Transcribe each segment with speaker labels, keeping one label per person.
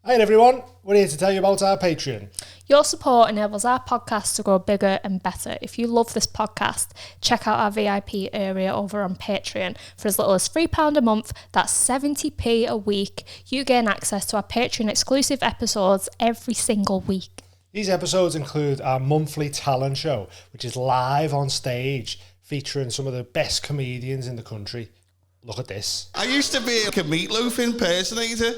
Speaker 1: Hi everyone, we're here to tell you about our Patreon.
Speaker 2: Your support enables our podcast to grow bigger and better. If you love this podcast, check out our VIP area over on Patreon. For as little as £3 a month, that's 70p a week, you gain access to our Patreon exclusive episodes every single week.
Speaker 1: These episodes include our monthly talent show, which is live on stage, featuring some of the best comedians in the country. Look at this.
Speaker 3: I used to be like a Meatloaf impersonator.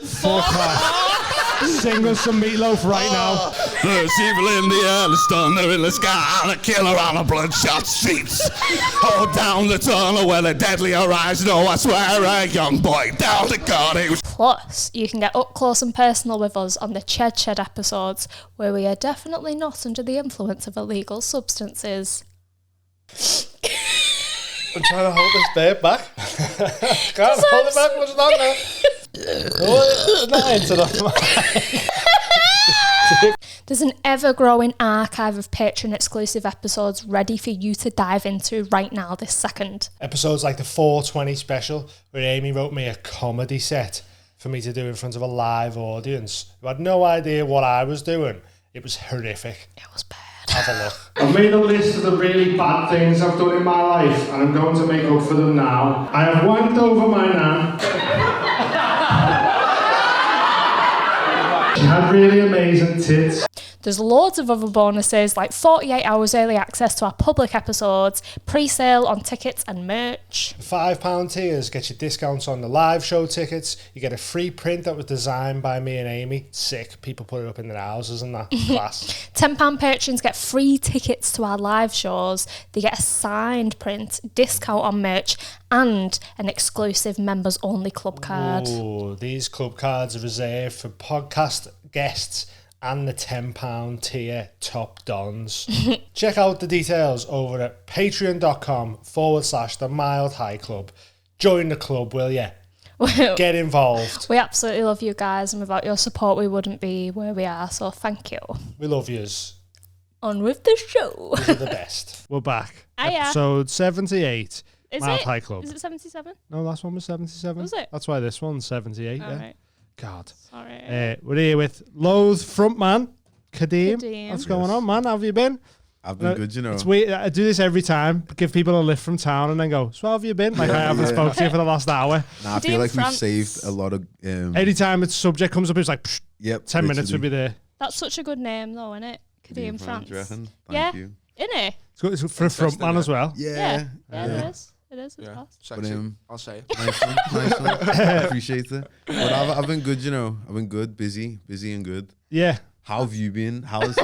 Speaker 1: Sing us some Meatloaf right now.
Speaker 3: There's evil in the air, there's thunder in the sky, and a killer on a bloodshot streets. Hold down the tunnel where the deadly horizon. Oh, I swear, a young boy down to God.
Speaker 2: Plus, you can get up close and personal with us on the Shed episodes, where we are definitely not under the influence of illegal substances.
Speaker 1: I'm trying to hold this bear back. Can't hold it back much longer. Oh, not into the
Speaker 2: There's an ever-growing archive of Patreon exclusive episodes ready for you to dive into right now this second.
Speaker 1: Episodes like the 420 special, where Amy wrote me a comedy set for me to do in front of a live audience who had no idea what I was doing. It was horrific.
Speaker 2: It was bad.
Speaker 1: Have a look.
Speaker 4: I've made a list of the really bad things I've done in my life, and I'm going to make up for them now. I have wanked over my nan. She had really amazing tits.
Speaker 2: There's loads of other bonuses like 48 hours early access to our public episodes, pre-sale on tickets and merch.
Speaker 1: £5 tiers get you discounts on the live show tickets. You get a free print that was designed by me and Amy. Sick. People put it up in their houses and that. Class.
Speaker 2: £10 patrons get free tickets to our live shows. They get a signed print, discount on merch, and an exclusive members only club card.
Speaker 1: Ooh, these club cards are reserved for podcast guests and the £10 tier top dons. Check out the details over at patreon.com/the Mild High Club. Join the club, will ya? Get involved.
Speaker 2: We absolutely love you guys, and without your support we wouldn't be where we are, so thank you.
Speaker 1: We love yous.
Speaker 2: On with the show.
Speaker 1: These are the best. We're back.
Speaker 2: Hiya.
Speaker 1: Episode 78.
Speaker 2: Is
Speaker 1: Mild
Speaker 2: it?
Speaker 1: High Club.
Speaker 2: Is it 77?
Speaker 1: No, last one was 77.
Speaker 2: Was it?
Speaker 1: That's why this one's 78.
Speaker 2: All
Speaker 1: yeah.
Speaker 2: right.
Speaker 1: God.
Speaker 2: Sorry.
Speaker 1: We're here with Loathe frontman, KADEEM.
Speaker 2: KADEEM.
Speaker 1: What's going on, man? How have you been?
Speaker 5: I've been good, you know.
Speaker 1: It's weird. I do this every time. Give people a lift from town and then go, so how have you been? Like I haven't spoken to you for the last hour.
Speaker 5: Nah, I feel like we've saved a lot of...
Speaker 1: Anytime its subject comes up, it's like, psh,
Speaker 5: yep,
Speaker 1: 10 minutes would be there.
Speaker 2: That's such a good name though, isn't it? KADEEM France.
Speaker 5: Thank
Speaker 2: Yeah.
Speaker 5: you.
Speaker 2: Isn't it?
Speaker 1: It's for a frontman as well.
Speaker 5: Yeah.
Speaker 2: It is. It is. It's class.
Speaker 3: Sexy.
Speaker 5: But,
Speaker 3: I'll say it.
Speaker 5: nice one. Nice one. I appreciate it. But I've been good, you know. I've been good, busy and good.
Speaker 1: Yeah.
Speaker 5: How have you been? How's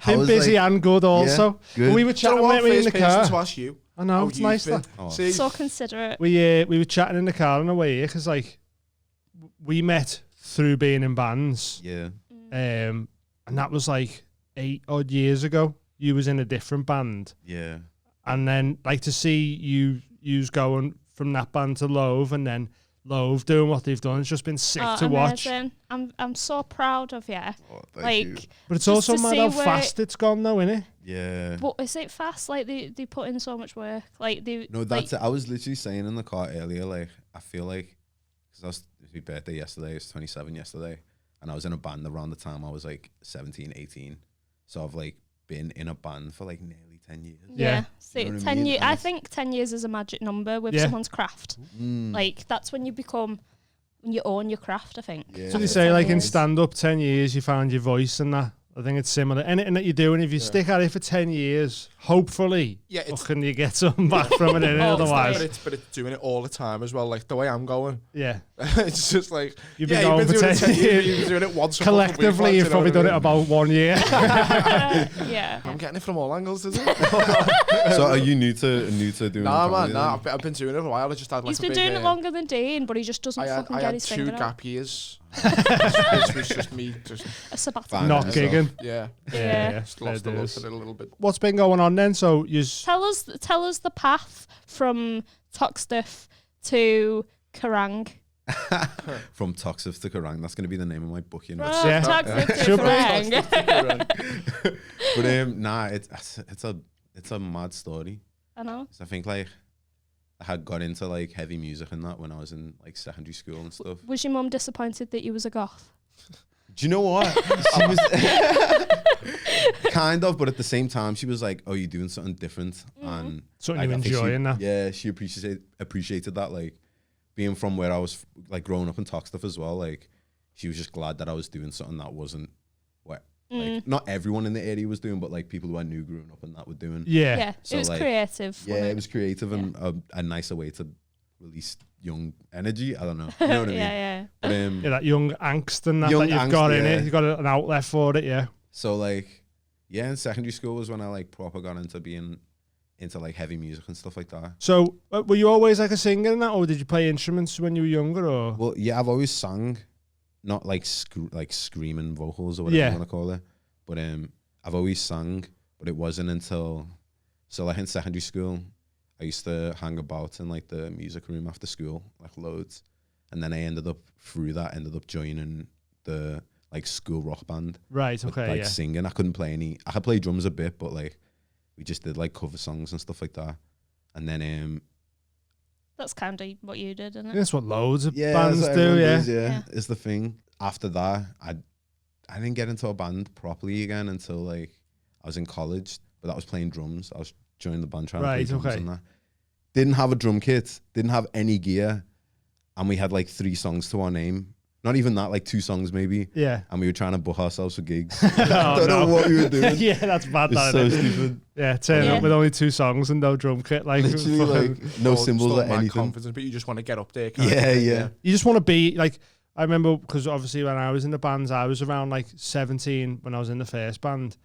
Speaker 1: Been busy and good also.
Speaker 5: good.
Speaker 1: We were chatting when we were in the car.
Speaker 3: To ask you.
Speaker 1: I know, it's nice that.
Speaker 5: Oh.
Speaker 3: See,
Speaker 2: So considerate.
Speaker 1: We were chatting in the car on the way here because like we met through being in bands.
Speaker 5: Yeah.
Speaker 1: And that was like 8 odd years ago. You was in a different band.
Speaker 5: Yeah.
Speaker 1: And then like to see you's going from that band to Loathe and then Loathe doing what they've done. It's just been sick to watch.
Speaker 2: I'm so proud of you.
Speaker 5: Oh, thank you.
Speaker 1: But it's
Speaker 2: Just
Speaker 1: also
Speaker 2: to
Speaker 1: mad
Speaker 2: see
Speaker 1: how
Speaker 2: where
Speaker 1: fast it's gone though, innit?
Speaker 5: Yeah.
Speaker 2: But is it fast? Like they put in so much work. Like they.
Speaker 5: No, that's it. I was literally saying in the car earlier, like, I feel like, because it was my birthday yesterday, I was 27 yesterday, and I was in a band around the time I was like 17, 18. So I've like been in a band for like nearly 10 years.
Speaker 2: Yeah. See,
Speaker 5: You know what I
Speaker 2: 10
Speaker 5: mean?
Speaker 2: years.
Speaker 5: And
Speaker 2: I
Speaker 5: it's-
Speaker 2: think 10 years is a magic number with
Speaker 1: Yeah.
Speaker 2: someone's craft. Like that's when you become, when you own your craft. I think.
Speaker 5: Yeah.
Speaker 1: So they
Speaker 2: After
Speaker 1: say
Speaker 2: 10
Speaker 1: like in
Speaker 2: years.
Speaker 1: stand-up 10 years you found your voice and that. I think it's similar. Anything that you're doing, if you stick at it for 10 years, hopefully, fucking you get something back from it, innit? Otherwise.
Speaker 3: but it's doing it all the time as well. Like the way I'm going.
Speaker 1: Yeah.
Speaker 3: It's just like
Speaker 1: You've been going for
Speaker 3: doing it
Speaker 1: 10 years.
Speaker 3: You've been doing it once.
Speaker 1: Collectively, you've probably done it about 1 year.
Speaker 2: Yeah.
Speaker 3: I'm getting it from all angles, isn't it?
Speaker 5: So are you new to doing
Speaker 3: Nah,
Speaker 5: comedy
Speaker 3: man, nah.
Speaker 5: then?
Speaker 3: I've been doing it a while. I just had like
Speaker 2: He's
Speaker 3: a
Speaker 2: been
Speaker 3: big,
Speaker 2: doing it longer than Dean, but he just doesn't fucking
Speaker 3: I
Speaker 2: get
Speaker 3: had
Speaker 2: his
Speaker 3: 2
Speaker 2: finger out.
Speaker 3: gap years. Which was just me, just
Speaker 2: A sabbatical.
Speaker 1: Not
Speaker 5: myself.
Speaker 1: gigging.
Speaker 3: yeah,
Speaker 2: Yeah.
Speaker 3: just lost the
Speaker 1: Fair
Speaker 3: love
Speaker 1: dues.
Speaker 3: for it a little bit.
Speaker 1: What's been going on then? So you
Speaker 2: Tell us the path from Toxdiff to Kerrang.
Speaker 5: From Toxic to Kerrang. That's going to be the name of my book, you know.
Speaker 1: Yeah.
Speaker 2: Toxdiff to
Speaker 1: Should be.
Speaker 2: Kerrang.
Speaker 5: But nah, it's a mad story.
Speaker 2: I know.
Speaker 5: 'Cause I think like I had got into like heavy music and that when I was in like secondary school and stuff.
Speaker 2: Was your mum disappointed that you was a goth?
Speaker 5: Do you know what? She was kind of, but at the same time, she was like, "Oh, you're doing something different," and
Speaker 1: Something you
Speaker 5: I think
Speaker 1: enjoy in that.
Speaker 5: Yeah, she appreciated that, like being from where I was, like growing up in Toxteth as well. Like, she was just glad that I was doing something that wasn't what like not everyone in the area was doing, but like people who I knew growing up and that were doing.
Speaker 1: Yeah.
Speaker 2: Yeah,
Speaker 5: So,
Speaker 2: it was
Speaker 5: like,
Speaker 2: creative.
Speaker 5: Yeah,
Speaker 2: wasn't
Speaker 5: it was creative
Speaker 2: Yeah.
Speaker 5: and a nicer way to release young energy. I don't know. You know what I mean?
Speaker 2: Yeah.
Speaker 5: But,
Speaker 1: Yeah, that young angst and that,
Speaker 5: Young
Speaker 1: that you've
Speaker 5: angst,
Speaker 1: got in
Speaker 5: yeah.
Speaker 1: it. You've got an outlet for it, yeah.
Speaker 5: So like, yeah, in secondary school was when I like proper got into being into like heavy music and stuff like that.
Speaker 1: So, were you always like a singer in that, or did you play instruments when you were younger, or?
Speaker 5: Well, yeah, I've always sung, not like screaming vocals or whatever
Speaker 1: Yeah.
Speaker 5: you want to call it, but I've always sung, but it wasn't until like in secondary school, I used to hang about in like the music room after school, like loads, and then I ended up joining the like school rock band.
Speaker 1: Right,
Speaker 5: With,
Speaker 1: okay,
Speaker 5: like
Speaker 1: yeah.
Speaker 5: singing. I couldn't play any. I could play drums a bit, but like we just did like cover songs and stuff like that. And then
Speaker 2: That's kind of what you did, isn't it?
Speaker 1: That's what loads of
Speaker 5: yeah,
Speaker 1: bands
Speaker 5: that's what
Speaker 1: do,
Speaker 5: everyone
Speaker 1: yeah.
Speaker 5: does,
Speaker 2: Yeah.
Speaker 5: is the thing. After that, I didn't get into a band properly again until like I was in college, but that was playing drums. I was joining the band trying to play drums and that. Didn't have a drum kit, didn't have any gear, and we had like 3 songs to our name. Not even that, like 2 songs maybe.
Speaker 1: Yeah.
Speaker 5: And we were trying to book ourselves for gigs.
Speaker 1: Oh,
Speaker 5: Don't know what we were doing.
Speaker 1: Yeah, that's bad.
Speaker 5: It's
Speaker 1: That,
Speaker 5: so
Speaker 1: isn't it?
Speaker 5: stupid.
Speaker 1: Yeah, turn
Speaker 2: Yeah.
Speaker 1: up with only 2 songs and no drum kit. Like,
Speaker 5: Literally,
Speaker 1: fucking-
Speaker 5: like no cymbals or anything.
Speaker 3: Confidence, but you just want to get up there. kind of
Speaker 5: Yeah,
Speaker 3: thing,
Speaker 5: yeah.
Speaker 1: you just want to be like, I remember because obviously when I was in the bands, I was around like 17 when I was in the first band,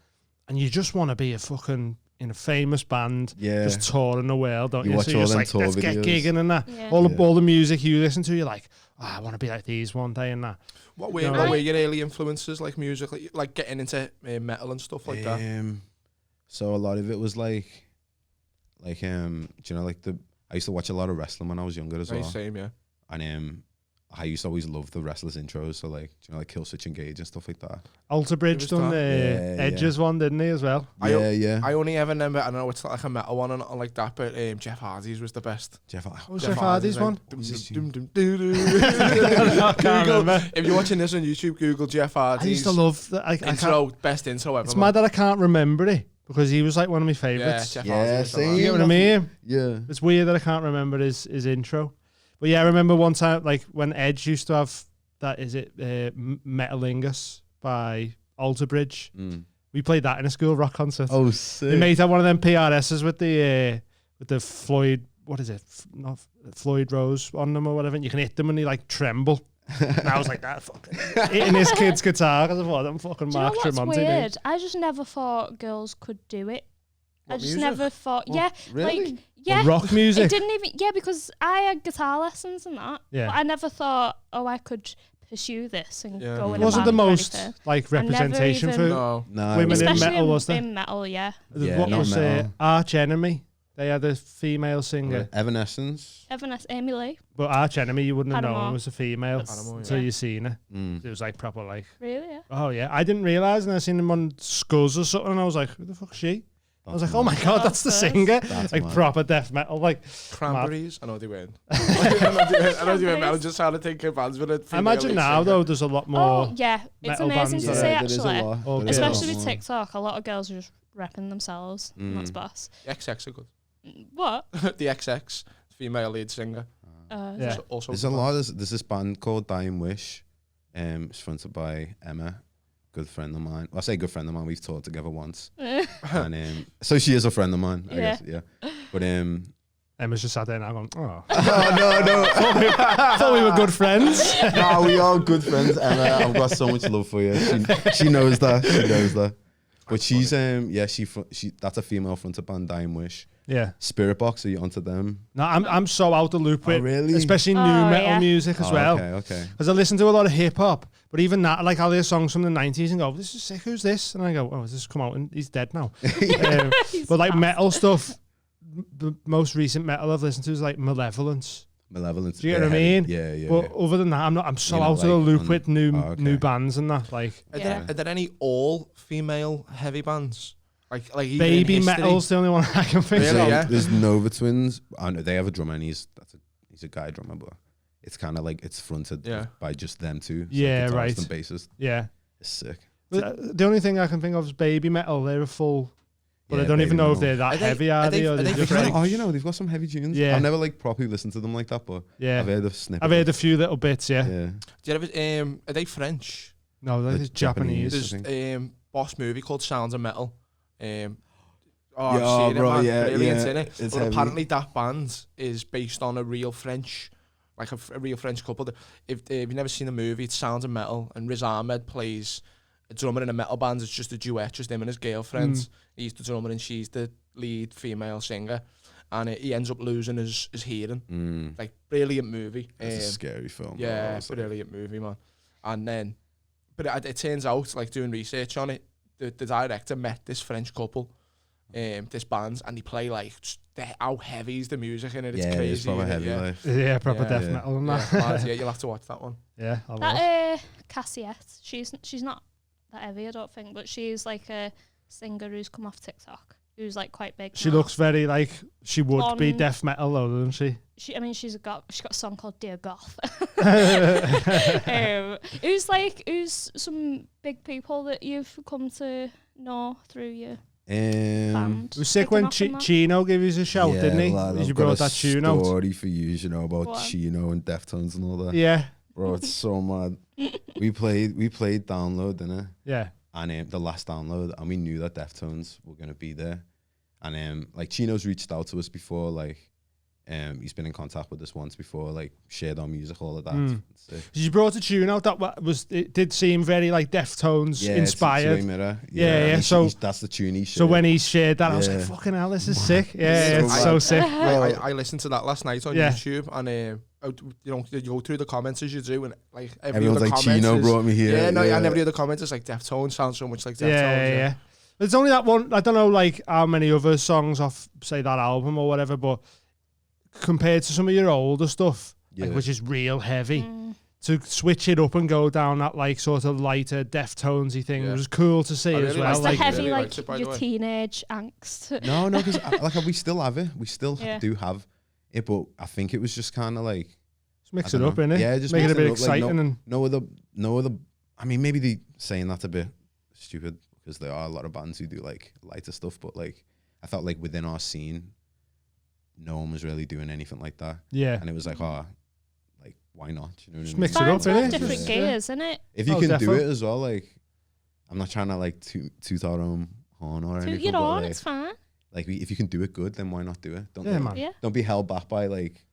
Speaker 1: and you just want to be a fucking in a famous band,
Speaker 5: Yeah.
Speaker 1: just touring the world, don't you?
Speaker 5: You watch
Speaker 1: so you're
Speaker 5: all
Speaker 1: just
Speaker 5: them
Speaker 1: like,
Speaker 5: tour
Speaker 1: let's get
Speaker 5: videos.
Speaker 1: gigging and that.
Speaker 2: Yeah.
Speaker 1: All the music you listen to, you're like, I want to be like these one day and that.
Speaker 3: What were,
Speaker 1: No,
Speaker 3: what
Speaker 1: like-
Speaker 3: were your early influences, like music, like getting into metal and stuff like that?
Speaker 5: So a lot of it was like do you know, like I used to watch a lot of wrestling when I was younger as
Speaker 3: Right,
Speaker 5: well.
Speaker 3: same, yeah.
Speaker 5: And I used to always love the wrestlers' intros, so like, do you know, like Kill Switch Engage and stuff like that.
Speaker 1: Alter Bridge
Speaker 3: was
Speaker 1: done
Speaker 3: that.
Speaker 1: the
Speaker 5: Yeah,
Speaker 1: Edges one, didn't he, as well?
Speaker 5: Yeah.
Speaker 3: I only ever remember, I don't know, it's like a metal one or nothing like that, but Jeff Hardy's was the best.
Speaker 5: Jeff,
Speaker 1: What was Jeff Hardy's one?
Speaker 3: I
Speaker 1: can't remember.
Speaker 3: If you're watching this on YouTube, Google Jeff
Speaker 1: I
Speaker 3: Hardy's
Speaker 1: used to love that. I can't,
Speaker 3: intro, best intro ever.
Speaker 1: it's
Speaker 3: man.
Speaker 1: mad that I can't remember it because he was like one of my
Speaker 3: Yeah,
Speaker 1: favourites.
Speaker 3: Jeff
Speaker 5: Yeah,
Speaker 3: Hardy was the
Speaker 5: same.
Speaker 3: man.
Speaker 1: You get what I mean?
Speaker 5: yeah.
Speaker 1: It's weird that I can't remember his intro. But yeah, I remember one time, like when Edge used to have that, is it Metalingus by Alter Bridge? We played that in a school rock concert.
Speaker 5: Oh,
Speaker 1: My
Speaker 5: sick.
Speaker 1: mate had one of them PRSs with the Floyd, what is it? Not Floyd Rose on them or whatever. And you can hit them and they like tremble. And I was like, that fucking hitting this kid's guitar because I thought I'm fucking
Speaker 2: Do you know
Speaker 1: Mark
Speaker 2: what's
Speaker 1: Tremonti.
Speaker 2: weird? I just never thought girls could do it. I
Speaker 3: What,
Speaker 2: just
Speaker 3: music?
Speaker 2: never thought, yeah,
Speaker 5: really?
Speaker 2: like, yeah.
Speaker 1: Rock music.
Speaker 2: It didn't even, yeah, because I had guitar lessons and that.
Speaker 1: Yeah.
Speaker 2: But I never thought, oh, I could pursue this and
Speaker 3: Yeah.
Speaker 2: go in
Speaker 1: Wasn't
Speaker 2: a
Speaker 1: the
Speaker 2: band or
Speaker 1: most
Speaker 2: anything.
Speaker 1: like
Speaker 2: I never
Speaker 1: representation
Speaker 2: even-
Speaker 1: for
Speaker 3: No.
Speaker 5: No,
Speaker 1: women in
Speaker 2: Especially
Speaker 1: metal, was there?
Speaker 2: in metal, yeah.
Speaker 5: Yeah,
Speaker 1: what
Speaker 5: not
Speaker 1: was
Speaker 5: metal.
Speaker 1: Arch Enemy? They had a female singer.
Speaker 5: Evanescence.
Speaker 2: Evanescence, Amy Lee.
Speaker 1: But Arch Enemy, you wouldn't have known
Speaker 2: Paramore.
Speaker 1: was a female
Speaker 3: Paramore,
Speaker 1: until
Speaker 2: yeah.
Speaker 1: you seen her.
Speaker 5: Mm.
Speaker 1: It was like proper like,
Speaker 2: Really, yeah.
Speaker 1: oh yeah. I didn't realise, and I seen them on Scuzz or something, and I was like, who the fuck is she? I was like, oh my god, that's the
Speaker 2: That's
Speaker 1: singer.
Speaker 5: That's
Speaker 1: Like
Speaker 5: mad.
Speaker 1: proper death metal. Like,
Speaker 3: Cranberries? I know they weren't. I know they weren't. I was just trying to think of bands with a
Speaker 1: I
Speaker 3: female
Speaker 1: imagine
Speaker 3: lead
Speaker 1: now
Speaker 3: singer.
Speaker 1: though, there's a lot more.
Speaker 2: Oh, yeah. It's
Speaker 1: metal
Speaker 2: amazing
Speaker 1: bands
Speaker 2: to
Speaker 1: out
Speaker 2: see,
Speaker 1: there.
Speaker 5: there is a
Speaker 2: actually.
Speaker 5: lot.
Speaker 1: Oh,
Speaker 5: There is a
Speaker 2: Especially
Speaker 5: lot
Speaker 2: with
Speaker 5: more.
Speaker 2: TikTok, a lot of girls are just repping themselves. And that's boss.
Speaker 3: The XX are good.
Speaker 2: What?
Speaker 3: The XX, female lead singer.
Speaker 1: Yeah.
Speaker 3: Also
Speaker 5: There's a lot. There's this band called Dying Wish. It's fronted by Emma, good friend of mine. Well, I say good friend of mine. We've toured together once, and so she is a friend of mine. I guess, yeah. But
Speaker 1: Emma's just sat there now going, oh.
Speaker 5: no,
Speaker 1: Thought we were good friends.
Speaker 5: no, we are good friends. Emma, I've got so much love for you. She knows that. She knows that. But she's she that's a female fronted band, Dying Wish.
Speaker 1: Yeah.
Speaker 5: Spirit Box, are you onto them?
Speaker 1: No, I'm so out the loop with,
Speaker 5: really?
Speaker 1: especially new
Speaker 2: Oh,
Speaker 1: metal
Speaker 2: yeah.
Speaker 1: music as
Speaker 5: Oh,
Speaker 1: well.
Speaker 5: Okay.
Speaker 1: Because I listen to a lot of hip hop, but even that, like I'll hear songs from the 90s and go, this is sick, who's this? And I go, oh, has this come out and he's dead now? But like metal stuff, the most recent metal I've listened to is like Malevolence.
Speaker 5: Malevolence.
Speaker 1: Do you get what I mean?
Speaker 5: Yeah.
Speaker 1: But other than that, I'm so
Speaker 5: You're not,
Speaker 1: out of the
Speaker 5: like,
Speaker 1: loop
Speaker 5: on-
Speaker 1: with new
Speaker 5: Oh, okay.
Speaker 1: new bands and that. Like
Speaker 2: Yeah.
Speaker 3: Are there any all female heavy bands? Like even
Speaker 1: Baby
Speaker 3: in history?
Speaker 1: Metal's the only one I can think
Speaker 3: Really?
Speaker 1: of.
Speaker 3: Yeah.
Speaker 5: There's Nova Twins. I know they have a drummer, and he's a guy drummer, but it's kind of like it's fronted
Speaker 3: Yeah.
Speaker 5: by just them two. So
Speaker 1: Yeah,
Speaker 5: guitarist
Speaker 1: right.
Speaker 5: And bassist.
Speaker 1: Yeah.
Speaker 5: It's sick.
Speaker 1: The only thing I can think of is Baby Metal. They're a full, but I don't even know if they're that heavy, are they? Or they're just like,
Speaker 5: oh, you know, they've got some heavy tunes.
Speaker 1: Yeah.
Speaker 5: I've never like properly listened to them like that, but
Speaker 1: yeah,
Speaker 5: I've heard a snippet.
Speaker 1: I've heard a few little bits. Yeah.
Speaker 5: Yeah.
Speaker 6: Do you ever, are they French?
Speaker 1: No, they're Japanese.
Speaker 6: There's Boss movie called Sounds of Metal.
Speaker 5: Yeah,
Speaker 6: I've seen
Speaker 5: bro,
Speaker 6: it, man.
Speaker 5: yeah,
Speaker 6: Brilliant,
Speaker 5: yeah.
Speaker 6: innit?
Speaker 5: It's
Speaker 6: But
Speaker 5: heavy.
Speaker 6: apparently that band is based on a real French, like a real French couple. If you've never seen the movie, it's Sounds of Metal, and Riz Ahmed plays a drummer in a metal band. It's just a duet, just him and his girlfriend. He's the drummer and she's the lead female singer. And he ends up losing his hearing. Like, brilliant movie.
Speaker 5: It's a scary film.
Speaker 6: Yeah, brilliant movie, man. And then, but it turns out, like, doing research on it, the director met this French couple, this band, and they play, like, how heavy is the music in it. It's crazy.
Speaker 5: It's proper heavy,
Speaker 6: yeah.
Speaker 5: like.
Speaker 1: Yeah, proper death metal and that.
Speaker 6: Yeah, you'll have to watch that one.
Speaker 1: Yeah, I will.
Speaker 2: That Cassiette, she's not that heavy, I don't think, but she's like a singer who's come off TikTok, who's like quite big.
Speaker 1: She
Speaker 2: now.
Speaker 1: looks very like she would be death metal, though, doesn't she?
Speaker 2: She's got a song called Dear Goth. Who's some big people that you've come to know through your band?
Speaker 1: It was sick when Chino gave you a shout, didn't he?
Speaker 5: Lad,
Speaker 1: You
Speaker 5: I've
Speaker 1: brought
Speaker 5: got
Speaker 1: that tune out.
Speaker 5: story for you know, about
Speaker 2: What?
Speaker 5: Chino and Deftones and all that.
Speaker 1: Yeah,
Speaker 5: Bro, it's so mad. We played Download, didn't it?
Speaker 1: yeah.
Speaker 5: And the last Download, and we knew that Deftones were gonna be there. And like Chino's reached out to us before, like he's been in contact with us once before, like shared our music, all of that.
Speaker 1: You brought a tune out that it did seem very like Deftones inspired. Yeah. So
Speaker 5: that's the tune he shared.
Speaker 1: So when he shared that, I was like, "Fucking hell, this is sick!" Yeah, it's so sick.
Speaker 6: I listened to that last night on YouTube, and you go through the comments as you do, and like
Speaker 5: everyone's like,
Speaker 6: comments
Speaker 5: Chino brought me here.
Speaker 6: Yeah, no, and every other comment is like, Deftones sounds so much like Deftones.
Speaker 1: Yeah. There's only that one. I don't know, like how many other songs off, say, that album or whatever, but compared to some of your older stuff, like, which is real heavy, to switch it up and go down that like sort of lighter Deftonesy thing, it was cool to see as well.
Speaker 2: It's
Speaker 1: like
Speaker 2: the heavy,
Speaker 6: really
Speaker 2: like
Speaker 6: it,
Speaker 2: your teenage angst.
Speaker 5: No, because like we still have it. We still do have it, but I think it was just kind of like
Speaker 1: just mix it up, innit?
Speaker 5: Yeah, just
Speaker 1: make it a bit
Speaker 5: up,
Speaker 1: exciting.
Speaker 5: Like,
Speaker 1: and
Speaker 5: no other. I mean, maybe the saying that's a bit stupid because there are a lot of bands who do like lighter stuff, but like I felt like within our scene, no one was really doing anything like that.
Speaker 1: Yeah,
Speaker 5: and it was like, like why not? You know what I mean?
Speaker 1: Mix it up, innit?
Speaker 2: Different gears, isn't it?
Speaker 5: If you can do it as well, like I'm not trying to like toot our own horn or anything.
Speaker 2: Toot your own,
Speaker 5: like,
Speaker 2: it's fine.
Speaker 5: Like if you can do it good, then why not do it? Don't be held back by like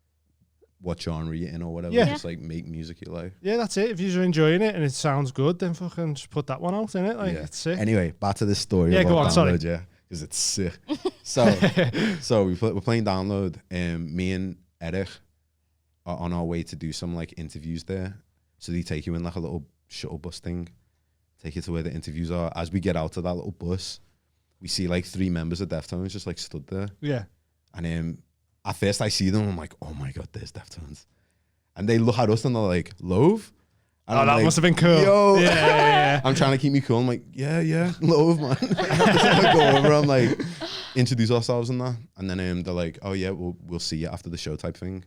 Speaker 5: what genre you're in or whatever.
Speaker 1: Yeah.
Speaker 5: Just like make music you like.
Speaker 1: Yeah, that's it. If you're enjoying it and it sounds good, then fucking just put that one out, innit? Like it's sick.
Speaker 5: Anyway, back to this story.
Speaker 1: Yeah,
Speaker 5: about
Speaker 1: go on.
Speaker 5: Download,
Speaker 1: Sorry.
Speaker 5: Yeah, because it's sick. So we're playing Download, and me and Eric are on our way to do some like interviews there. So they take you in like a little shuttle bus thing, take you to where the interviews are. As we get out of that little bus, we see like 3 members of Deftones just like stood there.
Speaker 1: Yeah.
Speaker 5: And at first I see them, I'm like, oh my God, there's Deftones. And they look at us and they're like, Loathe? And I'm
Speaker 1: that
Speaker 5: like,
Speaker 1: must have been cool.
Speaker 5: Yo.
Speaker 1: Yeah.
Speaker 5: I'm trying to keep me cool. I'm like, yeah, Loathe, man. I go over, I'm like, introduce ourselves and that. And then they're like, oh yeah, we'll see you after the show type thing.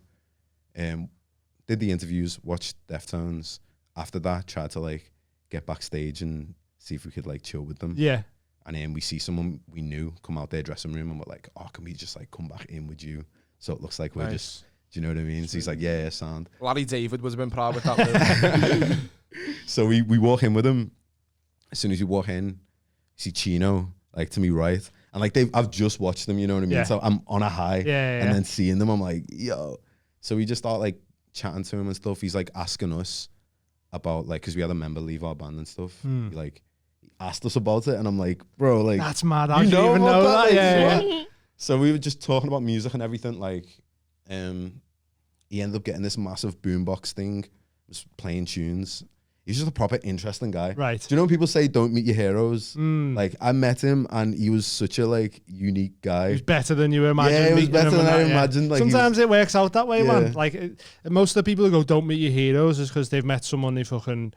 Speaker 5: Did the interviews, watched Deftones. After that, tried to like get backstage and see if we could like chill with them.
Speaker 1: Yeah.
Speaker 5: And then we see someone we knew come out their dressing room and we're like, oh, can we just like come back in with you? So it looks like we're just, do you know what I mean? So he's like, yeah, sound.
Speaker 6: Larry David would have been proud with that.
Speaker 5: So we walk in with him. As soon as you walk in, see Chino, like to me right. And like I've just watched them, you know what I mean?
Speaker 1: Yeah.
Speaker 5: So I'm on a high.
Speaker 1: Yeah.
Speaker 5: And then seeing them, I'm like, yo. So we just start like chatting to him and stuff. He's like asking us about like, because we had a member leave our band and stuff. He like asked us about it. And I'm like, bro, like.
Speaker 1: That's mad. I
Speaker 5: you
Speaker 1: didn't even know that.
Speaker 5: Like,
Speaker 1: Yeah.
Speaker 5: So we were just talking about music and everything. Like, he ended up getting this massive boombox thing, was playing tunes. He's just a proper interesting guy.
Speaker 1: Right.
Speaker 5: Do you know when people say don't meet your heroes? Like I met him and he was such a like unique guy.
Speaker 1: He was better than you imagined.
Speaker 5: Yeah, he was
Speaker 1: meeting
Speaker 5: better
Speaker 1: him
Speaker 5: than
Speaker 1: and
Speaker 5: I
Speaker 1: that,
Speaker 5: imagined. Like
Speaker 1: sometimes it works out that way,
Speaker 5: Yeah.
Speaker 1: man. Like most of the people who go don't meet your heroes is because they've met someone they fucking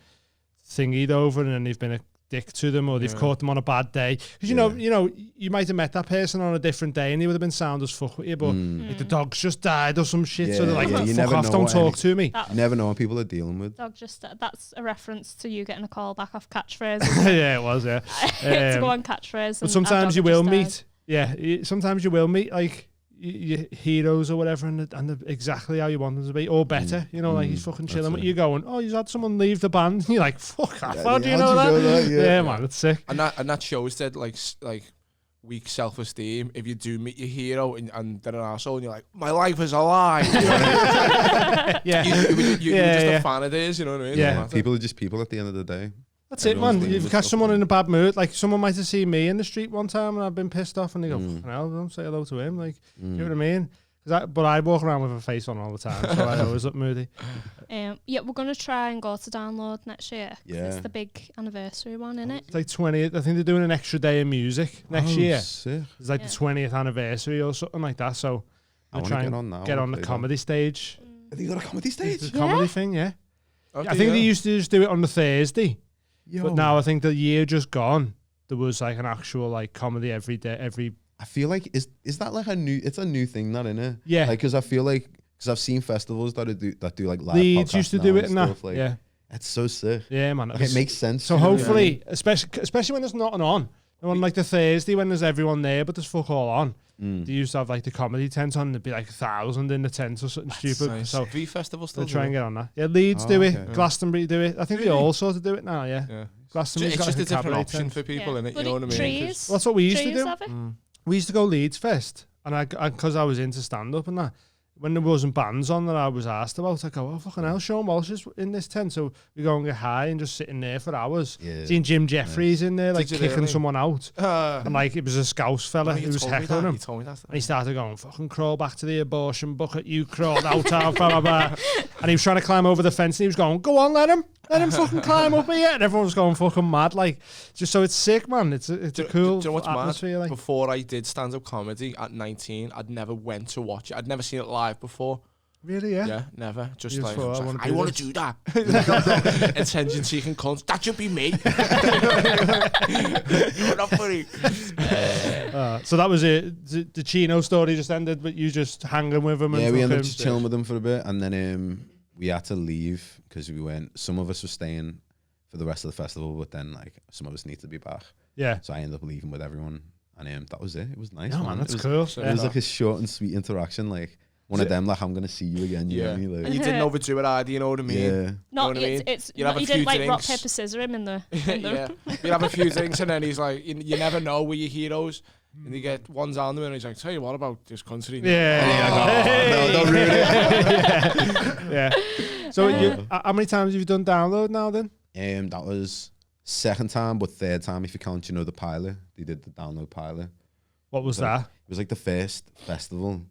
Speaker 1: thingied over and then they've been dick to them, or they've caught them on a bad day. Because you might have met that person on a different day, and they would have been sound as fuck with you, but like, the dog's just died or some shit, so they're like,
Speaker 5: you
Speaker 1: fuck
Speaker 5: never
Speaker 1: off,
Speaker 5: know
Speaker 1: don't
Speaker 5: what
Speaker 1: talk to me.
Speaker 5: You never know what people are dealing with.
Speaker 2: Dog just that's a reference to you getting a call back off catchphrase.
Speaker 1: Yeah, it was. Yeah,
Speaker 2: to go on catchphrase.
Speaker 1: but sometimes you will meet. Yeah, sometimes you will meet like your heroes or whatever, and they're exactly how you want them to be, or better. You know, like he's fucking chilling with you, going, "Oh, you've had someone leave the band," and you're like, "Fuck off! How do you know that?" Yeah, man, it's sick.
Speaker 6: And that shows that like weak self-esteem. If you do meet your hero and they're an arsehole, and you're like, "My life is a lie." You know?
Speaker 1: Yeah,
Speaker 6: you're just a fan of theirs. You know what I mean?
Speaker 1: Yeah,
Speaker 5: people are just people at the end of the day.
Speaker 1: That's it, man. You've catch someone in a bad mood. Like, someone might have seen me in the street one time and I've been pissed off, and they go, "Hell, don't say hello to him." Like, you know what I mean? But I walk around with a face on all the time, so I always look moody.
Speaker 2: Yeah, we're going to try and go to Download next year. 'Cause it's the big anniversary one, isn't it?
Speaker 1: It's like 20th. I think they're doing an extra day of music next year.
Speaker 5: Sick.
Speaker 1: It's like the 20th anniversary or something like that. So we're trying to get on the comedy stage.
Speaker 5: Have you got a comedy stage?
Speaker 1: It's a comedy thing, yeah.
Speaker 6: Okay,
Speaker 1: I think they used to just do it on the Thursday. But now I think the year just gone, there was like an actual like comedy every day,
Speaker 5: I feel like is that like it's a new thing, that, innit?
Speaker 1: Yeah.
Speaker 5: Like, because I feel like, because I've seen festivals that do like live
Speaker 1: Leeds
Speaker 5: podcasts
Speaker 1: used to
Speaker 5: now
Speaker 1: do it
Speaker 5: and
Speaker 1: and
Speaker 5: stuff.
Speaker 1: that.
Speaker 5: Like,
Speaker 1: Yeah.
Speaker 5: it's so sick.
Speaker 1: Yeah, man.
Speaker 5: Like, it makes sense.
Speaker 1: So hopefully, especially when there's nothing on like the Thursday when there's everyone there, but there's fuck all on. They used to have like the comedy tent on, there'd be like 1,000 in the tent or something stupid.
Speaker 6: Nice.
Speaker 1: So
Speaker 6: V Festival still
Speaker 1: they'll try and get on that. Yeah, Leeds do it,
Speaker 5: okay.
Speaker 1: Glastonbury do it. I think they all sort of do it now, yeah. Glastonbury's
Speaker 6: It's
Speaker 1: got
Speaker 6: just
Speaker 1: like
Speaker 6: a different
Speaker 1: cabaret
Speaker 6: option
Speaker 1: tent.
Speaker 6: for people, innit? You know what I mean?
Speaker 2: Trees.
Speaker 1: Well, that's what we used to
Speaker 2: Trees
Speaker 1: do.
Speaker 2: have it?
Speaker 1: We used to go Leeds Fest, and because I was into stand-up and that, when there wasn't bands on that I was asked about, I go, "Oh, fucking hell, Sean Walsh is in this tent," so we go and get high and just sitting there for hours.
Speaker 5: Yeah.
Speaker 1: Seeing Jim Jeffries in there, like
Speaker 6: Did you
Speaker 1: kicking
Speaker 6: really?
Speaker 1: someone out. And like, it was a Scouse fella who was heckling him.
Speaker 6: You told me that.
Speaker 1: And he started going, "Fucking crawl back to the abortion bucket, you crawled out of, blah, blah, blah." And he was trying to climb over the fence, and he was going, "Go on, let him fucking climb up here." And everyone was going fucking mad, like, just so it's sick, man. It's a cool
Speaker 6: Do you know what's
Speaker 1: atmosphere.
Speaker 6: mad?
Speaker 1: Like.
Speaker 6: Before I did stand-up comedy at 19, I'd never went to watch it. I'd never seen it live before.
Speaker 1: Really, yeah?
Speaker 6: Yeah, never. Just
Speaker 1: You
Speaker 6: like,
Speaker 1: thought,
Speaker 6: I want to do that. Attention-seeking cunts. That should be me. You're not funny.
Speaker 1: So that was it. The Chino story just ended, but you just hanging with him.
Speaker 5: Yeah,
Speaker 1: and
Speaker 5: we ended up
Speaker 1: fucking-
Speaker 5: just chilling with them for a bit, and then we had to leave because some of us were staying for the rest of the festival, but then like some of us need to be back.
Speaker 1: Yeah.
Speaker 5: So I ended up leaving with everyone, and that was it. It was nice,
Speaker 1: Yeah,
Speaker 5: man.
Speaker 1: man, that's
Speaker 5: it was,
Speaker 1: cool.
Speaker 5: It was like a short and sweet interaction, like one of them, like, "I'm gonna see you again." You know what I mean?
Speaker 6: And
Speaker 5: Like,
Speaker 6: you didn't overdo it either, you know what I mean?
Speaker 5: yeah.
Speaker 6: You know
Speaker 2: Not,
Speaker 6: what I mean?
Speaker 2: it's
Speaker 6: You'd have a
Speaker 2: you
Speaker 6: few
Speaker 2: didn't like rock,
Speaker 6: drinks.
Speaker 2: paper, scissor him in the...
Speaker 6: Yeah. You have a few drinks, and then he's like, you never know with your heroes. And you get one down there, and he's like, "Tell you what about this country."
Speaker 1: Yeah.
Speaker 5: No, really.
Speaker 1: Yeah. So how many times have you done Download now then?
Speaker 5: That was second time, but third time if you count, the pilot. They did the Download pilot.
Speaker 1: What was
Speaker 5: Like,
Speaker 1: that?
Speaker 5: It was like the first festival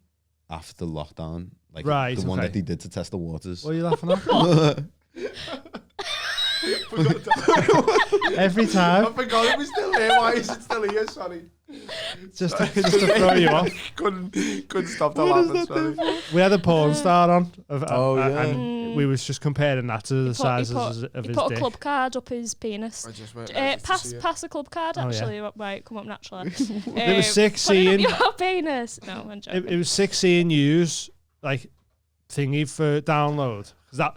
Speaker 5: after lockdown, like
Speaker 1: Right,
Speaker 5: the one
Speaker 1: okay.
Speaker 5: that they did to test the waters.
Speaker 1: What are you laughing at? Every
Speaker 6: I
Speaker 1: time,
Speaker 6: forgot it was still here. Why is it still here? Sorry.
Speaker 1: just to throw you off.
Speaker 6: Couldn't stop the laughing. Sorry.
Speaker 1: We had a porn star on,
Speaker 5: yeah.
Speaker 1: and we was just comparing that to the sizes of
Speaker 2: He
Speaker 1: his
Speaker 2: put a
Speaker 1: dick.
Speaker 2: club card up his penis.
Speaker 6: I just went,
Speaker 2: Pass the club card,
Speaker 1: Oh, yeah.
Speaker 2: actually. Right, come up naturally.
Speaker 1: It was sick
Speaker 2: Put it
Speaker 1: seeing.
Speaker 2: up your penis. No, I'm joking.
Speaker 1: It was sick seeing yous like thingy for Download, because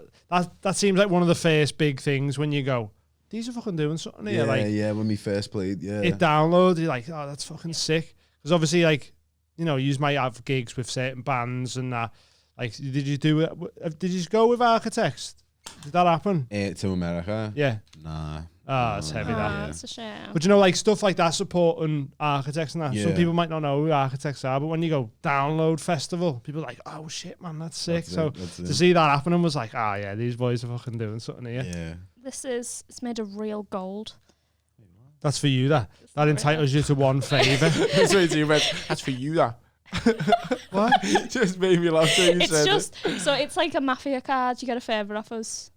Speaker 1: that seems like one of the first big things when you go, "These are fucking doing something here." Like,
Speaker 5: when we first played,
Speaker 1: it Download, you're like, "Oh, that's fucking sick." Because obviously, like, you might have gigs with certain bands and that. Like, did you do it? Did you go with Architects? Did that happen?
Speaker 5: to America.
Speaker 1: Yeah.
Speaker 5: Nah.
Speaker 1: Oh, it's heavy, that.
Speaker 2: That's a shame.
Speaker 1: But like stuff like that, supporting Architects and that. Some
Speaker 5: Yeah.
Speaker 1: people might not know who Architects are, but when you go Download Festival, people are like, "Oh shit, man, that's sick."
Speaker 5: That's
Speaker 1: To
Speaker 5: it.
Speaker 1: see that happening was like, yeah, these boys are fucking doing something here.
Speaker 5: Yeah.
Speaker 2: It's made of real gold.
Speaker 1: That's for you, that entitles you to one favour.
Speaker 6: That's for you, that.
Speaker 1: What?
Speaker 6: Just made me laugh till you
Speaker 2: It's
Speaker 6: said
Speaker 2: just so it's like a mafia card. You get a favour off us,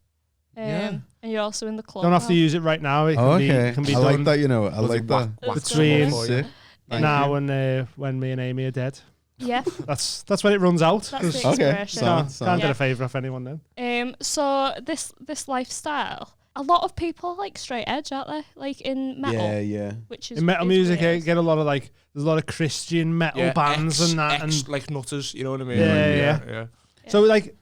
Speaker 1: Yeah.
Speaker 2: and you're also in the club.
Speaker 1: Don't have to
Speaker 2: now.
Speaker 1: use it right now. It can
Speaker 5: Oh,
Speaker 1: be,
Speaker 5: okay.
Speaker 1: it can be
Speaker 5: I
Speaker 1: done
Speaker 5: like that. I like that.
Speaker 2: Let's
Speaker 1: between
Speaker 2: go.
Speaker 5: Sick. Thank
Speaker 1: now
Speaker 5: you.
Speaker 1: and when me and Amy are dead.
Speaker 2: Yeah,
Speaker 1: That's when it runs out.
Speaker 2: that's
Speaker 1: 'cause
Speaker 2: the
Speaker 5: Okay.
Speaker 2: expiration.
Speaker 5: Sound.
Speaker 1: can't get
Speaker 2: Yeah.
Speaker 1: a favour off anyone then.
Speaker 2: So this lifestyle, a lot of people are like straight edge, aren't they? Like in metal,
Speaker 5: Yeah.
Speaker 2: which is
Speaker 1: In metal
Speaker 2: is
Speaker 1: music,
Speaker 2: weird.
Speaker 1: you get a lot of like, there's a lot of Christian metal bands and that. And
Speaker 6: like nutters, you know what I mean?
Speaker 1: Yeah. So like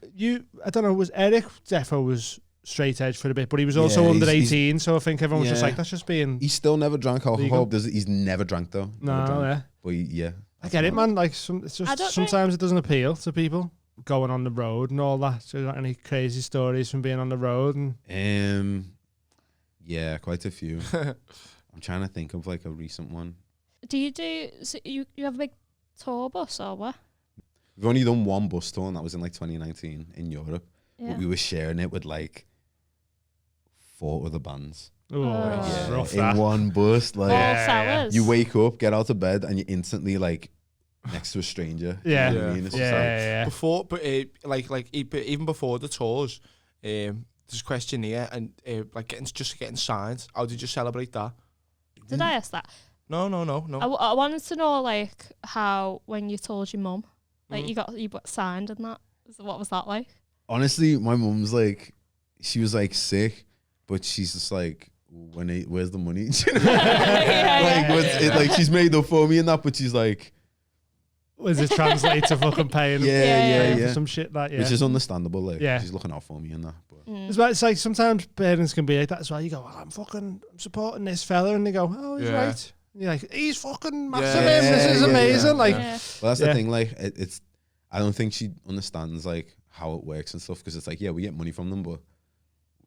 Speaker 1: I don't know, was Eric Defo was straight edge for a bit, but he was also
Speaker 5: Yeah,
Speaker 1: under
Speaker 5: he's-
Speaker 1: 18, so I think everyone was just
Speaker 5: Yeah.
Speaker 1: like, that's just being...
Speaker 5: He still never drank alcohol.
Speaker 1: Legal.
Speaker 5: He's never drank though. Never
Speaker 1: No,
Speaker 5: drank.
Speaker 1: yeah.
Speaker 5: But yeah.
Speaker 1: I get it, man. Like, it's
Speaker 2: I
Speaker 1: just
Speaker 2: don't
Speaker 1: sometimes it doesn't appeal to people going on the road and all that. So, you got any crazy stories from being on the road? And
Speaker 5: Yeah, quite a few. I'm trying to think of like a recent one.
Speaker 2: Do you do? So you have a big tour bus or what?
Speaker 5: We've only done one bus tour, and that was in like 2019 in Europe.
Speaker 2: Yeah.
Speaker 5: But we were sharing it with like 4 other bands.
Speaker 1: oh,
Speaker 2: Oh.
Speaker 1: it's
Speaker 5: Yeah,
Speaker 1: rough.
Speaker 5: in
Speaker 1: That.
Speaker 5: one bus. Like
Speaker 2: All
Speaker 1: Yeah.
Speaker 2: fellas.
Speaker 5: you wake up, get out of bed, and you're instantly like next to a stranger.
Speaker 1: Yeah.
Speaker 5: You know what I mean?
Speaker 1: Yeah,
Speaker 5: It's just like,
Speaker 1: yeah.
Speaker 6: Before, but even before the tours, there's a question here, and like getting signed. How did you celebrate that?
Speaker 2: Did I ask that?
Speaker 6: No.
Speaker 2: I wanted to know like how when you told your mum, like
Speaker 6: Mm.
Speaker 2: you got signed and that. What was that like?
Speaker 5: honestly, my mum's like, she was like sick, but she's just like, where's the money? You know? Like, what's it, like she's made up for me and that, but she's like,
Speaker 1: Was it translate to fucking paying
Speaker 5: yeah.
Speaker 1: for some shit that, yeah.
Speaker 5: Which is understandable. Like,
Speaker 1: Yeah.
Speaker 5: she's looking out for me and that. But
Speaker 1: It's like sometimes parents can be like that as well. You go, I'm supporting this fella, and they go, oh, he's
Speaker 6: Yeah.
Speaker 1: right. And you're like, he's fucking massive.
Speaker 6: Yeah,
Speaker 1: him. This is
Speaker 5: yeah,
Speaker 1: amazing.
Speaker 5: yeah.
Speaker 1: Like,
Speaker 2: Yeah.
Speaker 5: Well, that's
Speaker 1: Yeah.
Speaker 5: the thing. Like, it's. I don't think she understands like how it works and stuff, because it's like, yeah, we get money from them, but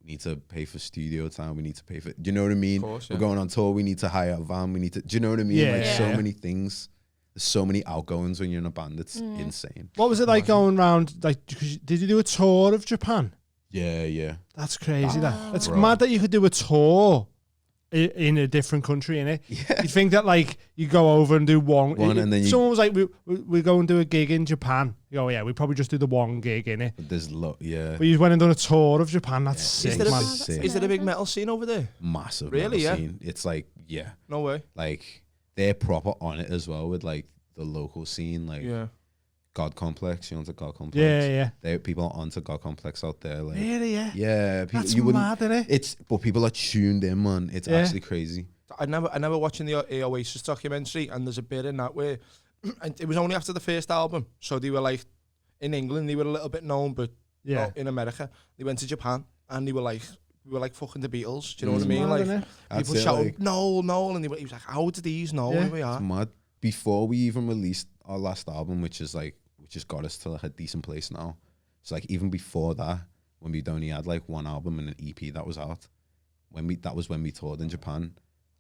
Speaker 5: we need to pay for studio time. We need to pay for. Do you know what I mean?
Speaker 6: Of course,
Speaker 5: We're
Speaker 6: yeah.
Speaker 5: going on tour. We need to hire a van. We need to. Do you know what I mean?
Speaker 1: Yeah.
Speaker 5: Like so
Speaker 2: Yeah.
Speaker 5: many things. There's so many outgoings when you're in a band. It's insane.
Speaker 1: what was it like going around? Like, did you do a tour of Japan?
Speaker 5: Yeah.
Speaker 1: That's crazy. That's
Speaker 5: Bro.
Speaker 1: mad that you could do a tour in a different country, innit?
Speaker 5: Yeah.
Speaker 1: You think that like you go over and do one
Speaker 5: And then you-
Speaker 1: someone was like, we go and do a gig in Japan. You go, yeah, we probably just do the one gig, innit?
Speaker 5: But there's yeah.
Speaker 1: But you went and done a tour of Japan. That's
Speaker 5: Yeah.
Speaker 1: sick,
Speaker 6: Is there,
Speaker 1: man.
Speaker 5: Sick.
Speaker 6: is there a big metal scene over there?
Speaker 5: Massive.
Speaker 6: Really,
Speaker 5: metal
Speaker 6: yeah?
Speaker 5: scene. It's like, yeah,
Speaker 6: No way.
Speaker 5: like they're proper on it as well with like the local scene, like
Speaker 6: Yeah.
Speaker 5: God Complex. You onto God Complex?
Speaker 1: Yeah.
Speaker 5: There, people are onto God Complex out there. Like,
Speaker 1: Really, yeah.
Speaker 5: yeah, people,
Speaker 1: That's
Speaker 5: you wouldn't.
Speaker 1: mad, innit?
Speaker 5: It's but people are tuned in, man. It's
Speaker 1: Yeah.
Speaker 5: actually crazy.
Speaker 6: I never watching the Oasis documentary, and there's a bit in that where and it was only after the first album, so they were like in England they were a little bit known, but
Speaker 1: Yeah.
Speaker 6: not in America. They went to Japan and they were like, we were like fucking the Beatles. Do you know what I mean?
Speaker 1: Mad,
Speaker 6: Like
Speaker 1: innit?
Speaker 5: That's
Speaker 6: people
Speaker 5: it,
Speaker 6: shouting,
Speaker 5: like,
Speaker 6: Noel, and he was like, how did these know
Speaker 1: Yeah.
Speaker 6: who we are?
Speaker 5: it's mad. Before we even released our last album, which has got us to like a decent place now. So like even before that, when we'd only had like one album and an EP that was out, that was when we toured in Japan,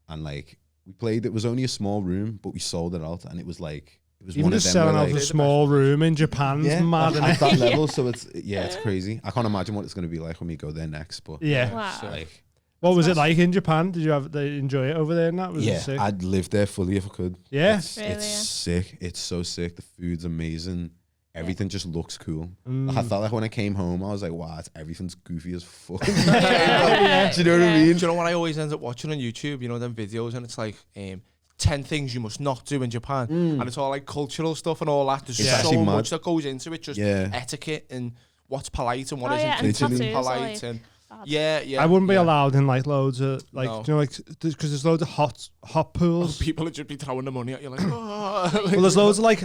Speaker 5: and like we played. It was only a small room, but we sold it out, and it was like it was
Speaker 1: Even
Speaker 5: one of
Speaker 1: just
Speaker 5: them.
Speaker 1: selling
Speaker 5: where,
Speaker 1: out
Speaker 5: like,
Speaker 1: a small room in Japan's mad,
Speaker 5: at
Speaker 1: innit?
Speaker 5: that level. So it's it's crazy. I can't imagine what it's going to be like when we go there next. But
Speaker 1: Yeah.
Speaker 2: Wow.
Speaker 5: like
Speaker 1: What was it like in Japan? Did you enjoy it over there and that? Was it
Speaker 5: yeah,
Speaker 1: sick?
Speaker 5: I'd live there fully if I could.
Speaker 1: Yeah.
Speaker 5: it's
Speaker 2: Really,
Speaker 5: it's
Speaker 2: yeah.
Speaker 5: sick. It's so sick. The food's amazing. Everything just looks cool.
Speaker 1: Mm.
Speaker 5: Like, I felt like when I came home, I was like, wow, everything's goofy as fuck. Do you know what I mean?
Speaker 6: Do you know what I always end up watching on YouTube? You know, them videos, and it's like 10 things you must not do in Japan. And it's all like cultural stuff and all that. There's
Speaker 5: It's
Speaker 6: so
Speaker 5: actually mad.
Speaker 6: much that goes into it, just
Speaker 5: Yeah.
Speaker 6: etiquette and what's polite and what
Speaker 2: Oh,
Speaker 6: isn't
Speaker 2: yeah, and
Speaker 6: politically
Speaker 2: tattoos are,
Speaker 6: polite.
Speaker 2: like,
Speaker 6: And
Speaker 2: bad.
Speaker 6: yeah.
Speaker 1: I wouldn't be
Speaker 6: yeah.
Speaker 1: allowed in like loads of like
Speaker 6: No.
Speaker 1: you know like because there's loads of hot pools.
Speaker 6: People would just be throwing the money at you like, oh.
Speaker 1: Well, there's loads of like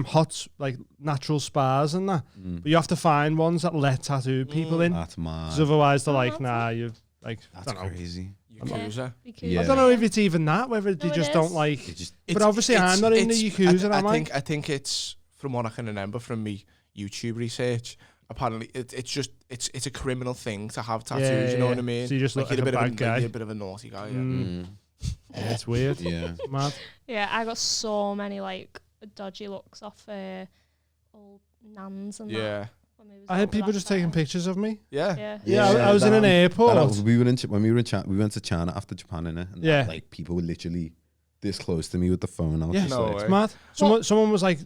Speaker 1: hot like natural spas and that, but you have to find ones that let tattoo people in,
Speaker 5: That's mad.
Speaker 1: 'cause otherwise they're like,
Speaker 2: that's
Speaker 1: nah, you like.
Speaker 5: That's
Speaker 1: I don't know.
Speaker 5: crazy.
Speaker 6: Yakuza.
Speaker 5: Yeah.
Speaker 1: I don't know if it's even that, whether they
Speaker 2: No, it
Speaker 1: just
Speaker 2: is.
Speaker 1: don't like.
Speaker 5: It just
Speaker 1: But obviously, I'm not in the Yakuza, am I?
Speaker 6: I think it's, from what I can remember from me YouTube research, apparently it's a criminal thing to have tattoos,
Speaker 1: Yeah,
Speaker 6: you know
Speaker 1: yeah.
Speaker 6: what I mean?
Speaker 1: So you just look like
Speaker 6: you're
Speaker 1: a
Speaker 6: bit of
Speaker 1: bad guy.
Speaker 6: You're a bit of a naughty guy, yeah.
Speaker 1: Yeah, it's weird.
Speaker 5: yeah.
Speaker 1: Mad.
Speaker 2: Yeah, I got so many like dodgy looks off old nans and that.
Speaker 6: Yeah.
Speaker 2: when we was
Speaker 1: I had
Speaker 2: over
Speaker 1: people
Speaker 2: that
Speaker 1: just taking
Speaker 2: time.
Speaker 1: pictures of me.
Speaker 6: Yeah.
Speaker 2: Yeah.
Speaker 1: Yeah, I was in an airport.
Speaker 5: We were when we were in China. We went to China after Japan, innit? And
Speaker 1: Yeah.
Speaker 5: like people were literally this close to me with the phone. I was
Speaker 1: Yeah.
Speaker 5: just
Speaker 6: No
Speaker 5: like,
Speaker 6: way.
Speaker 1: It's mad. Someone was like,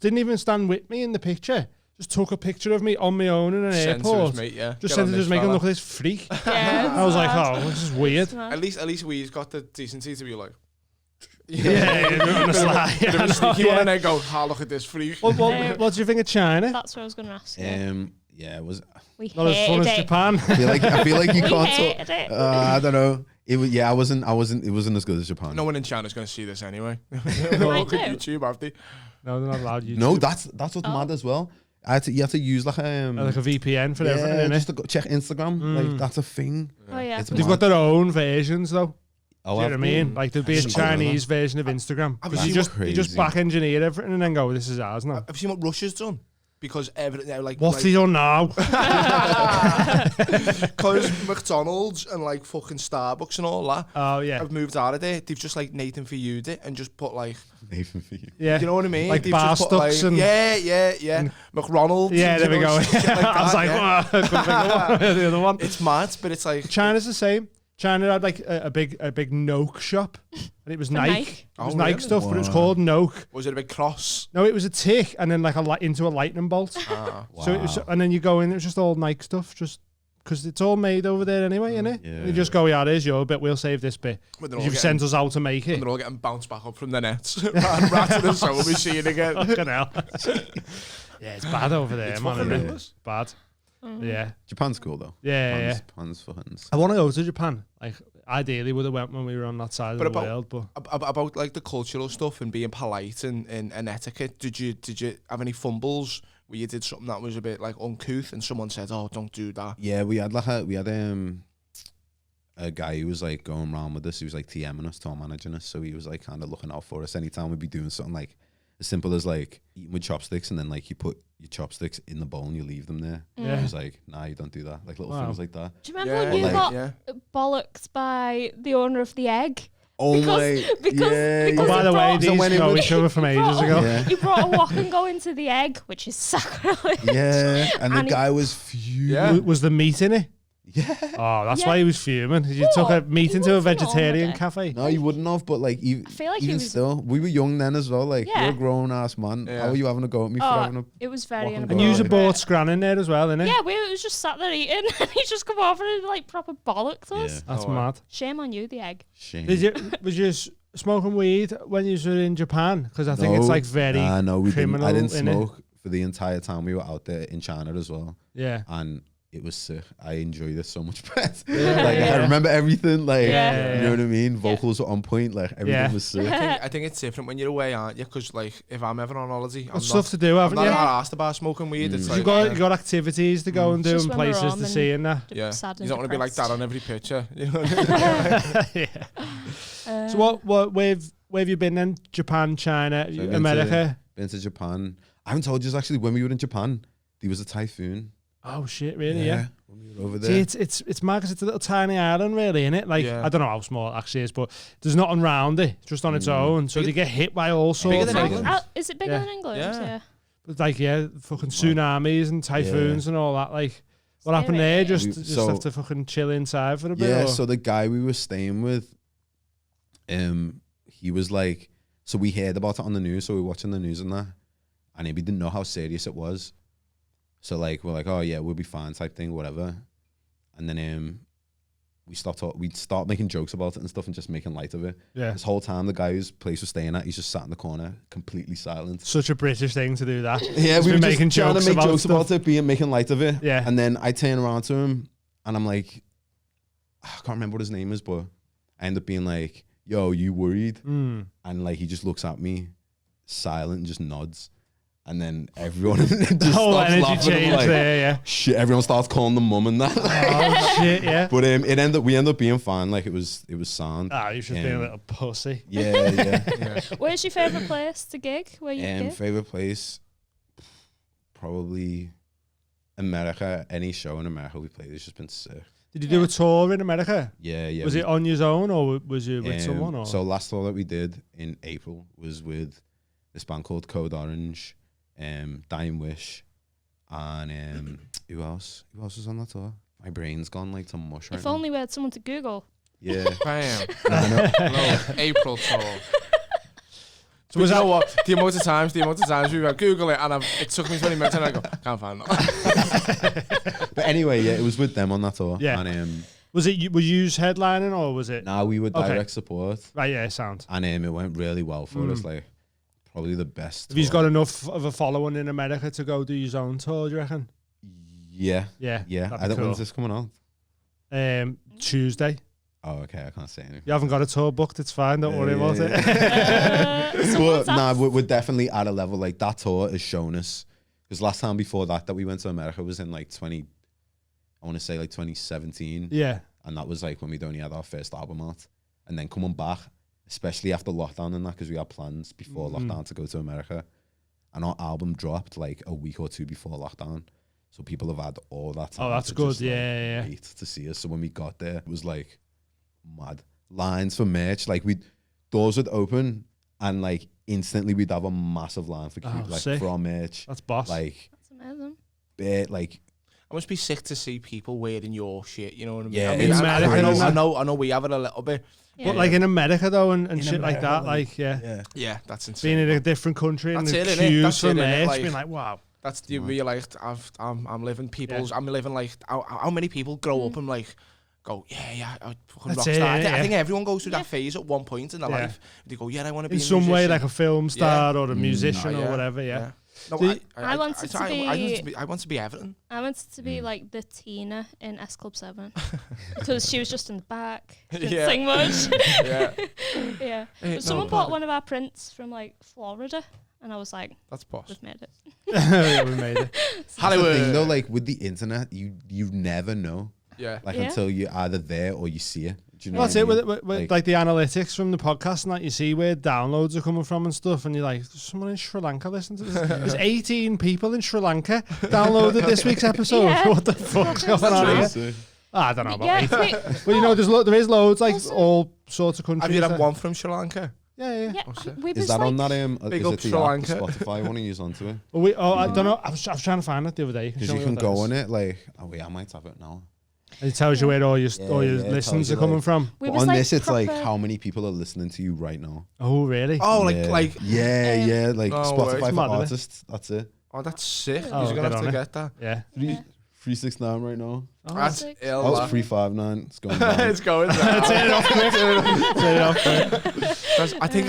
Speaker 1: didn't even stand with me in the picture. Just took a picture of me on my own in an
Speaker 6: Sent to
Speaker 1: airport.
Speaker 6: his mate, yeah.
Speaker 1: Just
Speaker 6: Get
Speaker 1: sent
Speaker 6: on
Speaker 1: it to
Speaker 6: this
Speaker 1: just make him
Speaker 6: fella.
Speaker 1: look at this freak.
Speaker 2: Yeah,
Speaker 1: I was like,
Speaker 2: mad.
Speaker 1: oh, this is weird.
Speaker 2: Mad.
Speaker 6: At least we've got the decency to be like,
Speaker 1: Yeah, on the slide.
Speaker 6: Bit of a sneaky one, and then go, look at this freak.
Speaker 1: What do you think of China?
Speaker 2: That's what I was going to ask. you.
Speaker 5: Yeah, it was.
Speaker 2: We
Speaker 1: Not as fun
Speaker 2: hated
Speaker 1: as
Speaker 2: it.
Speaker 1: Japan.
Speaker 5: I feel like you
Speaker 2: We
Speaker 5: can't
Speaker 2: hated
Speaker 5: talk.
Speaker 2: it.
Speaker 5: I don't know. It was. Yeah, I wasn't. It wasn't as good as Japan.
Speaker 6: No one in China's going to see this anyway.
Speaker 2: Might
Speaker 6: Look
Speaker 2: do.
Speaker 6: at YouTube, have they?
Speaker 1: No, they're not allowed YouTube.
Speaker 5: No, that's what's mad as well. You have to use like
Speaker 1: Like a VPN for everything,
Speaker 5: just
Speaker 1: innit?
Speaker 5: to go check Instagram. Like that's a thing.
Speaker 2: Oh yeah.
Speaker 5: It's
Speaker 1: They've got their own versions though.
Speaker 5: Oh,
Speaker 1: Do you know what I mean? Like there'd be a
Speaker 5: I didn't know
Speaker 1: Chinese version of Instagram.
Speaker 6: Have
Speaker 1: Because
Speaker 6: you
Speaker 1: you
Speaker 6: seen
Speaker 1: just
Speaker 5: crazy?
Speaker 1: back engineer everything and then go, this is ours now.
Speaker 6: Have you seen what Russia's done? Because everything, like,
Speaker 1: What's he done now?
Speaker 6: because McDonald's and like fucking Starbucks and all that
Speaker 1: Oh yeah.
Speaker 6: have moved out of there. They've just like Nathan for you it and just put like,
Speaker 5: Nathan for you.
Speaker 1: Yeah.
Speaker 6: you know what I mean?
Speaker 1: Like
Speaker 6: They've
Speaker 1: bar
Speaker 6: just put, like,
Speaker 1: stocks and
Speaker 6: yeah, McDonald's.
Speaker 1: yeah,
Speaker 6: and,
Speaker 1: there we
Speaker 6: you know,
Speaker 1: go.
Speaker 6: shit like
Speaker 1: I was
Speaker 6: that,
Speaker 1: like,
Speaker 6: yeah.
Speaker 1: "Oh, I couldn't think of the other one.
Speaker 6: It's mad, but it's like,
Speaker 1: China's the same. China had like a big Noke shop, and it was Nike.
Speaker 2: Nike?
Speaker 1: It was
Speaker 6: Oh,
Speaker 1: Nike
Speaker 6: really?
Speaker 1: stuff, but it was
Speaker 5: Wow.
Speaker 1: called Noke.
Speaker 6: was it a big cross?
Speaker 1: No, it was a tick, and then like into a lightning bolt. So it was, and then you go in, it was just all Nike stuff, just because it's all made over there anyway, innit?
Speaker 5: Yeah.
Speaker 1: You just go, yeah, there's your bit. We'll save this bit.
Speaker 6: When they're all
Speaker 1: You've
Speaker 6: getting-
Speaker 1: sent us out to make it.
Speaker 6: They're all getting bounced back up from the nets. right to the sewing machine again.
Speaker 1: Fucking hell. Yeah, it's bad over there,
Speaker 6: It's
Speaker 1: man.
Speaker 6: fucking
Speaker 1: Isn't it?
Speaker 6: ruthless.
Speaker 1: Bad. Yeah.
Speaker 5: Japan's cool though.
Speaker 1: Yeah.
Speaker 5: Japan's fun.
Speaker 1: I want to go to Japan. Like, ideally, would have went when we were on that side of
Speaker 6: But
Speaker 1: the world, but
Speaker 6: About like the cultural stuff and being polite and etiquette, did you have any fumbles where you did something that was a bit like uncouth and someone said, "Oh, don't do that"?
Speaker 5: Yeah, we had a guy who was like going around with us. He was like TMing us, tour managing us. So he was like kind of looking out for us anytime we'd be doing something like as simple as like eating with chopsticks and then like you put your chopsticks in the bowl and you leave them there.
Speaker 1: Yeah.
Speaker 5: He was like, nah, you don't do that. Like little
Speaker 1: Wow.
Speaker 5: things like that.
Speaker 2: Do you remember when you
Speaker 5: like-
Speaker 2: got
Speaker 6: yeah.
Speaker 2: bollocked by the owner of the egg?
Speaker 5: Oh
Speaker 2: Because-
Speaker 5: my,
Speaker 2: because-
Speaker 5: yeah,
Speaker 2: because
Speaker 1: oh, by
Speaker 2: he
Speaker 1: the way,
Speaker 2: brought-
Speaker 1: these
Speaker 5: when it
Speaker 1: know
Speaker 5: was-
Speaker 1: each other from ages ago.
Speaker 5: Yeah.
Speaker 2: He brought a walk and go into the egg, which is sacrilege.
Speaker 5: yeah, and the
Speaker 2: And he-
Speaker 5: guy was fuming.
Speaker 6: Yeah.
Speaker 1: Was the meat in it?
Speaker 5: Yeah.
Speaker 1: Oh, that's
Speaker 2: Yeah.
Speaker 1: why he was fuming. You took a
Speaker 2: What?
Speaker 1: meat
Speaker 2: He
Speaker 1: into a
Speaker 2: wasn't
Speaker 1: vegetarian
Speaker 2: over
Speaker 1: cafe.
Speaker 5: No, you wouldn't have, but like,
Speaker 2: I feel like he
Speaker 5: even
Speaker 2: was-
Speaker 5: still, we were young then as well. Like,
Speaker 2: Yeah.
Speaker 5: you're a grown ass man.
Speaker 6: Yeah.
Speaker 5: How are you having a go at me for having
Speaker 2: Oh,
Speaker 5: a?
Speaker 2: it was very
Speaker 5: walking
Speaker 1: And
Speaker 5: Well,
Speaker 1: you
Speaker 2: inappropriate.
Speaker 1: bought scran in there as well, innit?
Speaker 2: Yeah, we was just sat there eating, and he just come over and like proper bollocked us.
Speaker 5: Yeah.
Speaker 1: That's
Speaker 6: Oh, wow.
Speaker 1: mad.
Speaker 2: Shame on you, the egg.
Speaker 5: Shame.
Speaker 1: Was you smoking weed when you were in Japan? Because I think it's like very
Speaker 5: no, we didn't.
Speaker 1: criminal.
Speaker 5: I didn't
Speaker 1: innit?
Speaker 5: smoke for the entire time we were out there in China as well,
Speaker 1: Yeah.
Speaker 5: and it was sick. I enjoyed it so much better.
Speaker 1: Yeah.
Speaker 5: Like I remember everything. Like
Speaker 2: Yeah.
Speaker 5: you know what I mean. Vocals were on point. Like everything
Speaker 1: Yeah.
Speaker 5: was sick.
Speaker 6: I think it's different when you're away, aren't you? Because like if I'm ever on holiday, I'm
Speaker 1: Got
Speaker 6: not,
Speaker 1: stuff to do,
Speaker 6: I'm
Speaker 1: haven't
Speaker 6: not
Speaker 1: you?
Speaker 6: asked about smoking weed. It's like
Speaker 1: You got activities to go and do
Speaker 2: Just
Speaker 1: and
Speaker 2: when we're
Speaker 1: places
Speaker 2: on
Speaker 1: to
Speaker 2: and-
Speaker 1: see and that.
Speaker 6: yeah.
Speaker 2: Sad
Speaker 6: You
Speaker 2: and
Speaker 6: don't want to be like
Speaker 2: depressed.
Speaker 6: that on every picture. You know what I mean?
Speaker 1: Yeah. So where have you been then? Japan, China,
Speaker 5: So I've been
Speaker 1: America?
Speaker 5: Been to Japan. I haven't told you actually when we were in Japan. There was a typhoon.
Speaker 1: Oh shit, really? Yeah.
Speaker 5: When we were over
Speaker 1: See,
Speaker 5: there.
Speaker 1: it's mad 'cause it's a little tiny island, really, isn't it? Like
Speaker 6: Yeah.
Speaker 1: I don't know how small it actually is, but there's nothing around it, it's just on its own. So
Speaker 6: Bigger-
Speaker 1: they get hit by all sorts.
Speaker 6: than
Speaker 1: Like,
Speaker 6: England.
Speaker 2: Is it bigger
Speaker 1: Yeah.
Speaker 2: than England?
Speaker 6: Yeah.
Speaker 1: like fucking tsunamis and typhoons and all that. Like, what happened there?
Speaker 2: Scary.
Speaker 1: Just
Speaker 5: So-
Speaker 1: have to fucking chill inside for a bit.
Speaker 5: Yeah,
Speaker 1: or?
Speaker 5: so the guy we were staying with, he was like, so we heard about it on the news, so we were watching the news and that, and we didn't know how serious it was. So like we're like, oh yeah, we'll be fine type thing, whatever. And then we'd start making jokes about it and stuff and just making light of it.
Speaker 1: Yeah.
Speaker 5: This whole time the guy whose place was staying at, he's just sat in the corner, completely silent.
Speaker 1: Such a British thing to do that.
Speaker 5: Yeah,
Speaker 1: Just
Speaker 5: we
Speaker 1: be
Speaker 5: were
Speaker 1: making
Speaker 5: just trying
Speaker 1: jokes
Speaker 5: to make
Speaker 1: about
Speaker 5: jokes
Speaker 1: stuff.
Speaker 5: about it, making light of it.
Speaker 1: Yeah.
Speaker 5: And then I turn around to him and I'm like, I can't remember what his name is, but I end up being like, yo, you worried?
Speaker 1: Mm.
Speaker 5: And like he just looks at me, silent, and just nods. And then everyone just
Speaker 1: The whole
Speaker 5: starts
Speaker 1: energy
Speaker 5: laughing. I'm
Speaker 1: change
Speaker 5: like,
Speaker 1: there, yeah.
Speaker 5: shit, everyone starts calling them mum and that.
Speaker 1: Oh shit, yeah.
Speaker 5: But we ended up being fine. Like it was sound.
Speaker 1: Ah, you should be a little pussy.
Speaker 5: Yeah.
Speaker 2: Where's your favourite place to gig? Where you gig?
Speaker 5: Favorite place, probably America. Any show in America we played, it's just been sick.
Speaker 1: Did you do a tour in America?
Speaker 5: Yeah.
Speaker 1: Was it on your own or was you with someone? Or?
Speaker 5: So last tour that we did in April was with this band called Code Orange, Dying Wish, and who else? Who else was on that tour? My brain's gone like to mush right
Speaker 2: If
Speaker 5: now.
Speaker 2: only we had someone to Google.
Speaker 5: Yeah.
Speaker 6: Bam.
Speaker 5: No.
Speaker 6: No, April tour.
Speaker 1: So was
Speaker 6: you know
Speaker 1: that
Speaker 6: what? The amount of times we went Google it, and it took me 20 minutes, and I go, can't find that.
Speaker 5: But anyway, yeah, it was with them on that tour.
Speaker 1: Yeah.
Speaker 5: And
Speaker 1: was it? Were you headlining or was it?
Speaker 5: now we were
Speaker 1: Okay.
Speaker 5: direct support,
Speaker 1: Right, yeah, sound.
Speaker 5: and it went really well for us. Like probably the best.
Speaker 1: Have you
Speaker 5: tour.
Speaker 1: got enough of a following in America to go do your own tour? Do you reckon?
Speaker 5: Yeah.
Speaker 1: Yeah.
Speaker 5: I when's this coming out?
Speaker 1: Tuesday.
Speaker 5: Oh, okay. I can't say anything.
Speaker 1: You haven't got a tour booked. It's fine. Don't worry about it.
Speaker 5: But nah, we're definitely at a level like that tour has shown us. Because last time before that we went to America was in like 2017.
Speaker 1: Yeah.
Speaker 5: And that was like when we'd only had our first album out. And then coming back, especially after lockdown and that, because we had plans before lockdown to go to America. And our album dropped like a week or two before lockdown. So people have had all that time.
Speaker 1: Oh, that's
Speaker 5: to
Speaker 1: good.
Speaker 5: just,
Speaker 1: Yeah.
Speaker 5: wait to see us. So when we got there, it was like mad. Lines for merch. Like doors would open and like instantly we'd have a massive line for
Speaker 1: sick.
Speaker 5: for our merch.
Speaker 1: That's boss.
Speaker 5: Like,
Speaker 2: That's amazing.
Speaker 5: like,
Speaker 6: I must be sick to see people wearing your shit. You know what I mean?
Speaker 5: Yeah,
Speaker 6: I mean,
Speaker 1: it's
Speaker 6: I
Speaker 1: American,
Speaker 6: know we have it a little bit.
Speaker 2: Yeah.
Speaker 1: But like in America though, and shit
Speaker 5: America,
Speaker 1: like that, like
Speaker 6: Yeah, that's insane.
Speaker 1: being in a different country and
Speaker 6: That's
Speaker 1: the
Speaker 6: it, innit?
Speaker 1: queues
Speaker 6: That's
Speaker 1: for
Speaker 6: it, innit?
Speaker 1: merch,
Speaker 6: Like-
Speaker 1: being like, wow.
Speaker 6: That's the where you're like, I'm living people's. I'm living like how many people grow up and like go, I fucking
Speaker 1: That's
Speaker 6: rock
Speaker 1: it,
Speaker 6: star.
Speaker 1: innit?
Speaker 6: I think
Speaker 1: Yeah.
Speaker 6: everyone goes through that phase at one point in their
Speaker 1: Yeah.
Speaker 6: life. They go, I want to be
Speaker 1: In
Speaker 6: a
Speaker 1: some way,
Speaker 6: musician.
Speaker 1: like a film star or a musician or whatever, yeah.
Speaker 6: No,
Speaker 1: See,
Speaker 2: I wanted to be-
Speaker 6: I want to be Everton.
Speaker 2: I wanted to be like the Tina in S Club 7 because she was just in the back. She didn't
Speaker 6: Yeah.
Speaker 2: sing much.
Speaker 6: Yeah,
Speaker 2: Yeah.
Speaker 6: Ain't
Speaker 2: But someone
Speaker 6: no
Speaker 2: bought
Speaker 6: bother.
Speaker 2: one of our prints from like Florida, and I was like,
Speaker 6: that's boss.
Speaker 2: we've made it.
Speaker 1: Yeah, we made it.
Speaker 5: That's the
Speaker 6: Hollywood.
Speaker 5: thing though, like with the internet, you never know.
Speaker 6: Yeah.
Speaker 5: Like
Speaker 2: Yeah.
Speaker 5: until you're either there or you see it. Do you know
Speaker 1: That's
Speaker 5: what I
Speaker 1: it
Speaker 5: mean?
Speaker 1: with like the analytics from the podcast and that you see where downloads are coming from and stuff, and you're like, there's someone in Sri Lanka listening to this. There's 18 people in Sri Lanka downloaded this week's episode.
Speaker 2: Yeah.
Speaker 1: What the fuck's going on here?
Speaker 5: So,
Speaker 1: I don't know about
Speaker 2: Yeah,
Speaker 1: 18.
Speaker 2: wait,
Speaker 1: But you know, there is loads, like
Speaker 2: Also-
Speaker 1: all sorts of countries.
Speaker 6: Have you had
Speaker 1: that-
Speaker 6: one from Sri Lanka?
Speaker 1: Yeah.
Speaker 2: yeah,
Speaker 6: What's it?
Speaker 2: we
Speaker 5: is
Speaker 2: was
Speaker 5: that
Speaker 2: like,
Speaker 5: on that?
Speaker 6: Big
Speaker 5: Is
Speaker 6: up
Speaker 5: it the
Speaker 6: Sri
Speaker 5: app,
Speaker 6: Lanka.
Speaker 5: Spotify one to use onto it?
Speaker 1: I don't know. I was trying to find it the other day.
Speaker 5: Because you can go on it like, oh wait, I might have it now.
Speaker 1: And it tells you where all your
Speaker 5: Yeah,
Speaker 1: listens
Speaker 5: tells
Speaker 1: are
Speaker 5: you,
Speaker 1: coming
Speaker 5: like-
Speaker 1: from.
Speaker 2: we
Speaker 5: But
Speaker 2: was
Speaker 5: on
Speaker 2: like
Speaker 5: this, it's like
Speaker 2: proper-
Speaker 5: how many people are listening to you right now.
Speaker 1: Oh, really?
Speaker 6: Oh,
Speaker 5: yeah.
Speaker 6: like
Speaker 5: yeah, like
Speaker 6: No way.
Speaker 5: Spotify
Speaker 1: It's
Speaker 5: for
Speaker 1: mad, isn't it?
Speaker 5: artists. That's it.
Speaker 6: oh, that's sick.
Speaker 1: Oh,
Speaker 6: You're gonna
Speaker 1: get
Speaker 6: have to
Speaker 1: on it.
Speaker 6: get that.
Speaker 1: Yeah.
Speaker 5: 369 right now.
Speaker 6: That's
Speaker 2: sick.
Speaker 6: ill.
Speaker 5: Oh, it's
Speaker 6: that.
Speaker 5: 359. It's going down.
Speaker 6: It's going down.
Speaker 1: Turn it off quick. Turn it off quick.
Speaker 6: 'Cause I think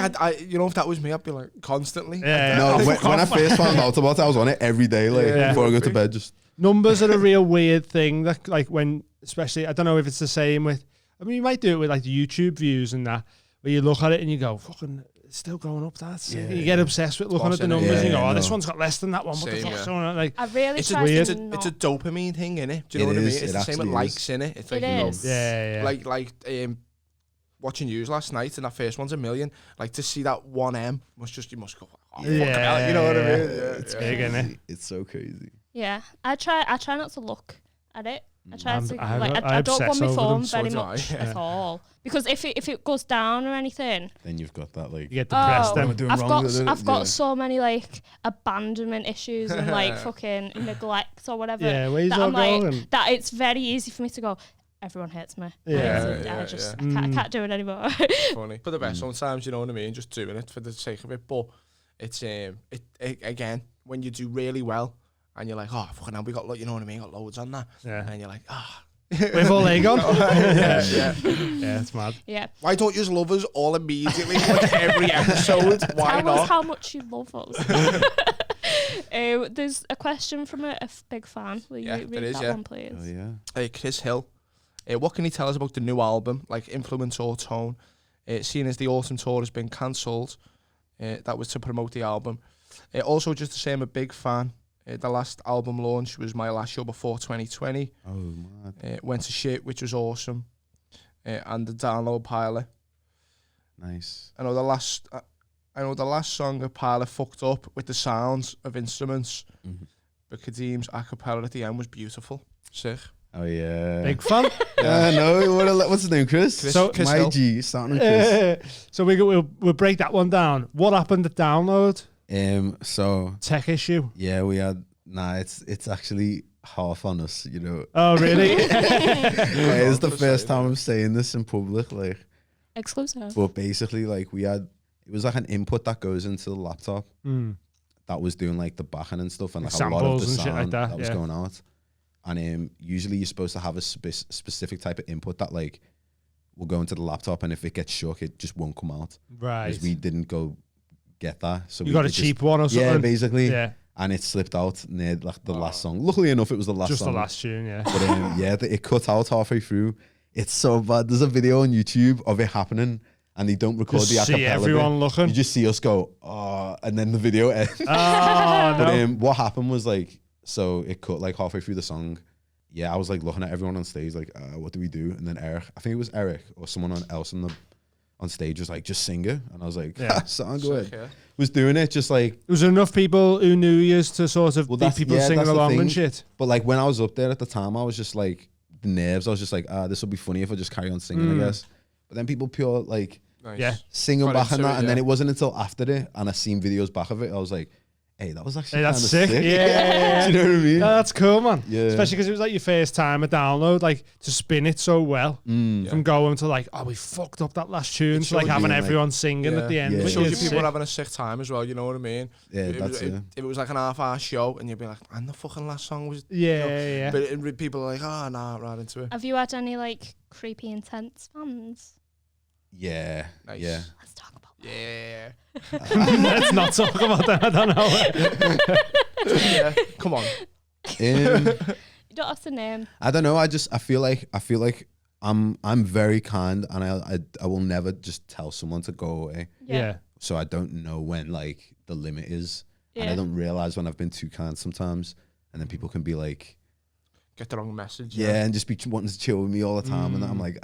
Speaker 6: you know, if that was me, I'd be like constantly.
Speaker 1: Yeah.
Speaker 5: No, when I first found out about it, I was on it every day, like
Speaker 1: Yeah.
Speaker 5: before I go to bed. Just
Speaker 1: Numbers are a real weird thing. That like when, especially, I don't know if it's the same with. I mean, you might do it with like YouTube views and that, where you look at it and you go, "Fucking, it's still going up." That's
Speaker 5: Yeah.
Speaker 1: you get obsessed with looking
Speaker 6: Boss,
Speaker 1: at the
Speaker 6: innit?
Speaker 1: numbers.
Speaker 5: Yeah,
Speaker 1: and you go, "Oh,
Speaker 5: no.
Speaker 1: this one's got less than that one." What the
Speaker 6: Same,
Speaker 1: fuck's
Speaker 6: yeah.
Speaker 1: going on? Like,
Speaker 2: I really
Speaker 6: It's
Speaker 2: tried
Speaker 1: weird.
Speaker 2: to
Speaker 6: it's a dopamine thing, innit? Do you
Speaker 5: It
Speaker 6: know what I
Speaker 5: is,
Speaker 6: mean? It's
Speaker 5: it
Speaker 6: the same with
Speaker 5: actually
Speaker 6: likes,
Speaker 5: is.
Speaker 6: innit? It's like,
Speaker 2: It
Speaker 6: you know,
Speaker 2: is.
Speaker 1: yeah.
Speaker 6: like watching yous last night and that first one's 1 million. Like to see that 1M you must go, oh, fucking hell, you know what I mean? Yeah,
Speaker 1: It's
Speaker 6: yeah.
Speaker 1: big, isn't it?
Speaker 5: it's so crazy.
Speaker 2: Yeah, I try not to look at it. I try
Speaker 1: I'm-
Speaker 2: to
Speaker 1: I-
Speaker 2: like
Speaker 1: I
Speaker 2: I don't go on
Speaker 1: obsess
Speaker 2: my
Speaker 1: over
Speaker 2: phone
Speaker 1: them,
Speaker 6: so
Speaker 2: very
Speaker 6: do I,
Speaker 2: much
Speaker 6: yeah.
Speaker 2: at all because if it goes down or anything,
Speaker 5: Then you've got that like
Speaker 1: You get depressed.
Speaker 2: Oh,
Speaker 1: Then.
Speaker 5: doing
Speaker 2: I've
Speaker 5: wrong
Speaker 2: got
Speaker 5: with it,
Speaker 2: I've got
Speaker 5: yeah.
Speaker 2: so many like abandonment issues and like fucking neglect or whatever.
Speaker 1: Yeah, where's
Speaker 2: that
Speaker 1: all
Speaker 2: I'm like
Speaker 1: going?
Speaker 2: that it's very easy for me to go. Everyone hates me.
Speaker 1: Yeah,
Speaker 6: yeah,
Speaker 2: I just
Speaker 6: yeah.
Speaker 2: I can't do it anymore.
Speaker 6: Funny. For the best sometimes, you know what I mean? Just doing it for the sake of it. But it's it again, when you do really well and you're like, oh fucking hell, we got you know what I mean, got loads on that.
Speaker 1: Yeah.
Speaker 6: And you're like, ah.
Speaker 1: With all they gone.
Speaker 6: yeah, yeah.
Speaker 1: Yeah, it's mad.
Speaker 2: Yeah.
Speaker 6: Why don't you love us all immediately? Like every episode. Why
Speaker 2: Tell us
Speaker 6: not?
Speaker 2: how much you love us. There's a question from a big fan. Will
Speaker 6: Yeah,
Speaker 2: you
Speaker 6: there
Speaker 2: read
Speaker 6: is,
Speaker 2: that
Speaker 6: yeah.
Speaker 2: one, please?
Speaker 5: Oh yeah.
Speaker 6: Hey, Chris Hill. What can you tell us about the new album, like influence or tone? Seeing as the autumn tour has been cancelled, that was to promote the album. Also, just to say I'm a big fan. The last album launch was my last show before 2020.
Speaker 5: Oh mad.
Speaker 6: Went to shit, which was awesome. And the download pilot.
Speaker 5: Nice.
Speaker 6: I know the last song of Pilot fucked up with the sounds of instruments, but KADEEM's a cappella at the end was beautiful. Sick.
Speaker 5: Oh yeah.
Speaker 1: Big fan.
Speaker 5: No. What's his name, Chris?
Speaker 6: So- Chris
Speaker 5: my
Speaker 6: Hill.
Speaker 5: G, starting with Chris.
Speaker 1: So we'll break that one down. What happened at download?
Speaker 5: So
Speaker 1: Tech issue.
Speaker 5: yeah, we had. Nah, it's actually half on us, you know.
Speaker 1: Oh really?
Speaker 5: It's the first time I'm saying this in public, like.
Speaker 2: Exclusive.
Speaker 5: But basically, like it was like an input that goes into the laptop that was doing like the backing and stuff, and like a lot of
Speaker 1: Samples
Speaker 5: the
Speaker 1: and shit
Speaker 5: sound
Speaker 1: like that,
Speaker 5: was
Speaker 1: yeah.
Speaker 5: going out. And usually you're supposed to have a specific type of input that like will go into the laptop, and if it gets shook, it just won't come out.
Speaker 1: Right.
Speaker 5: Because we didn't go get that, so
Speaker 1: You
Speaker 5: we
Speaker 1: got a
Speaker 5: just-
Speaker 1: cheap one or something?
Speaker 5: Yeah, basically.
Speaker 1: Yeah.
Speaker 5: and it slipped out near like the last song. Luckily enough, it was the last
Speaker 1: Just
Speaker 5: song.
Speaker 1: the last tune, yeah.
Speaker 5: But it cut out halfway through. It's so bad. There's a video on YouTube of it happening, and they don't record
Speaker 1: Just
Speaker 5: the acapella
Speaker 1: see everyone
Speaker 5: bit.
Speaker 1: looking.
Speaker 5: You just see us go, oh, and then the video ends.
Speaker 1: Oh,
Speaker 5: But
Speaker 1: no.
Speaker 5: what happened was like, so it cut like halfway through the song. Yeah, I was like looking at everyone on stage, like, what do we do? And then Eric, I think it was Eric or someone else on stage was like, just sing it. And I was like,
Speaker 1: Yeah.
Speaker 5: song good.
Speaker 6: Yeah.
Speaker 5: Was doing it just like,
Speaker 1: Was there enough people who knew you to sort of be
Speaker 5: that's-
Speaker 1: people
Speaker 5: yeah,
Speaker 1: singing
Speaker 5: that's the
Speaker 1: along
Speaker 5: thing.
Speaker 1: and shit?
Speaker 5: but like when I was up there at the time, I was just like, the nerves, I was just like, this will be funny if I just carry on singing, I guess. But then people pure like
Speaker 6: Nice.
Speaker 1: Yeah.
Speaker 5: singing
Speaker 6: Got
Speaker 5: back and
Speaker 6: into
Speaker 5: that.
Speaker 6: it,
Speaker 5: And then
Speaker 6: yeah.
Speaker 5: it wasn't until after it, and I seen videos back of it, I was like, hey, that was actually
Speaker 1: Hey,
Speaker 5: kind
Speaker 1: that's
Speaker 5: of
Speaker 1: sick.
Speaker 5: sick.
Speaker 1: Yeah.
Speaker 5: Do you know what I mean?
Speaker 1: Yeah, that's cool, man.
Speaker 5: Yeah.
Speaker 1: Especially because it was like your first time at download, like to spin it so well from going to like, oh, we fucked up that last tune, to like
Speaker 5: showed
Speaker 1: having
Speaker 5: you, like-
Speaker 1: everyone singing
Speaker 6: Yeah.
Speaker 1: at the end.
Speaker 5: Yeah.
Speaker 1: of
Speaker 6: It
Speaker 1: it.
Speaker 6: shows you
Speaker 1: It's
Speaker 6: people
Speaker 1: sick.
Speaker 6: were having a sick time as well, you know what I mean?
Speaker 5: Yeah,
Speaker 6: If
Speaker 5: that's it.
Speaker 6: it was like an half-hour show, and you'd be like, and the fucking last song was...
Speaker 1: Yeah,
Speaker 6: you know,
Speaker 1: yeah.
Speaker 6: But people are like, oh, nah, right into it.
Speaker 2: Have you had any like creepy intense fans?
Speaker 5: Yeah.
Speaker 6: Nice.
Speaker 5: Yeah.
Speaker 2: Let's talk about
Speaker 6: Yeah.
Speaker 1: Let's not talk about that. I don't know.
Speaker 6: Yeah. Come on.
Speaker 2: You don't have to name.
Speaker 5: I don't know. I feel like I'm very kind, and I will never just tell someone to go away.
Speaker 1: Yeah.
Speaker 5: So I don't know when like the limit is, and I
Speaker 2: Yeah.
Speaker 5: don't realize when I've been too kind sometimes, and then people can be like,
Speaker 6: Get the wrong message.
Speaker 5: yeah, and just be wanting to chill with me all the time, and I'm like,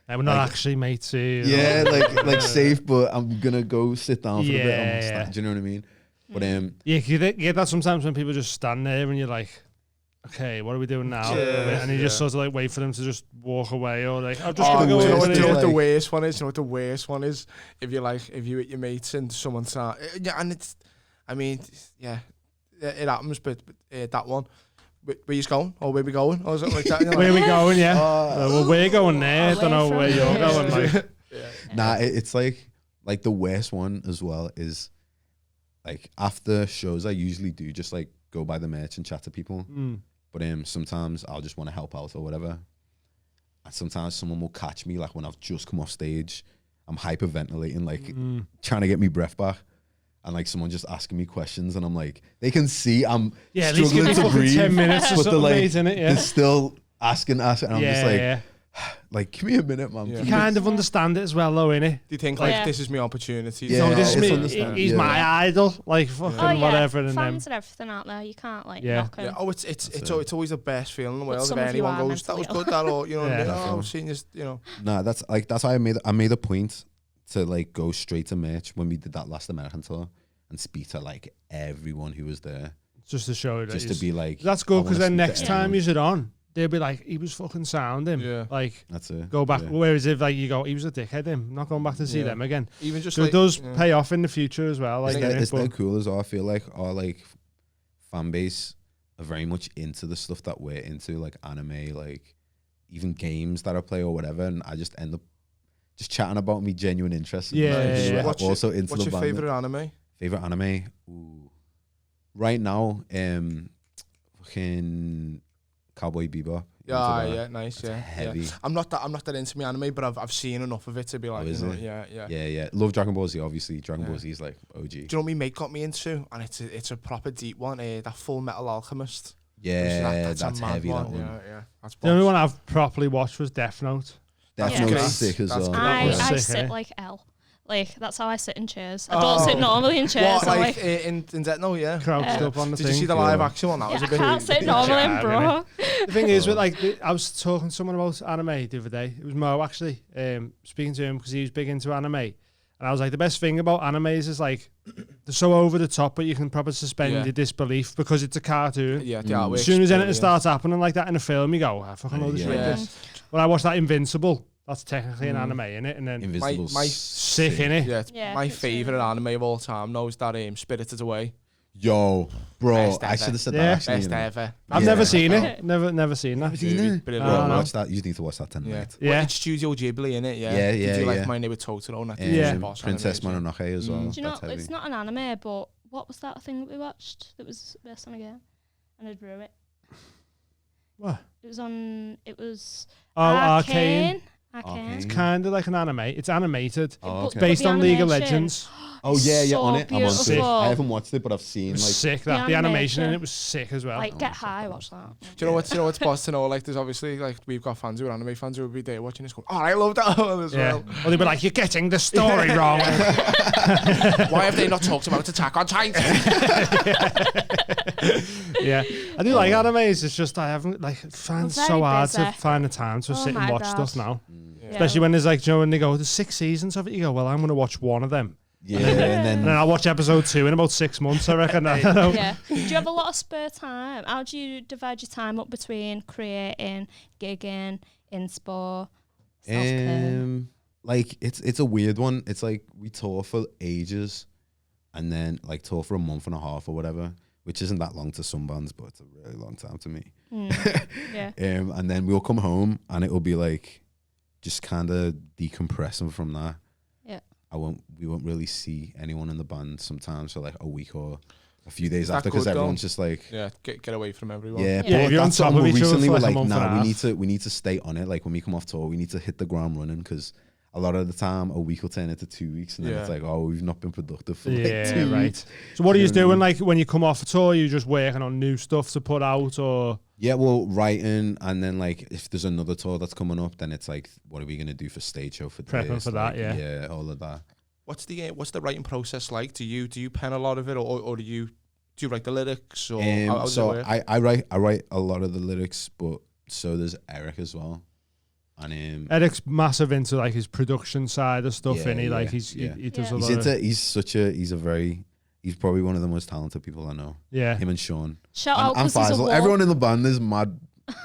Speaker 1: Hey, we're not
Speaker 5: Like-
Speaker 1: actually mates. You know?
Speaker 5: yeah, like safe, but I'm gonna go sit down for a bit.
Speaker 1: Yeah.
Speaker 5: Do you know what I mean? But
Speaker 1: Yeah, you get that sometimes when people just stand there and you're like, okay, what are we doing now?
Speaker 6: Yeah,
Speaker 1: And you just
Speaker 6: yeah.
Speaker 1: sort of like wait for them to just walk away, or like, I'm just
Speaker 6: Oh,
Speaker 1: gonna
Speaker 6: do
Speaker 1: go
Speaker 6: you know
Speaker 1: over
Speaker 6: what, do you know
Speaker 1: here.
Speaker 6: what the
Speaker 5: Like-
Speaker 6: worst one is? You know what the worst one is? If you're at your mates and someone start, yeah, and it's, I mean, yeah, it happens, but that one, where you going, or where we going, or something like that. And you're
Speaker 1: Where
Speaker 6: like,
Speaker 1: we going? Yeah. Well, we're going there.
Speaker 2: Away
Speaker 1: Don't know
Speaker 2: from
Speaker 1: where you're
Speaker 2: here.
Speaker 1: going. Like,
Speaker 5: Nah, it's like the worst one as well is like after shows I usually do just like go by the merch and chat to people. But sometimes I'll just want to help out or whatever. And sometimes someone will catch me like when I've just come off stage, I'm hyperventilating, like trying to get me breath back. And like someone just asking me questions, and I'm like, they can see I'm
Speaker 1: yeah, at least give
Speaker 5: struggling
Speaker 1: me
Speaker 5: to
Speaker 1: fucking
Speaker 5: breathe,
Speaker 1: 10 minutes or
Speaker 5: but they're
Speaker 1: something,
Speaker 5: like,
Speaker 1: mate, innit? Yeah.
Speaker 5: they're still asking, and I'm just like,
Speaker 1: yeah.
Speaker 5: like, give me a minute, man.
Speaker 6: Yeah.
Speaker 1: You kind of understand it as well, though, innit?
Speaker 6: Do you think like
Speaker 2: Yeah.
Speaker 6: this is my opportunity?
Speaker 5: Yeah,
Speaker 1: So this is
Speaker 5: it's
Speaker 1: me.
Speaker 5: understandable.
Speaker 1: He's
Speaker 5: Yeah.
Speaker 1: my idol. Like fucking
Speaker 2: Oh yeah,
Speaker 1: whatever. And then
Speaker 2: fans and everything out there. You can't like
Speaker 1: Yeah.
Speaker 2: knock 'em.
Speaker 6: Yeah. Oh, it's always the best feeling in the world if
Speaker 2: some of you
Speaker 6: anyone
Speaker 2: are
Speaker 6: goes, that was
Speaker 2: mentally
Speaker 6: good, that, or you know, what I mean?
Speaker 1: Yeah.
Speaker 6: Oh, I've seen this, you know.
Speaker 5: Nah, that's why I made a point to like go straight to merch when we did that last American tour and speak to like everyone who was there,
Speaker 1: just to show that
Speaker 5: just to be like,
Speaker 1: that's
Speaker 5: I
Speaker 1: good
Speaker 5: wanna
Speaker 1: because then
Speaker 5: speak to
Speaker 1: next time
Speaker 5: everyone.
Speaker 1: you're it on, they'll be like, he was fucking sounding.
Speaker 6: Yeah.
Speaker 1: Like
Speaker 5: That's it.
Speaker 1: go back.
Speaker 5: Yeah.
Speaker 1: Whereas if like you go, he was a dickhead. Him not going back to see
Speaker 6: Yeah.
Speaker 1: them again.
Speaker 6: Even just
Speaker 1: So
Speaker 6: like,
Speaker 1: it does
Speaker 6: yeah.
Speaker 1: pay off in the future as well. Like
Speaker 5: It's
Speaker 1: innit?
Speaker 5: dead
Speaker 1: But-
Speaker 5: cool as well. I feel like our like fan base are very much into the stuff that we're into, like anime, like even games that I play or whatever, and I just end up just chatting about me genuine interest.
Speaker 1: Yeah,
Speaker 5: Because
Speaker 1: yeah.
Speaker 5: we're
Speaker 6: What's
Speaker 5: also
Speaker 6: your,
Speaker 5: into
Speaker 6: what's
Speaker 5: the
Speaker 6: your
Speaker 5: band.
Speaker 6: favorite anime?
Speaker 5: Favorite anime? Ooh. Right now, fucking Cowboy Bebop.
Speaker 6: Yeah,
Speaker 5: Into that.
Speaker 6: yeah, nice,
Speaker 5: That's
Speaker 6: yeah.
Speaker 5: heavy.
Speaker 6: Yeah. I'm not that into my anime, but I've seen enough of it to be like,
Speaker 5: is
Speaker 6: you know,
Speaker 5: it?
Speaker 6: yeah.
Speaker 5: Yeah. Love Dragon Ball Z, obviously. Dragon Ball
Speaker 6: Yeah.
Speaker 5: Z is like OG.
Speaker 6: Do you know what my mate got me into? And it's a proper deep one. That Full Metal Alchemist.
Speaker 5: Yeah, that's
Speaker 6: a mad
Speaker 5: heavy, that one.
Speaker 6: Yeah. That's
Speaker 1: The only
Speaker 6: boss.
Speaker 1: one I've properly watched was Death Note.
Speaker 5: Death
Speaker 2: Yeah.
Speaker 5: Note's
Speaker 6: Great.
Speaker 5: sick as
Speaker 6: That's
Speaker 5: well.
Speaker 6: good.
Speaker 2: I
Speaker 1: was sick,
Speaker 2: sit
Speaker 1: eh?
Speaker 2: like L. Like that's how I sit in chairs. I don't sit normally in chairs.
Speaker 6: What,
Speaker 2: I'm
Speaker 6: like
Speaker 2: like,
Speaker 6: in Death Note, yeah.
Speaker 1: Crouched up on the
Speaker 6: Did
Speaker 1: thing.
Speaker 6: you see the live action one? That
Speaker 2: yeah,
Speaker 6: was
Speaker 2: I
Speaker 6: a bit.
Speaker 2: can't sit normally,
Speaker 1: Yeah,
Speaker 2: bro.
Speaker 1: The thing is, with like, I was talking to someone about anime the other day. It was Mo actually, speaking to him because he was big into anime, and I was like, the best thing about animes is like they're so over the top, but you can probably suspend
Speaker 6: Yeah.
Speaker 1: your disbelief because it's a cartoon.
Speaker 6: Yeah, the artwork's
Speaker 1: As soon as anything
Speaker 6: brilliant.
Speaker 1: starts happening like that in a film, you go, I fucking know this
Speaker 5: Yeah.
Speaker 1: like
Speaker 6: Yeah.
Speaker 1: this. When I watched that Invincible, that's technically an anime, innit? And then
Speaker 5: Invincible's
Speaker 6: My-
Speaker 1: sick, innit?
Speaker 6: Yeah, it's
Speaker 2: Yeah,
Speaker 6: my
Speaker 2: it's
Speaker 6: favorite
Speaker 2: really-
Speaker 6: anime of all time. Knows that Spirited Away.
Speaker 5: Yo, bro,
Speaker 6: Best
Speaker 5: I
Speaker 6: ever.
Speaker 5: should have said
Speaker 1: Yeah.
Speaker 5: that actually.
Speaker 6: Best
Speaker 5: you know.
Speaker 6: ever.
Speaker 1: I've
Speaker 5: Yeah.
Speaker 1: never seen it. Never seen that.
Speaker 5: Seen it?
Speaker 6: Brilliant.
Speaker 1: No,
Speaker 5: Bro,
Speaker 1: no.
Speaker 5: watch that. You just need to watch that tonight.
Speaker 6: Yeah.
Speaker 1: Yeah.
Speaker 6: Well, it's Studio Ghibli, innit? Yeah.
Speaker 5: Yeah,
Speaker 6: Did
Speaker 5: yeah,
Speaker 6: you like
Speaker 5: yeah.
Speaker 6: My Neighbor Totoro? That
Speaker 1: Yeah.
Speaker 6: boss
Speaker 5: Princess
Speaker 6: animation.
Speaker 5: Mononoke as well.
Speaker 2: Do you know,
Speaker 5: That's heavy.
Speaker 2: it's not an anime, but what was that thing that we watched that was based on a game? And I drew it.
Speaker 1: What?
Speaker 2: It was
Speaker 1: Oh, Arcane.
Speaker 2: Arcane.
Speaker 5: Arcane.
Speaker 1: It's kind of like an anime. It's animated.
Speaker 5: Oh,
Speaker 2: But
Speaker 5: okay.
Speaker 1: Based
Speaker 2: the
Speaker 1: on League of
Speaker 2: animation-
Speaker 1: Legends.
Speaker 5: Oh yeah,
Speaker 2: So
Speaker 5: on it. I'm on it.
Speaker 2: beautiful.
Speaker 5: I haven't watched it, but I've seen
Speaker 1: It was
Speaker 5: like.
Speaker 1: sick. That the animation in it was sick as well.
Speaker 2: Like, Get High, watch that.
Speaker 6: Do you know what's boss to know? Like, there's obviously like we've got fans who are anime fans who will be there watching this. Going, oh, I love that one as well.
Speaker 1: Or they were like, "You're getting the story wrong."
Speaker 6: Why have they not talked about Attack on Titan?
Speaker 1: Yeah, I do like animes. It's just I haven't find it
Speaker 2: very
Speaker 1: so hard
Speaker 2: busy.
Speaker 1: to find the time to sit and
Speaker 2: my
Speaker 1: watch
Speaker 2: God.
Speaker 1: stuff now.
Speaker 2: Yeah.
Speaker 1: Especially when there's like, you know, when they go, there's 6 seasons of it. You go, well, I'm going to watch one of them,
Speaker 5: Yeah, and
Speaker 1: and then
Speaker 5: then
Speaker 1: I'll watch episode 2 in about 6 months. I reckon. I don't know.
Speaker 2: Yeah. Do you have a lot of spare time? How do you divide your time up between creating, gigging, inspo, self-care?
Speaker 5: like it's a weird one. It's like we tour for ages, and then like tour for a month and a half or whatever, which isn't that long to some bands, but it's a really long time to me.
Speaker 2: Yeah.
Speaker 5: And then we'll come home and it'll be like just kind of decompressing from that.
Speaker 2: Yeah.
Speaker 5: We won't really see anyone in the band sometimes for like a week or a few days
Speaker 6: that
Speaker 5: after, because
Speaker 6: good, though?
Speaker 5: everyone's just like
Speaker 6: Yeah, get away from everyone.
Speaker 5: yeah,
Speaker 2: Yeah,
Speaker 1: if
Speaker 5: but
Speaker 1: you're on
Speaker 5: that's
Speaker 1: top
Speaker 5: something
Speaker 1: of each other
Speaker 5: recently
Speaker 1: for
Speaker 5: we're
Speaker 1: like a
Speaker 5: like,
Speaker 1: month and a
Speaker 5: nah,
Speaker 1: half.
Speaker 5: we need to stay on it. Like when we come off tour, we need to hit the ground running, because a lot of the time a week will turn into 2 weeks, and then it's
Speaker 6: Yeah.
Speaker 5: like, oh, we've not been productive for like
Speaker 1: Yeah,
Speaker 5: 2
Speaker 1: right.
Speaker 5: weeks.
Speaker 1: So what are you
Speaker 5: You know what I
Speaker 1: doing? Like when you come off a tour, you just working on new stuff to put out, or
Speaker 5: Yeah, well, writing, and then like if there's another tour that's coming up, then it's like, what are we gonna do for stage show for
Speaker 1: Prepping
Speaker 5: this?
Speaker 1: for that,
Speaker 5: Like,
Speaker 1: yeah.
Speaker 5: all of that.
Speaker 6: What's the writing process like? Do you pen a lot of it, or do you write the lyrics, or how does it
Speaker 5: So
Speaker 6: work?
Speaker 5: I write a lot of the lyrics, but so does Eric as well. And
Speaker 1: Eric's massive into like his production side of stuff,
Speaker 5: Yeah,
Speaker 1: and he
Speaker 5: yeah,
Speaker 1: like he does a lot of,
Speaker 5: he's probably one of the most talented people I know.
Speaker 1: yeah.
Speaker 5: Him and Sean
Speaker 2: Shout out
Speaker 5: and
Speaker 2: because there's a
Speaker 5: Faisal.
Speaker 2: wall.
Speaker 5: Everyone in the band is mad.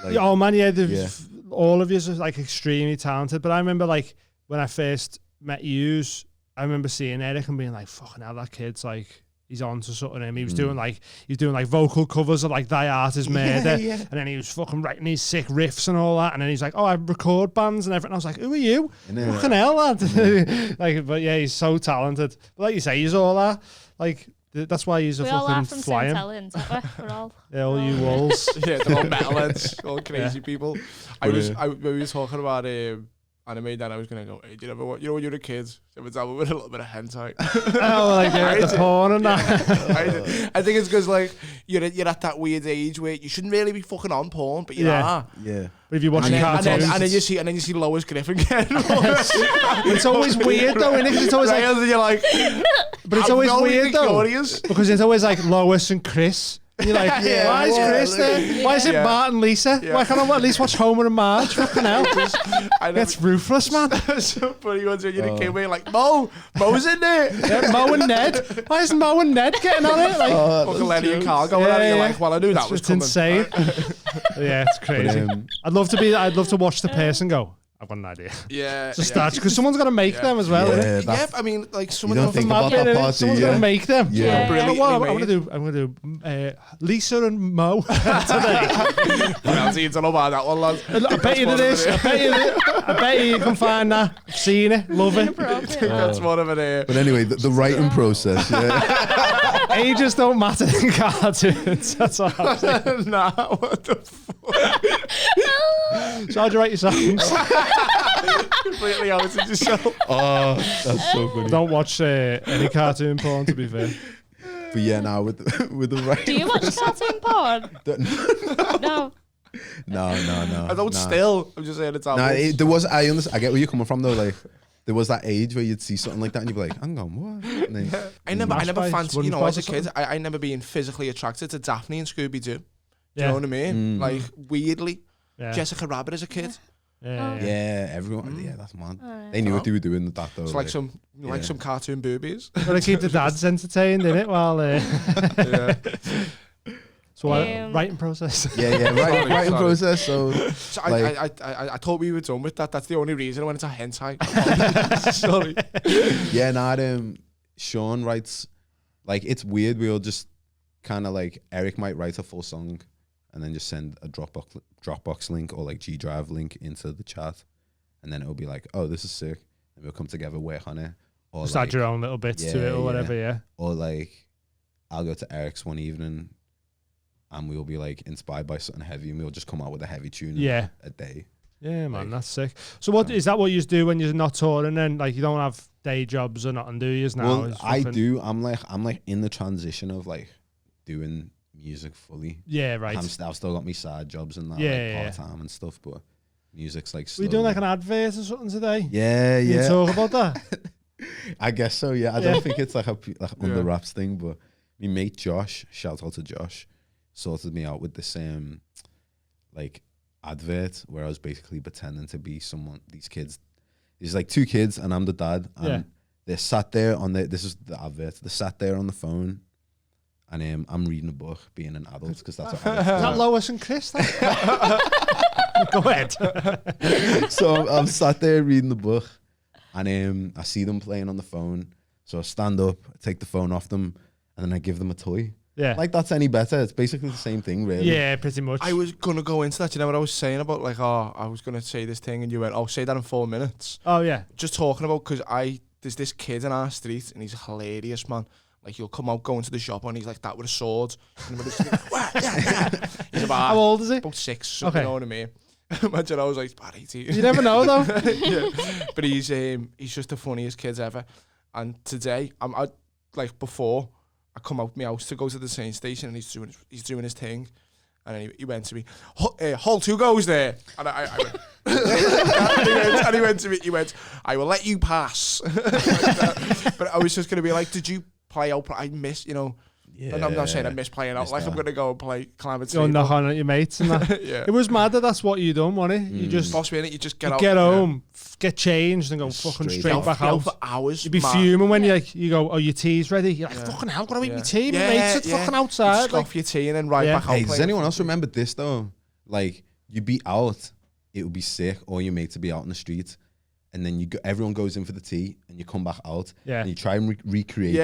Speaker 5: Like,
Speaker 1: Oh man, yeah,
Speaker 5: Yeah.
Speaker 1: all of you are like extremely talented. But I remember like when I first met yous, I remember seeing Eric and being like, "Fucking hell, that kid's like he's on to something." And he was doing like vocal covers of like Thy Art Is Murder, and then he was fucking writing these sick riffs and all that. And then he's like, "Oh, I record bands and everything." I was like, "Who are you?"
Speaker 5: And then,
Speaker 1: Fucking hell, lad. Like, but yeah, he's so talented. But like you say, he's all that. Like that's why he's a
Speaker 2: We all are
Speaker 1: fucking
Speaker 2: from St.
Speaker 1: flying.
Speaker 2: Helens, aren't we? We're all.
Speaker 1: Yeah, all
Speaker 2: we're
Speaker 1: you walls.
Speaker 6: Yeah, they're all metalheads, all crazy people.
Speaker 5: But,
Speaker 6: When we were talking about anime, then I was gonna go, hey, do you ever watch, when you were a kid, there was with a little bit of hentai.
Speaker 1: Oh, like the porn and that.
Speaker 6: I think it's because like you're at that weird age where you shouldn't really be fucking on porn, but you
Speaker 1: Yeah.
Speaker 6: are.
Speaker 5: yeah.
Speaker 1: But if you're watching cartoons,
Speaker 6: And then you see Lois Griffin getting.
Speaker 1: it's always weird though, isn't it? 'Cause it's always like,
Speaker 6: and you're like,
Speaker 1: but it's always weird though,
Speaker 6: Curious.
Speaker 1: because it's always like Lois and Chris. And you're like,
Speaker 6: Yeah,
Speaker 1: why is
Speaker 5: yeah,
Speaker 1: Chris there? Why is it
Speaker 6: Yeah.
Speaker 1: Bart and Lisa?
Speaker 6: Yeah.
Speaker 1: Why can't I at least watch Homer and Marge? Fucking hell.
Speaker 6: I never,
Speaker 1: It's ruthless, man.
Speaker 6: so funny ones when you're a kid where you're like, Mo's in there.
Speaker 1: Yeah, Mo and Ned. Why is Mo and Ned getting on it? Like,
Speaker 6: Fucking Lenny and Carl going at it. You're like, well, I knew that was
Speaker 1: it's
Speaker 6: coming.
Speaker 1: insane. Yeah, it's crazy.
Speaker 5: But,
Speaker 1: I'd love to watch the person go, I've got an idea.
Speaker 6: Yeah.
Speaker 1: Just start, because someone's got to make them as well.
Speaker 5: Yeah,
Speaker 1: innit?
Speaker 6: Yeah,
Speaker 5: that's-
Speaker 6: I mean, like some
Speaker 5: You
Speaker 6: of
Speaker 5: don't
Speaker 6: them.
Speaker 5: think about
Speaker 1: Mad
Speaker 5: that
Speaker 1: bit, innit?
Speaker 5: part, do
Speaker 1: Someone's
Speaker 5: you?
Speaker 1: got to make them.
Speaker 5: Yeah.
Speaker 2: Yeah.
Speaker 6: Brilliantly
Speaker 1: Well, I'm
Speaker 6: made.
Speaker 1: gonna do Lisa and Mo today.
Speaker 6: Well, see, it's all about that one, lad.
Speaker 1: I bet you
Speaker 6: one
Speaker 1: it
Speaker 6: of
Speaker 1: is.
Speaker 6: it.
Speaker 1: I bet you can find that. I've seen it. Love it.
Speaker 2: Inappropriate.
Speaker 6: That's one of it.
Speaker 5: But anyway, the writing process. Yeah.
Speaker 1: Ages don't matter in cartoons. That's all I'm saying.
Speaker 6: Nah, what the fuck?
Speaker 1: So how'd you write your songs?
Speaker 6: Completely outed yourself.
Speaker 5: Oh, that's so funny.
Speaker 1: Don't watch any cartoon porn, to be fair.
Speaker 5: But yeah, now with the writing.
Speaker 2: Do you watch cartoon porn? No.
Speaker 5: No.
Speaker 6: I don't
Speaker 5: nah.
Speaker 6: still. I'm just saying it's out.
Speaker 5: Nah, there was. I get where you're coming from though. Like, there was that age where you'd see something like that and you'd be like, "Hang on, what?" And then,
Speaker 6: I never
Speaker 1: Mash Bites,
Speaker 6: fancied,
Speaker 1: Wooden
Speaker 6: as a
Speaker 1: Spots or
Speaker 6: kid, I never been physically attracted to Daphne and Scooby Doo. Do
Speaker 1: Yeah.
Speaker 6: you know what I mean?
Speaker 5: Mm.
Speaker 6: Like, weirdly.
Speaker 1: Yeah.
Speaker 6: Jessica Rabbit as a kid.
Speaker 1: Yeah.
Speaker 5: yeah, everyone. Yeah, that's mad.
Speaker 2: Alright.
Speaker 5: They knew what they were doing with that though.
Speaker 6: It's like some cartoon boobies.
Speaker 1: Gotta keep the dads entertained, innit? While
Speaker 6: Yeah.
Speaker 1: so writing process.
Speaker 5: Yeah, writing
Speaker 6: sorry.
Speaker 5: process. So
Speaker 6: So
Speaker 5: Like-
Speaker 6: I thought we were done with that. That's the only reason I went into hentai. Sorry.
Speaker 5: yeah, nah. Sean writes, like, it's weird. We'll just kind of like, Eric might write a full song and then just send a Dropbox link or like G Drive link into the chat, and then it'll be like, oh, this is sick, and we'll come together, work on it, or
Speaker 1: Just
Speaker 5: like,
Speaker 1: add your own little bits to
Speaker 5: Yeah,
Speaker 1: it or whatever, yeah.
Speaker 5: or like I'll go to Eric's one evening and we'll be like inspired by something heavy and we'll just come out with a heavy tune in a day.
Speaker 1: Yeah, man,
Speaker 5: Like,
Speaker 1: that's sick. So what is that what you do when you're not touring then? Like you don't have day jobs or nothing, do you now?
Speaker 5: Well,
Speaker 1: Is
Speaker 5: I
Speaker 1: fucking-
Speaker 5: do. I'm like in the transition of like doing music fully.
Speaker 1: Yeah, right.
Speaker 5: I've still got my side jobs and that,
Speaker 1: Yeah,
Speaker 5: like part time and stuff, but music's like.
Speaker 1: We doing like an advert or something today?
Speaker 5: Yeah,
Speaker 1: You
Speaker 5: yeah.
Speaker 1: talk about that?
Speaker 5: I guess so. Yeah, I
Speaker 1: Yeah.
Speaker 5: don't think it's like under wraps thing, but my mate Josh, shout out to Josh, sorted me out with this like advert where I was basically pretending to be someone. These kids, there's like 2 kids, and I'm the dad, and
Speaker 1: Yeah.
Speaker 5: they're sat there on this is the advert. They sat there on the phone, and I'm reading a book, being an adult, because that's what
Speaker 1: Is that Lois and Chris? Go ahead.
Speaker 5: So I'm sat there reading the book, and I see them playing on the phone. So I stand up, I take the phone off them, and then I give them a toy.
Speaker 1: Yeah.
Speaker 5: Like that's any better? It's basically the same thing, really.
Speaker 1: Yeah, pretty much.
Speaker 6: I was gonna go into that. You know what I was saying about like, oh, I was gonna say this thing, and you went, "Oh, say that in 4 minutes."
Speaker 1: Oh yeah.
Speaker 6: Just talking about because there's this kid in our street, and he's hilarious, man. Like you'll come out going to the shop, and he's like that with a sword. And he's about
Speaker 1: How old is he?
Speaker 6: about 6. So
Speaker 1: Okay.
Speaker 6: You know what I mean? Imagine I was like about 18.
Speaker 1: You never know though.
Speaker 6: Yeah. But he's just the funniest kid ever. And today, I like before I come out my house to go to the train station, and he's doing his thing, and then he went to me, Halt, who goes there? And I went, and he went to me, I will let you pass. But I was just gonna be like, did you play out? I miss, you know.
Speaker 5: Yeah.
Speaker 6: And I'm not saying I miss playing out.
Speaker 5: Miss
Speaker 6: Like I'm
Speaker 5: that.
Speaker 6: gonna go and play climate
Speaker 1: Go
Speaker 6: table.
Speaker 1: knock on at your mates and that.
Speaker 6: Yeah.
Speaker 1: It was mad that that's what you done, wasn't it? You just
Speaker 6: Boss me in it, you just get
Speaker 1: you
Speaker 6: out.
Speaker 1: get home, get changed, and go fucking
Speaker 5: Straight
Speaker 1: straight
Speaker 5: out.
Speaker 1: back
Speaker 6: Out
Speaker 1: out.
Speaker 6: for hours.
Speaker 1: You'd be
Speaker 6: man.
Speaker 1: fuming when you go, oh, your tea's ready. You're like,
Speaker 6: Yeah.
Speaker 1: fucking hell, gotta make
Speaker 6: Yeah.
Speaker 1: me tea. My
Speaker 6: Yeah,
Speaker 1: mates are
Speaker 6: yeah.
Speaker 1: fucking
Speaker 6: You
Speaker 1: outside.
Speaker 6: just
Speaker 1: Like,
Speaker 6: off your tea and then right
Speaker 1: Yeah.
Speaker 6: back out.
Speaker 5: Hey, does
Speaker 6: playing.
Speaker 5: anyone else remember this though? Like you'd be out, it would be sick, or your mates would be out in the street, and then everyone goes in for the tea, and you come back out,
Speaker 1: Yeah.
Speaker 5: and you try and recreate the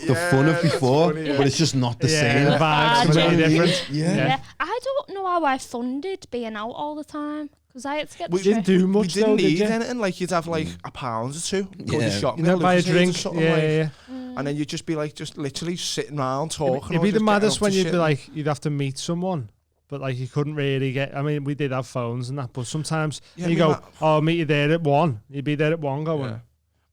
Speaker 6: Yeah,
Speaker 5: fun of
Speaker 6: that's
Speaker 5: before,
Speaker 6: funny, yeah.
Speaker 5: but it's just not the
Speaker 1: yeah,
Speaker 5: same.
Speaker 1: the vibes
Speaker 2: Ah,
Speaker 1: completely
Speaker 2: yeah.
Speaker 1: different.
Speaker 5: Yeah.
Speaker 2: Yeah. I don't know how I funded being out all the time because I had to get the
Speaker 6: We
Speaker 1: Didn't
Speaker 2: trip.
Speaker 1: do
Speaker 6: We
Speaker 1: much
Speaker 6: didn't
Speaker 1: though,
Speaker 6: need
Speaker 1: did you?
Speaker 6: anything. Like you'd have like a pound or two. Go to the
Speaker 5: Yeah.
Speaker 6: shop
Speaker 1: You
Speaker 6: and
Speaker 1: know,
Speaker 6: get
Speaker 1: buy a
Speaker 6: Lucozade or
Speaker 1: drink.
Speaker 6: something,
Speaker 1: Yeah,
Speaker 6: like,
Speaker 1: yeah.
Speaker 6: and then you'd just be like, just literally sitting around talking.
Speaker 1: It'd
Speaker 6: or
Speaker 1: be the
Speaker 6: just getting
Speaker 1: maddest
Speaker 6: up
Speaker 1: when
Speaker 6: to
Speaker 1: you'd
Speaker 6: shit.
Speaker 1: be like, you'd have to meet someone, but like you couldn't really get. I mean, we did have phones and that, but sometimes
Speaker 6: Yeah,
Speaker 1: you
Speaker 6: me
Speaker 1: go,
Speaker 6: ma-
Speaker 1: "Oh, I'll meet you there at 1." You'd be there at 1 going,
Speaker 6: Yeah.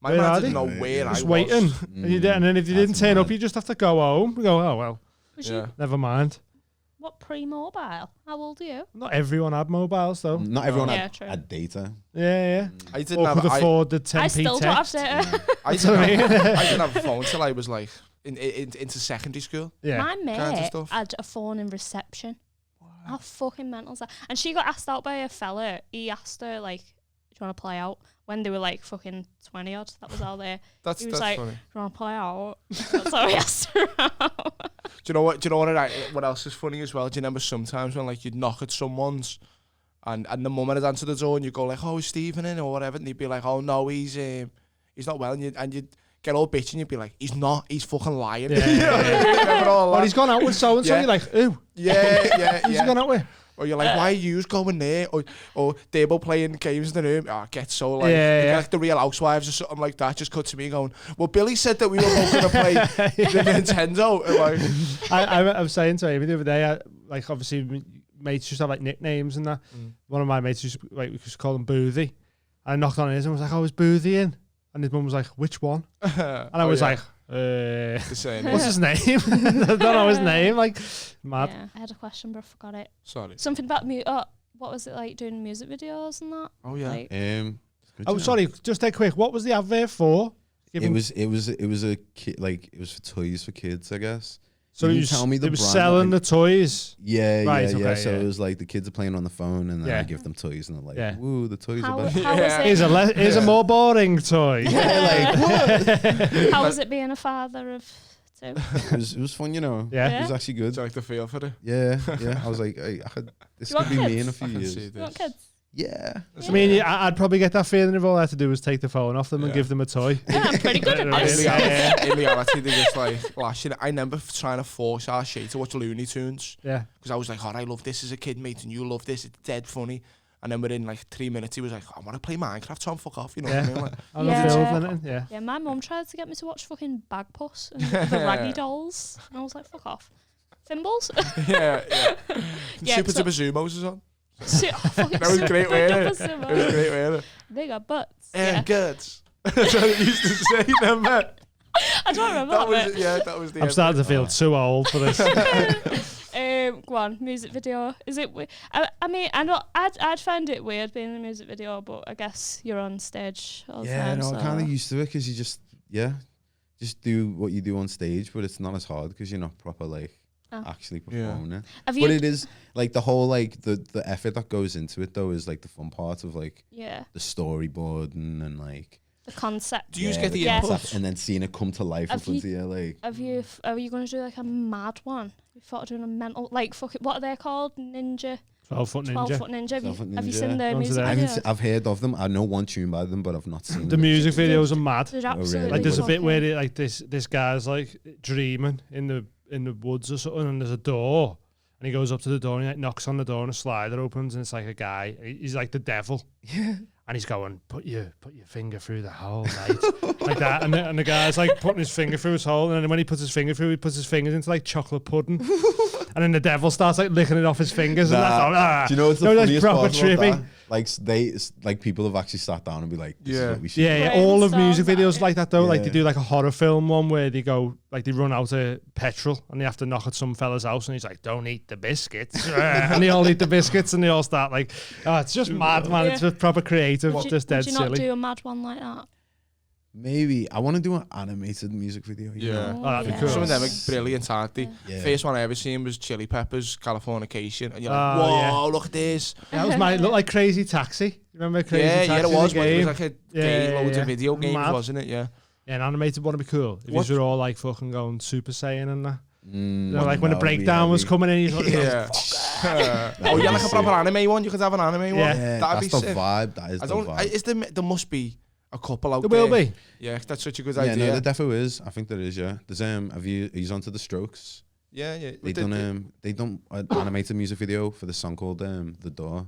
Speaker 6: My
Speaker 1: Where
Speaker 6: man
Speaker 1: are
Speaker 6: didn't
Speaker 1: they?
Speaker 6: know where I
Speaker 1: just
Speaker 6: was.
Speaker 1: waiting, and then if you didn't
Speaker 5: That's
Speaker 1: turn up,
Speaker 5: mad.
Speaker 1: you just have to go home. You go, oh well,
Speaker 2: Was
Speaker 6: Yeah.
Speaker 2: you,
Speaker 1: never mind.
Speaker 2: what pre-mobile? How old are you?
Speaker 1: Not everyone had mobiles though.
Speaker 5: Not everyone
Speaker 2: Yeah, true.
Speaker 5: had data.
Speaker 1: Yeah,
Speaker 6: I
Speaker 1: yeah.
Speaker 6: didn't
Speaker 1: Or
Speaker 6: have.
Speaker 1: could afford the 10p
Speaker 2: I still don't have
Speaker 1: text.
Speaker 2: data.
Speaker 6: I didn't have a phone till I was like into secondary school.
Speaker 1: Yeah.
Speaker 2: My
Speaker 6: kinds of
Speaker 2: mate
Speaker 6: stuff.
Speaker 2: had a phone in reception. How fucking mental is that? And she got asked out by a fella. He asked her like, "Do you want to play out?" When they were like fucking 20 odd. That was all there.
Speaker 6: That's
Speaker 2: He was
Speaker 6: that's
Speaker 2: like,
Speaker 6: funny.
Speaker 2: "Do you want to play out?" That's how he asked her out.
Speaker 6: Do you know what? What else is funny as well? Do you remember sometimes when like you'd knock at someone's, and the mum had answered the door, and you go like, "Oh, is Stephen in?" or whatever, and they'd be like, "Oh no, he's not well," and you'd get all bitchy, and you'd be like, "He's not. He's fucking lying."
Speaker 1: Yeah,
Speaker 6: You know what I mean? Remember all
Speaker 1: Oh,
Speaker 6: that?
Speaker 1: he's gone out with so and so.
Speaker 6: Yeah.
Speaker 1: You're like, ooh,
Speaker 6: Yeah.
Speaker 1: who's he gone out with?
Speaker 6: Or you're like, why are you going there? Or they're both playing games in the room. Oh, get so like,
Speaker 1: Yeah,
Speaker 6: you get,
Speaker 1: yeah.
Speaker 6: like the Real Housewives or something like that. Just cut to me going, well, Billy said that we were both going to play the Nintendo. And like,
Speaker 1: I was saying to Amy the other day, like obviously mates used to have like nicknames and that. One of my mates used to, like, we used to call him Boothie. I knocked on his and was like, "Oh, is Boothie in?" And his mum was like, "Which one?" And I was like,
Speaker 6: the same.
Speaker 1: "What's his name?" I don't know his name. Like, mad.
Speaker 2: Yeah, I had a question, but I forgot it.
Speaker 6: Sorry.
Speaker 2: Something about what was it like doing music videos and that?
Speaker 6: Oh yeah.
Speaker 2: Like,
Speaker 5: Good
Speaker 1: Oh,
Speaker 5: to know.
Speaker 1: sorry. Just a quick. What was the advert for? Give
Speaker 5: It
Speaker 1: him-
Speaker 5: was a kid, like it was for toys for kids, I guess.
Speaker 1: So
Speaker 5: you
Speaker 1: he
Speaker 5: didn't
Speaker 1: was,
Speaker 5: tell me the
Speaker 1: he was
Speaker 5: brand,
Speaker 1: selling
Speaker 5: like-
Speaker 1: the toys.
Speaker 5: Yeah,
Speaker 1: Right,
Speaker 5: yeah.
Speaker 1: okay,
Speaker 5: So
Speaker 1: yeah.
Speaker 5: it was like the kids are playing on the phone, and then
Speaker 1: Yeah.
Speaker 5: I give them toys, and they're like,
Speaker 1: Yeah.
Speaker 5: "Woo, the toys
Speaker 2: how
Speaker 5: are
Speaker 2: was
Speaker 5: better."
Speaker 2: it?
Speaker 1: Here's a more boring toy.
Speaker 5: Yeah, like what?
Speaker 2: How was it being a father of two?
Speaker 5: It was fun, you know.
Speaker 1: Yeah.
Speaker 5: It was actually good.
Speaker 6: Do you like the feel for it?
Speaker 5: Yeah. I was like, this
Speaker 2: You want
Speaker 5: could be me
Speaker 2: kids?
Speaker 5: in a few
Speaker 6: I can
Speaker 5: years.
Speaker 6: see
Speaker 2: You want
Speaker 6: this.
Speaker 2: kids?
Speaker 5: Yeah.
Speaker 1: I mean, I'd probably get that feeling if all I had to do was take the phone off them and
Speaker 6: Yeah.
Speaker 1: give them a toy.
Speaker 2: Yeah, I'm pretty good at
Speaker 1: Yeah,
Speaker 2: this.
Speaker 1: yeah.
Speaker 6: In reality, they just like lashing. I remember trying to force our Shay to watch Looney Tunes
Speaker 1: Yeah.
Speaker 6: because I was like, "Oh, I love this as a kid, mate, and you love this. It's dead funny." And then within like 3 minutes, he was like, "I want to play Minecraft, Tom. Fuck off," you know what I mean? Like,
Speaker 1: I'm
Speaker 2: Yeah.
Speaker 1: not filled in it. Yeah.
Speaker 2: Yeah, my mum tried to get me to watch fucking Bagpuss and the Raggy Dolls, and I was like, "Fuck off." Thimbles?
Speaker 6: yeah.
Speaker 2: Yeah,
Speaker 6: Super
Speaker 2: so-
Speaker 6: Duper Zumos is on.
Speaker 2: That
Speaker 6: That was great, wasn't it? It was great, wasn't it?
Speaker 2: They got butts.
Speaker 6: Yeah,
Speaker 2: Yeah.
Speaker 6: good. That's what it used to say, remember?
Speaker 2: I don't remember
Speaker 6: That
Speaker 2: that
Speaker 6: was,
Speaker 2: bit.
Speaker 6: yeah, that was the
Speaker 1: I'm starting to feel too old for this.
Speaker 2: Go on, music video. Is it? I mean, I know I'd find it weird being in a music video, but I guess you're on stage all the
Speaker 5: Yeah,
Speaker 2: time.
Speaker 5: no,
Speaker 2: so.
Speaker 5: I'm kind of used to it because you just do what you do on stage, but it's not as hard because you're not proper actually performing it.
Speaker 2: Have
Speaker 5: But
Speaker 2: you?
Speaker 5: it is like the whole the effort that goes into it though is like the fun part of like
Speaker 2: Yeah,
Speaker 5: the storyboarding and like
Speaker 2: the concept.
Speaker 6: Do you get the
Speaker 2: Yeah.
Speaker 6: input?
Speaker 5: and then seeing it come to life
Speaker 2: Have
Speaker 5: in front of you like.
Speaker 2: Are you going to do like a mad one? You thought of doing a mental, like, fuck it, what are they called? Ninja?
Speaker 1: 12-foot
Speaker 2: 12-foot
Speaker 1: ninja.
Speaker 2: ninja.
Speaker 5: 12-foot
Speaker 2: Have you
Speaker 5: ninja.
Speaker 2: seen the
Speaker 1: Onto
Speaker 2: music
Speaker 1: that.
Speaker 2: video?
Speaker 5: I've heard of them. I know one tune by them, but I've not seen
Speaker 1: The
Speaker 5: them.
Speaker 1: music videos are mad.
Speaker 2: They're
Speaker 5: really?
Speaker 2: absolutely
Speaker 1: Like there's a bit
Speaker 2: fucking-
Speaker 1: where like this guy's like dreaming in the woods or something, and there's a door, and he goes up to the door and he like knocks on the door and a slider opens and it's like a guy. He's like the devil.
Speaker 5: Yeah.
Speaker 1: And he's going, put your finger through the hole, mate. Like that. And the guy's like putting his finger through his hole. And then when he puts his finger through, he puts his fingers into like chocolate pudding. And then the devil starts like licking it off his fingers. And that's all,
Speaker 5: Do you know what's the
Speaker 1: that's
Speaker 5: funniest
Speaker 1: proper
Speaker 5: part about
Speaker 1: trippy.
Speaker 5: that? Like people have actually sat down and be like, this is
Speaker 6: Yeah.
Speaker 5: what we should
Speaker 1: Yeah,
Speaker 2: Brain
Speaker 1: all of
Speaker 2: storms
Speaker 1: music videos
Speaker 2: at
Speaker 1: like that though. Like they
Speaker 5: Yeah.
Speaker 1: do like a horror film one where they go like they run out of petrol and they have to knock at some fella's house and he's like, "Don't eat the biscuits," and they all eat the biscuits and they all start like, "Oh, it's just mad, man! It's
Speaker 2: Yeah.
Speaker 1: just proper creative,
Speaker 2: Would you,
Speaker 1: just dead
Speaker 2: would you not
Speaker 1: silly."
Speaker 2: do a mad one like that?
Speaker 5: Maybe I want to do an animated music video. You
Speaker 6: Yeah.
Speaker 5: know?
Speaker 1: Oh, that'd be
Speaker 2: yeah.
Speaker 1: cool.
Speaker 6: Some of them are brilliant, aren't they?
Speaker 5: Yeah.
Speaker 6: First one I ever seen was Chili Peppers, Californication, and you're like,
Speaker 1: Oh,
Speaker 6: whoa,
Speaker 1: yeah.
Speaker 6: look at this.
Speaker 1: That was my look like Crazy Taxi. Remember Crazy
Speaker 6: Yeah,
Speaker 1: Taxi?
Speaker 6: yeah, it
Speaker 1: the
Speaker 6: was. But it
Speaker 1: game?
Speaker 6: was like a game, loads of video games,
Speaker 1: Mad.
Speaker 6: wasn't it? Yeah.
Speaker 1: Yeah, an animated one would be cool. If
Speaker 6: What-
Speaker 1: you were all like fucking going Super Saiyan and that. You
Speaker 5: Mm,
Speaker 1: know, like when the
Speaker 5: that would be
Speaker 1: breakdown was
Speaker 5: heavy.
Speaker 1: coming in, he's like,
Speaker 6: Yeah. Oh, yeah, like a proper anime one. You could have an anime one.
Speaker 1: Yeah.
Speaker 5: Yeah,
Speaker 6: That'd
Speaker 5: that's
Speaker 6: be
Speaker 5: the
Speaker 6: sick.
Speaker 5: vibe. That is
Speaker 6: I
Speaker 5: the
Speaker 6: don't.
Speaker 5: vibe.
Speaker 6: There must be a couple out
Speaker 1: there
Speaker 6: there.
Speaker 1: will be.
Speaker 6: Yeah, that's such a good
Speaker 5: Yeah,
Speaker 6: idea.
Speaker 5: no, there defo is. I think there is. Yeah, there's he's onto the Strokes.
Speaker 6: yeah.
Speaker 5: They done an animated music video for the song called The Door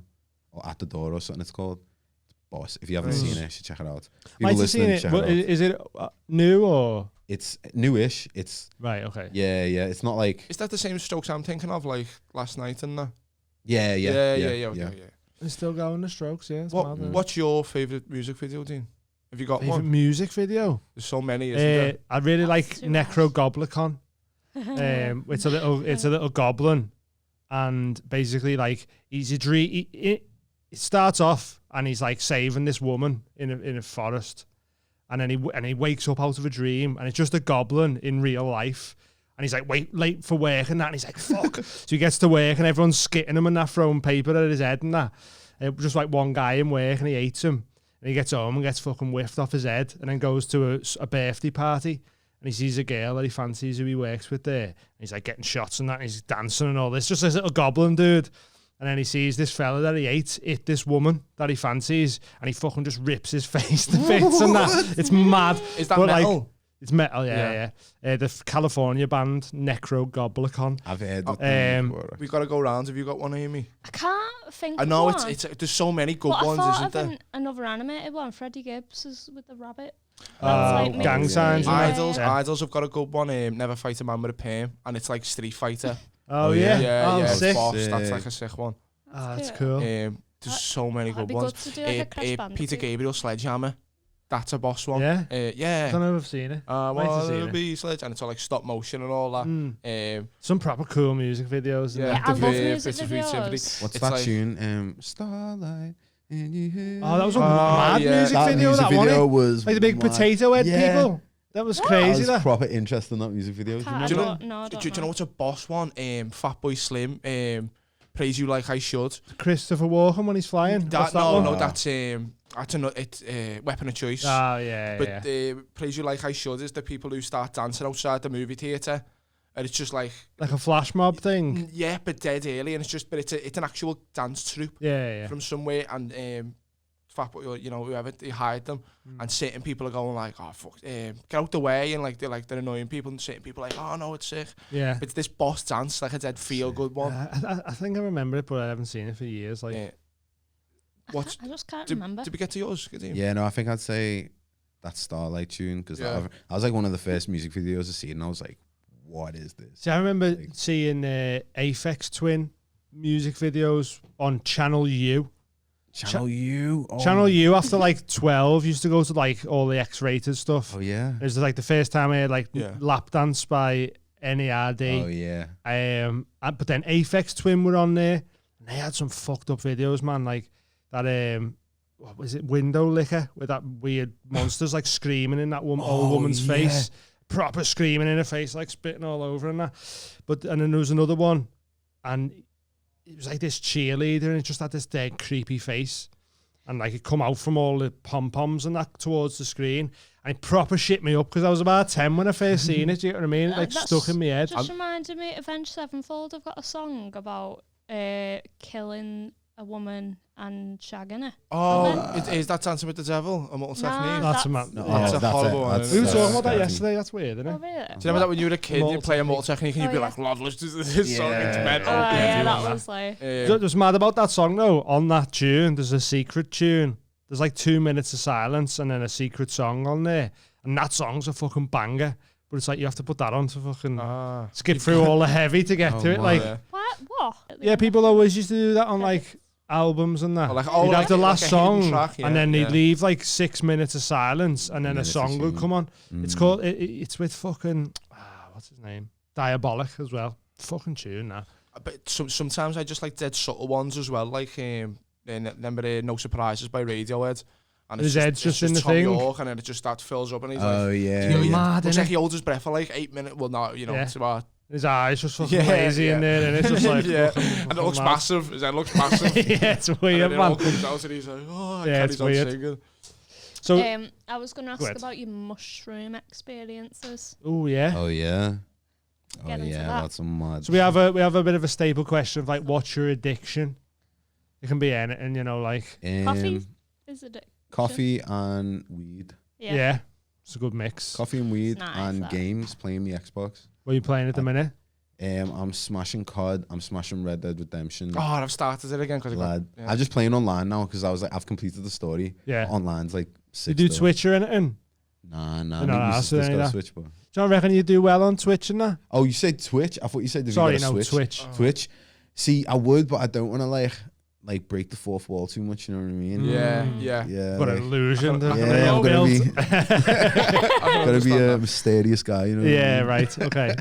Speaker 5: or At the Door or something. It's called. Boss. If you haven't seen it, you should check it out. People
Speaker 1: Might have seen
Speaker 5: listening,
Speaker 1: it.
Speaker 5: check
Speaker 1: Well,
Speaker 5: it out.
Speaker 1: is it new or
Speaker 5: It's newish. It's
Speaker 1: right? Okay.
Speaker 5: yeah. It's not like
Speaker 6: Is that the same Strokes I'm thinking of, like last night and that?
Speaker 5: yeah.
Speaker 6: Okay, yeah.
Speaker 1: It's still going the Strokes. Yeah. It's
Speaker 6: What
Speaker 1: mad, yeah.
Speaker 6: What's your favourite music video, Dean? Have you got
Speaker 1: Favorite
Speaker 6: one?
Speaker 1: music video?
Speaker 6: There's so many, isn't there?
Speaker 1: I really like
Speaker 2: too
Speaker 1: Necro Goblicon. It's a little goblin, and basically like he's a dream. It starts off and he's like saving this woman in a forest, and then he wakes up out of a dream and it's just a goblin in real life. And he's like, late for work and that. And he's like, fuck. So he gets to work and everyone's skitting him and that, throwing paper at his head and that. Just like one guy in work and he hates him. And he gets home and gets fucking whiffed off his head and then goes to a birthday party. And he sees a girl that he fancies who he works with there. And he's like getting shots and that. And he's dancing and all this. Just this little goblin dude. And then he sees this fella that he hates hit this woman that he fancies. And he fucking just rips his face to bits and that. It's mad.
Speaker 6: Is that
Speaker 1: But, like,
Speaker 6: metal?
Speaker 1: it's metal, yeah. The California band Necro Goblicon.
Speaker 5: I've heard of them before.
Speaker 6: We got to go round. Have you got one, Amy?
Speaker 2: I can't think.
Speaker 6: I know
Speaker 2: of one.
Speaker 6: it's there's so many good
Speaker 2: But
Speaker 6: ones,
Speaker 2: I thought
Speaker 6: isn't
Speaker 2: of
Speaker 6: there?
Speaker 2: another animated one. Freddie Gibbs is with the rabbit.
Speaker 1: Gang
Speaker 2: maybe-
Speaker 1: Signs.
Speaker 2: Yeah.
Speaker 6: Idols have got a good one. Never Fight a Man with a Perm, and it's like Street Fighter.
Speaker 1: Oh, yeah.
Speaker 6: yeah,
Speaker 1: Oh,
Speaker 6: it's
Speaker 1: sick.
Speaker 6: boss. That's
Speaker 5: Sick.
Speaker 6: like a sick one.
Speaker 1: Oh, that's
Speaker 2: cute.
Speaker 1: cool.
Speaker 6: There's so many
Speaker 2: That'd
Speaker 6: good
Speaker 2: be
Speaker 6: ones.
Speaker 2: good to do like a Crash Bandicoot.
Speaker 6: Peter Gabriel Sledgehammer. That's a boss one.
Speaker 1: Yeah?
Speaker 6: Yeah.
Speaker 1: I don't know if I've seen it.
Speaker 6: I
Speaker 1: Might have seen
Speaker 6: wanna
Speaker 1: it.
Speaker 6: be Sledge, and it's all like stop motion and all that.
Speaker 1: Some proper cool music videos.
Speaker 6: Yeah,
Speaker 2: Yeah, I love
Speaker 6: Verve,
Speaker 2: music
Speaker 6: Bits of Sweet Symphony.
Speaker 2: videos.
Speaker 5: What's
Speaker 6: It's
Speaker 5: that
Speaker 6: like-
Speaker 5: tune? Starlight. And you hear
Speaker 1: Oh, that was a mad
Speaker 6: yeah.
Speaker 1: music
Speaker 5: that
Speaker 1: video,
Speaker 5: music
Speaker 1: that one.
Speaker 5: video
Speaker 1: eh?
Speaker 5: was
Speaker 1: Like the big
Speaker 5: mad.
Speaker 1: potato head
Speaker 5: Yeah.
Speaker 1: people. That was
Speaker 5: That
Speaker 1: crazy.
Speaker 5: was
Speaker 1: That.
Speaker 5: proper interesting, that music video. Do you
Speaker 2: I
Speaker 6: Do you know?
Speaker 2: don't know. I don't
Speaker 6: Do you know what's a boss one? Fatboy Slim. Praise You Like I Should.
Speaker 1: Christopher Walken when he's flying. What's that one?
Speaker 6: No, that's another. It's Weapon of Choice.
Speaker 1: Oh, yeah,
Speaker 6: But
Speaker 1: yeah.
Speaker 6: Praise You Like I Should is the people who start dancing outside the movie theatre, and it's just like
Speaker 1: Like a flash mob thing.
Speaker 6: yeah, but dead early, and it's an actual dance troupe
Speaker 1: Yeah.
Speaker 6: from somewhere, and Fatboy, whoever they hired them, and certain people are going like, oh fuck, get out the way, and like they're annoying people, and certain people are like, oh no, it's sick.
Speaker 1: Yeah.
Speaker 6: But it's this boss dance, like a dead feel good one.
Speaker 1: I think I remember it, but I haven't seen it for years. Like,
Speaker 6: What?
Speaker 2: I just can't
Speaker 6: Did
Speaker 2: remember.
Speaker 6: we get to yours? Kadeem?
Speaker 5: Yeah, no, I think I'd say that Starlight tune because
Speaker 6: Yeah.
Speaker 5: that was like one of the first music videos I seen, and I was like, "What is this?"
Speaker 1: see, I remember seeing Aphex Twin music videos on Channel U.
Speaker 5: Channel U. Oh
Speaker 1: Channel U after like 12 used to go to like all the X-rated stuff.
Speaker 5: Oh yeah.
Speaker 1: It was like the first time I heard like
Speaker 6: Yeah.
Speaker 1: Lap Dance by NERD.
Speaker 5: Oh yeah.
Speaker 1: But then Aphex Twin were on there, and they had some fucked up videos, man. Like that what was it, Window Licker, with that weird monsters like screaming in that old woman's face, proper screaming in her face, like spitting all over and that. And then there was another one, and it was like this cheerleader, and it just had this dead creepy face, and like it come out from all the pom poms and that towards the screen, and it proper shit me up because I was about 10 when I first seen it. Do you know what I mean? It, like
Speaker 2: That's
Speaker 1: stuck in my head.
Speaker 2: Just reminded me, Avenged Sevenfold have got a song about killing a woman and shagging her.
Speaker 6: Oh, is that Dancing with the Devil? A Mortal Technique?
Speaker 1: That's a man.
Speaker 5: No,
Speaker 6: That's a horrible one.
Speaker 1: We were talking about that
Speaker 5: definitely-
Speaker 1: yesterday. That's weird, isn't
Speaker 2: Oh,
Speaker 1: it?
Speaker 2: really?
Speaker 6: Do you remember that when you were a kid,
Speaker 1: Mortal
Speaker 6: you'd play a Mortal Technique and you'd
Speaker 2: Oh,
Speaker 6: be
Speaker 2: yeah.
Speaker 6: like, lad, listen to this song, it's mental.
Speaker 2: Oh, yeah,
Speaker 1: do
Speaker 2: that
Speaker 1: that.
Speaker 2: was like...
Speaker 1: What's mad about that song though? On that tune, there's a secret tune. There's like 2 minutes of silence and then a secret song on there, and that song's a fucking banger. But it's like you have to put that on to fucking skip through all the heavy to get to it. Like,
Speaker 2: What?
Speaker 1: yeah, people always used to do that on like albums and that.
Speaker 6: Oh, like,
Speaker 1: You'd
Speaker 6: like-
Speaker 1: have the last
Speaker 6: like a hidden
Speaker 1: song,
Speaker 6: track, yeah,
Speaker 1: and then they'd
Speaker 6: yeah.
Speaker 1: leave like 6 minutes of silence, and then a
Speaker 5: Minutes of
Speaker 1: song would
Speaker 5: tune.
Speaker 1: come on. It's called. It's with fucking. What's his name? Diabolic as well. Fucking tune that.
Speaker 6: But sometimes I just like dead subtle ones as well, like remember No Surprises by Radiohead. And
Speaker 1: His head's just in the
Speaker 6: Tom
Speaker 1: thing.
Speaker 6: York, and then it just starts fills up, and he's
Speaker 5: Oh
Speaker 6: like,
Speaker 5: yeah.
Speaker 6: you know,
Speaker 1: mad,
Speaker 6: looks
Speaker 1: innit?
Speaker 6: like he holds his breath for like 8 minutes. Well, no, you know,
Speaker 1: Yeah.
Speaker 6: it's about
Speaker 1: His eyes just fucking
Speaker 6: Yeah,
Speaker 1: lazy in
Speaker 6: yeah.
Speaker 1: there, and it's just like
Speaker 6: yeah,
Speaker 1: fucking
Speaker 6: and it looks
Speaker 1: mad.
Speaker 6: massive. His head looks massive.
Speaker 1: Yeah, it's
Speaker 6: And
Speaker 1: weird,
Speaker 6: then it all
Speaker 1: man.
Speaker 6: comes out, and he's like, oh,
Speaker 1: Yeah,
Speaker 6: carries
Speaker 1: it's
Speaker 6: on
Speaker 1: weird.
Speaker 6: singing.
Speaker 1: So,
Speaker 2: I was going to
Speaker 1: Go
Speaker 2: ask
Speaker 1: ahead.
Speaker 2: about your mushroom experiences.
Speaker 1: oh yeah.
Speaker 5: Oh yeah. Oh
Speaker 2: Get into
Speaker 5: yeah.
Speaker 2: that.
Speaker 5: That's a mad.
Speaker 1: So we have a bit of a staple question of like, what's your addiction? It can be anything, you know, like
Speaker 2: Coffee is it?
Speaker 5: Coffee and weed.
Speaker 1: yeah, it's a good mix.
Speaker 5: Coffee and weed
Speaker 2: nice,
Speaker 5: and
Speaker 2: that.
Speaker 5: games. Playing the Xbox.
Speaker 1: What are you playing at the minute?
Speaker 5: I'm smashing COD. I'm smashing Red Dead Redemption.
Speaker 6: Oh, I've started it again because
Speaker 5: Lad.
Speaker 6: yeah.
Speaker 5: I'm just playing online now because I was like, I've completed the story.
Speaker 1: Yeah.
Speaker 5: Online's like
Speaker 1: You
Speaker 5: sick.
Speaker 1: do
Speaker 5: stuff.
Speaker 1: Twitch or anything?
Speaker 5: Nah.
Speaker 1: You're not
Speaker 5: Maybe
Speaker 1: asked
Speaker 5: just
Speaker 1: any
Speaker 5: got
Speaker 1: of
Speaker 5: a
Speaker 1: that?
Speaker 5: Switch, but.
Speaker 1: Do you reckon you do well on Twitch and that?
Speaker 5: Oh, you said Twitch? I thought you said if
Speaker 1: Sorry,
Speaker 5: you got a
Speaker 1: no,
Speaker 5: Switch.
Speaker 1: Twitch.
Speaker 5: Twitch. See, I would, but I don't want to like break the fourth wall too much. You know what I mean?
Speaker 6: Yeah,
Speaker 1: Mm.
Speaker 6: yeah.
Speaker 5: Yeah.
Speaker 1: What an
Speaker 5: like-
Speaker 1: illusion.
Speaker 6: I
Speaker 1: to
Speaker 6: can-
Speaker 5: yeah, I'm gonna be
Speaker 1: build.
Speaker 5: gotta be a mysterious guy. You know? What I
Speaker 1: Yeah,
Speaker 5: mean?
Speaker 1: right. Okay.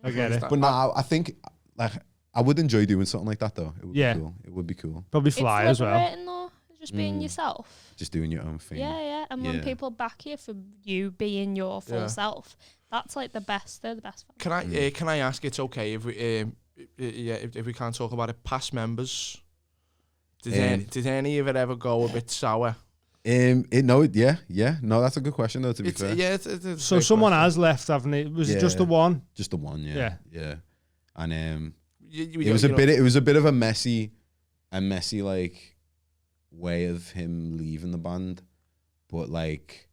Speaker 1: I get it.
Speaker 5: But nah, I think like I would enjoy doing something like that though. It would
Speaker 1: Yeah.
Speaker 5: be cool. It would be cool.
Speaker 1: Probably
Speaker 2: It's
Speaker 1: fly as well.
Speaker 2: liberating though, just being yourself.
Speaker 5: Just doing your own thing.
Speaker 2: Yeah. And when
Speaker 5: Yeah.
Speaker 2: people back you for you being your full
Speaker 6: Yeah.
Speaker 2: self, that's like the best. They're the best.
Speaker 6: Can I ask? It's okay if we if we can't talk about it. Past members. Did any of it ever go a bit sour?
Speaker 5: No, that's a good question though. To be fair,
Speaker 6: Yeah, it's
Speaker 1: So someone has left, haven't they? Was it just the
Speaker 5: Yeah.
Speaker 1: one?
Speaker 5: just the one.
Speaker 1: Yeah.
Speaker 5: Yeah. And
Speaker 6: It
Speaker 5: it was a bit of a messy like way of him leaving the band, but like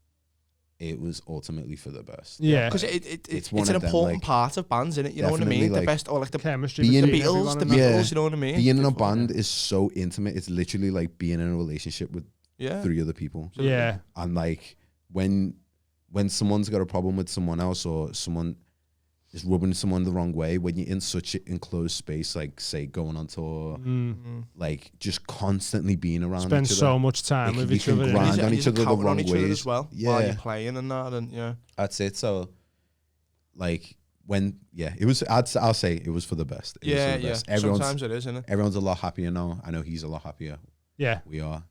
Speaker 5: it was ultimately for the best.
Speaker 1: Yeah.
Speaker 6: because
Speaker 5: It's
Speaker 6: it's
Speaker 5: one
Speaker 6: an
Speaker 5: of them,
Speaker 6: important
Speaker 5: like,
Speaker 6: part of bands, isn't it? You know what I
Speaker 5: definitely,
Speaker 6: mean? The
Speaker 5: like,
Speaker 6: best, or like the
Speaker 1: Chemistry
Speaker 5: being-
Speaker 1: between
Speaker 6: Beatles,
Speaker 1: everyone
Speaker 6: the
Speaker 1: and
Speaker 6: Beatles.
Speaker 1: that.
Speaker 5: Yeah.
Speaker 6: You know what I mean?
Speaker 5: Being in a
Speaker 6: Before-
Speaker 5: band is so intimate. It's literally like being in a relationship with
Speaker 6: Yeah.
Speaker 5: 3 other people.
Speaker 1: Yeah.
Speaker 5: And like when someone's got a problem with someone else or someone is rubbing someone the wrong way, when you're in such an enclosed space, like say going on tour, like just constantly being around
Speaker 1: Spend
Speaker 5: each other,
Speaker 1: so much time
Speaker 5: It
Speaker 1: with
Speaker 5: can-
Speaker 1: each
Speaker 5: you can
Speaker 1: other.
Speaker 5: grind
Speaker 1: innit?
Speaker 5: on
Speaker 6: You
Speaker 5: each
Speaker 6: can
Speaker 5: other the
Speaker 6: count on
Speaker 5: wrong
Speaker 6: each other
Speaker 5: ways.
Speaker 6: as well
Speaker 5: Yeah.
Speaker 6: while you're playing and that, and yeah.
Speaker 5: That's it. So like it was. I'll say it was for the best. It was
Speaker 6: Yeah,
Speaker 5: for the
Speaker 6: yeah.
Speaker 5: best.
Speaker 6: Sometimes it is, isn't it?
Speaker 5: Everyone's a lot happier now. I know he's a lot happier.
Speaker 1: Yeah.
Speaker 5: We are,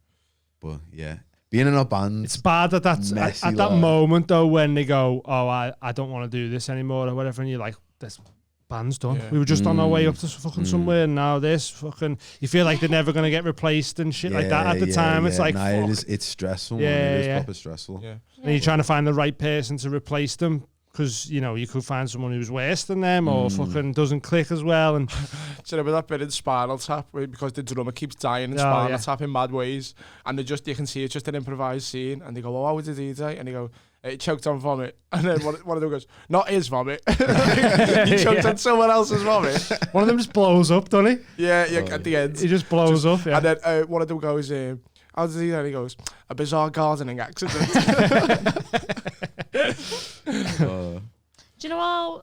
Speaker 5: but yeah, being in a band.
Speaker 1: It's bad that that's
Speaker 5: Messy,
Speaker 1: at that
Speaker 5: lad.
Speaker 1: moment though when they go, oh, I don't want to do this anymore or whatever, and you're like, this band's done.
Speaker 6: Yeah.
Speaker 1: We were just on our way up to fucking somewhere, and now this fucking. You feel like they're never gonna get replaced and shit like that. At the time, it's like,
Speaker 5: nah,
Speaker 1: fuck.
Speaker 5: it's stressful.
Speaker 1: Yeah,
Speaker 5: man. It is
Speaker 1: yeah.
Speaker 5: proper stressful.
Speaker 6: Yeah.
Speaker 1: And you're trying to find the right person to replace them. Because, you know, you could find someone who's worse than them or fucking doesn't click as well. And
Speaker 6: Do you remember that bit in Spinal Tap because the drummer keeps dying in
Speaker 1: Oh,
Speaker 6: Spinal
Speaker 1: yeah.
Speaker 6: Tap in mad ways, and you can see it's just an improvised scene, and they go, "Oh, how did he die?" And they go, "He choked on vomit," and then one of them goes, "Not his vomit, he choked
Speaker 1: Yeah.
Speaker 6: on someone else's vomit."
Speaker 1: one of them just blows up, doesn't
Speaker 6: Yeah, at the end,
Speaker 1: he? He just blows up, yeah.
Speaker 6: and then one of them goes, "How did he die?" And he goes, "A bizarre gardening accident."
Speaker 2: Do you know how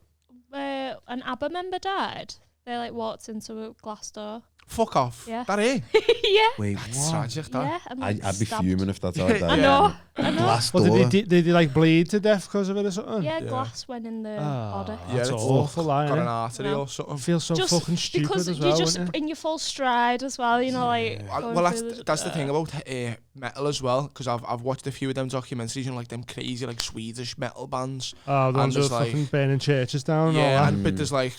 Speaker 2: an ABBA member died? They like walked into a glass door.
Speaker 6: Fuck off.
Speaker 2: Yeah.
Speaker 6: That it?
Speaker 2: Yeah.
Speaker 5: Wait,
Speaker 6: That's
Speaker 5: what?
Speaker 6: tragic, that.
Speaker 2: Yeah. And then
Speaker 5: I'd be
Speaker 2: stabbed.
Speaker 5: fuming if that's how I died.
Speaker 2: I know.
Speaker 5: Glass
Speaker 1: What,
Speaker 5: door.
Speaker 1: did they like bleed to death because of it or something?
Speaker 2: Yeah, glass went in the body.
Speaker 1: That's
Speaker 6: it's
Speaker 1: awful,
Speaker 6: got
Speaker 1: isn't
Speaker 6: an
Speaker 1: it?
Speaker 6: artery
Speaker 2: No.
Speaker 6: or something.
Speaker 1: Feels so
Speaker 2: Just
Speaker 1: fucking stupid
Speaker 2: because
Speaker 1: as
Speaker 2: you're
Speaker 1: well,
Speaker 2: just
Speaker 1: wouldn't it?
Speaker 2: in your full stride as well, you know, like.
Speaker 6: Well,
Speaker 2: going through
Speaker 6: that's the thing about metal as well, because I've watched a few of them documentaries, you know, like them crazy like Swedish metal bands.
Speaker 1: Oh, the ones that
Speaker 6: there's,
Speaker 1: are
Speaker 6: like-
Speaker 1: fucking burning churches down and all
Speaker 6: Yeah,
Speaker 1: that.
Speaker 6: and, but there's like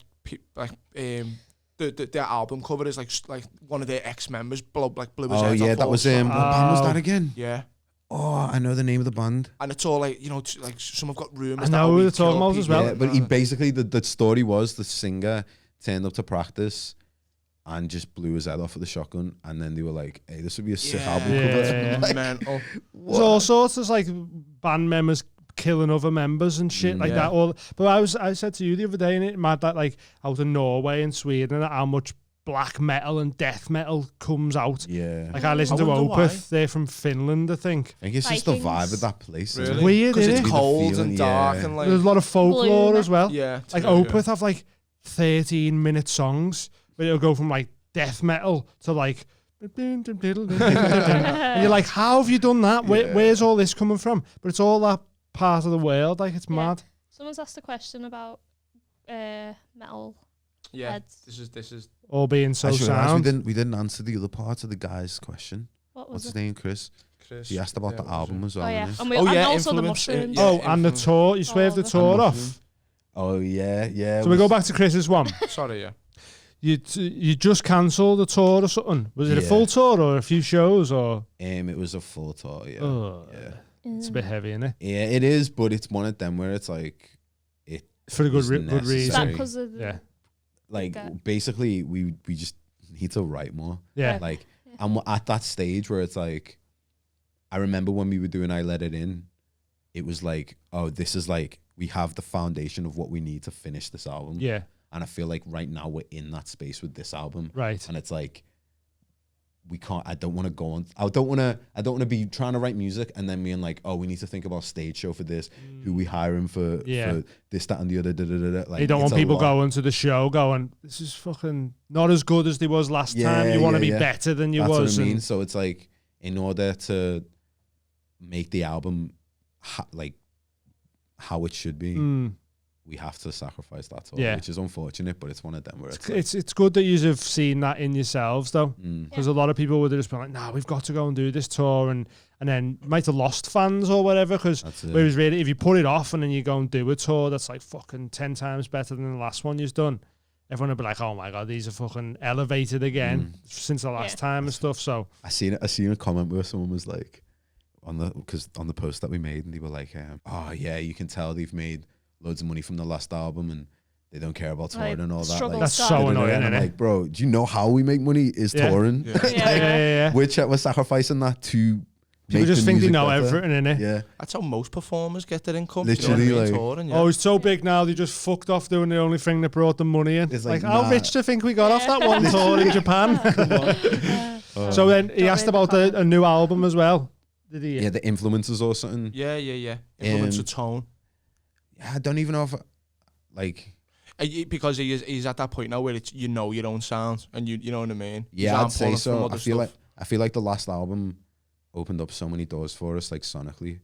Speaker 6: their album cover is like one of their ex-members blew his
Speaker 5: Oh
Speaker 6: head
Speaker 5: yeah,
Speaker 6: off
Speaker 5: that was
Speaker 6: also.
Speaker 5: what band was that
Speaker 1: Oh.
Speaker 5: again?
Speaker 6: Yeah.
Speaker 5: Oh, I know the name of the band.
Speaker 6: And it's all like, you know, like some have got rumors.
Speaker 1: I know who they're talking about as well.
Speaker 5: Yeah, but he basically the story was the singer turned up to practice and just blew his head off with a shotgun, and then they were like, "Hey, this would be a sick album cover."
Speaker 1: Yeah.
Speaker 5: Like,
Speaker 6: mental.
Speaker 1: There's all sorts of like band members killing other members and shit like that. All, but I said to you the other day, and it mad that like out of Norway and Sweden, how much black metal and death metal comes out.
Speaker 5: Yeah,
Speaker 1: Like I listened
Speaker 6: I
Speaker 1: to
Speaker 6: wonder why.
Speaker 1: Opeth. They're from Finland, I think.
Speaker 5: I think it's just the vibe
Speaker 2: Vikings.
Speaker 5: of that place.
Speaker 6: Really?
Speaker 5: Isn't it?
Speaker 1: Weird,
Speaker 6: Because
Speaker 1: isn't
Speaker 6: it's
Speaker 1: it?
Speaker 6: cold
Speaker 5: feeling,
Speaker 6: and dark
Speaker 5: yeah.
Speaker 6: and like...
Speaker 1: There's a lot of folklore
Speaker 2: Blue
Speaker 1: as well.
Speaker 6: Yeah.
Speaker 1: Like
Speaker 6: true,
Speaker 1: Opeth have like 13-minute songs, but it'll go from like death metal to like. And you're like, how have you done that? Where's all this coming from? But it's all that part of the world. Like it's mad.
Speaker 2: Someone's asked a question about metal
Speaker 6: Yeah.
Speaker 2: heads.
Speaker 6: This is...
Speaker 1: All being so
Speaker 5: I should realize
Speaker 1: sound.
Speaker 5: we didn't answer the other part of the guy's question.
Speaker 2: What
Speaker 5: What's
Speaker 2: was
Speaker 5: his
Speaker 2: it?
Speaker 5: name, Chris?
Speaker 6: Chris.
Speaker 5: He asked about the album as well.
Speaker 2: Oh yeah,
Speaker 5: innit?
Speaker 2: and, we,
Speaker 6: Oh,
Speaker 2: and
Speaker 6: yeah,
Speaker 2: also the
Speaker 6: influence,
Speaker 2: mushrooms.
Speaker 6: yeah.
Speaker 1: Oh, and the
Speaker 6: influence.
Speaker 1: tour. You swerved the
Speaker 2: the-
Speaker 1: tour
Speaker 5: And
Speaker 1: off.
Speaker 5: mushroom. Oh yeah, yeah.
Speaker 1: So we go back to Chris's one.
Speaker 6: Sorry, yeah.
Speaker 1: You just cancelled the tour or something. Was it a
Speaker 5: Yeah.
Speaker 1: full tour or a few shows or?
Speaker 5: It was a full tour. Yeah,
Speaker 1: Oh,
Speaker 5: yeah,
Speaker 1: it's a bit heavy, isn't it?
Speaker 5: yeah. It is, but it's one of them where it's like
Speaker 1: For a good
Speaker 5: was
Speaker 1: good
Speaker 2: Is that
Speaker 1: reason.
Speaker 5: necessary.
Speaker 2: because of the...
Speaker 1: Yeah,
Speaker 5: like
Speaker 2: Okay.
Speaker 5: basically we just need to write more.
Speaker 1: yeah.
Speaker 2: Okay.
Speaker 5: Like I'm at that stage where it's like, I remember when we were doing I Let It In, it was like, oh, this is like we have the foundation of what we need to finish this album.
Speaker 1: Yeah,
Speaker 5: And I feel like right now we're in that space with this album.
Speaker 1: right.
Speaker 5: And it's like, we can't, I don't want to go on, I don't want to be trying to write music and then being like, oh, we need to think about stage show for this, who we hiring for this, that and the other, Like,
Speaker 1: You don't
Speaker 5: it's
Speaker 1: want
Speaker 5: a
Speaker 1: people
Speaker 5: lot.
Speaker 1: going to the show going, this is fucking not as good as they was last
Speaker 5: Yeah,
Speaker 1: time. You want to
Speaker 5: yeah,
Speaker 1: be
Speaker 5: yeah.
Speaker 1: better than you
Speaker 5: That's
Speaker 1: was.
Speaker 5: what I mean.
Speaker 1: and-
Speaker 5: So it's like, in order to make the album like how it should be,
Speaker 1: Mm.
Speaker 5: we have to sacrifice that tour,
Speaker 1: Yeah.
Speaker 5: which is unfortunate, but it's one of them where it's like,
Speaker 1: It's good that you have seen that in yourselves though,
Speaker 5: mm,
Speaker 1: because a lot of people would have just been like, "Nah, we've got to go and do this tour," and then might have lost fans or whatever. Because
Speaker 5: that's it.
Speaker 1: whereas really, if you put it off and then you go and do a tour that's like fucking 10 times better than the last one you've done, everyone will be like, "Oh my god, these are fucking elevated again since the last time and stuff." So
Speaker 5: I seen a comment where someone was like, on the post that we made, and they were like, oh yeah, you can tell they've made loads of money from the last album and they don't care about touring
Speaker 2: Like,
Speaker 5: and all that.
Speaker 2: struggle
Speaker 5: Like,
Speaker 1: That's so
Speaker 2: started.
Speaker 1: annoying,
Speaker 5: and I'm
Speaker 1: innit?
Speaker 5: like, bro, do you know how we make money is
Speaker 1: Yeah.
Speaker 5: touring?
Speaker 6: Yeah.
Speaker 2: Yeah.
Speaker 5: We're sacrificing that to
Speaker 1: People
Speaker 5: make
Speaker 1: just
Speaker 5: the
Speaker 1: think they
Speaker 5: music
Speaker 1: know
Speaker 5: better.
Speaker 1: everything, innit?
Speaker 5: Yeah.
Speaker 6: That's how most performers get their income.
Speaker 5: Literally,
Speaker 6: you know what I mean?
Speaker 5: like-
Speaker 6: Touring, yeah.
Speaker 1: Oh, it's so big now. They just fucked off doing the only thing that brought them money in.
Speaker 5: It's
Speaker 1: Like,
Speaker 5: like,
Speaker 1: how
Speaker 5: nah.
Speaker 1: rich do you think we got off that one tour in Japan? So then he
Speaker 2: Don't
Speaker 1: asked
Speaker 2: read
Speaker 1: about
Speaker 2: the comment.
Speaker 1: a new album as well. Did he?
Speaker 5: Yeah, the influences or something.
Speaker 6: Yeah. Influence of
Speaker 5: Um,
Speaker 6: tone.
Speaker 5: Yeah, I don't even know if like.
Speaker 6: Because he's at that point now where it's, you know your own sound and you know what I mean. He's
Speaker 5: Yeah,
Speaker 6: not
Speaker 5: I'd say
Speaker 6: pulling from
Speaker 5: so.
Speaker 6: other
Speaker 5: I feel like the last album opened up so many doors for us, like sonically,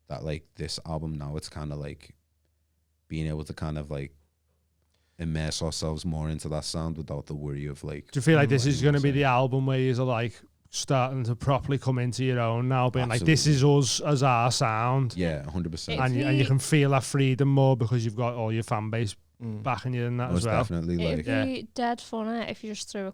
Speaker 5: that like this album now it's kind of like being able to kind of like immerse ourselves more into that sound without the worry of like.
Speaker 1: Do you feel like this
Speaker 5: what
Speaker 1: is
Speaker 5: you
Speaker 1: going to
Speaker 5: wanna
Speaker 1: be
Speaker 5: say.
Speaker 1: the album where you're like starting to properly come into your own now, being like, this is us as our sound?
Speaker 5: Yeah, 100%.
Speaker 1: And you can feel that freedom more because you've got all your fan base backing you in that
Speaker 5: Most
Speaker 1: as well.
Speaker 5: definitely,
Speaker 2: It'd
Speaker 5: like
Speaker 1: Yeah.
Speaker 2: be dead funny if you just threw a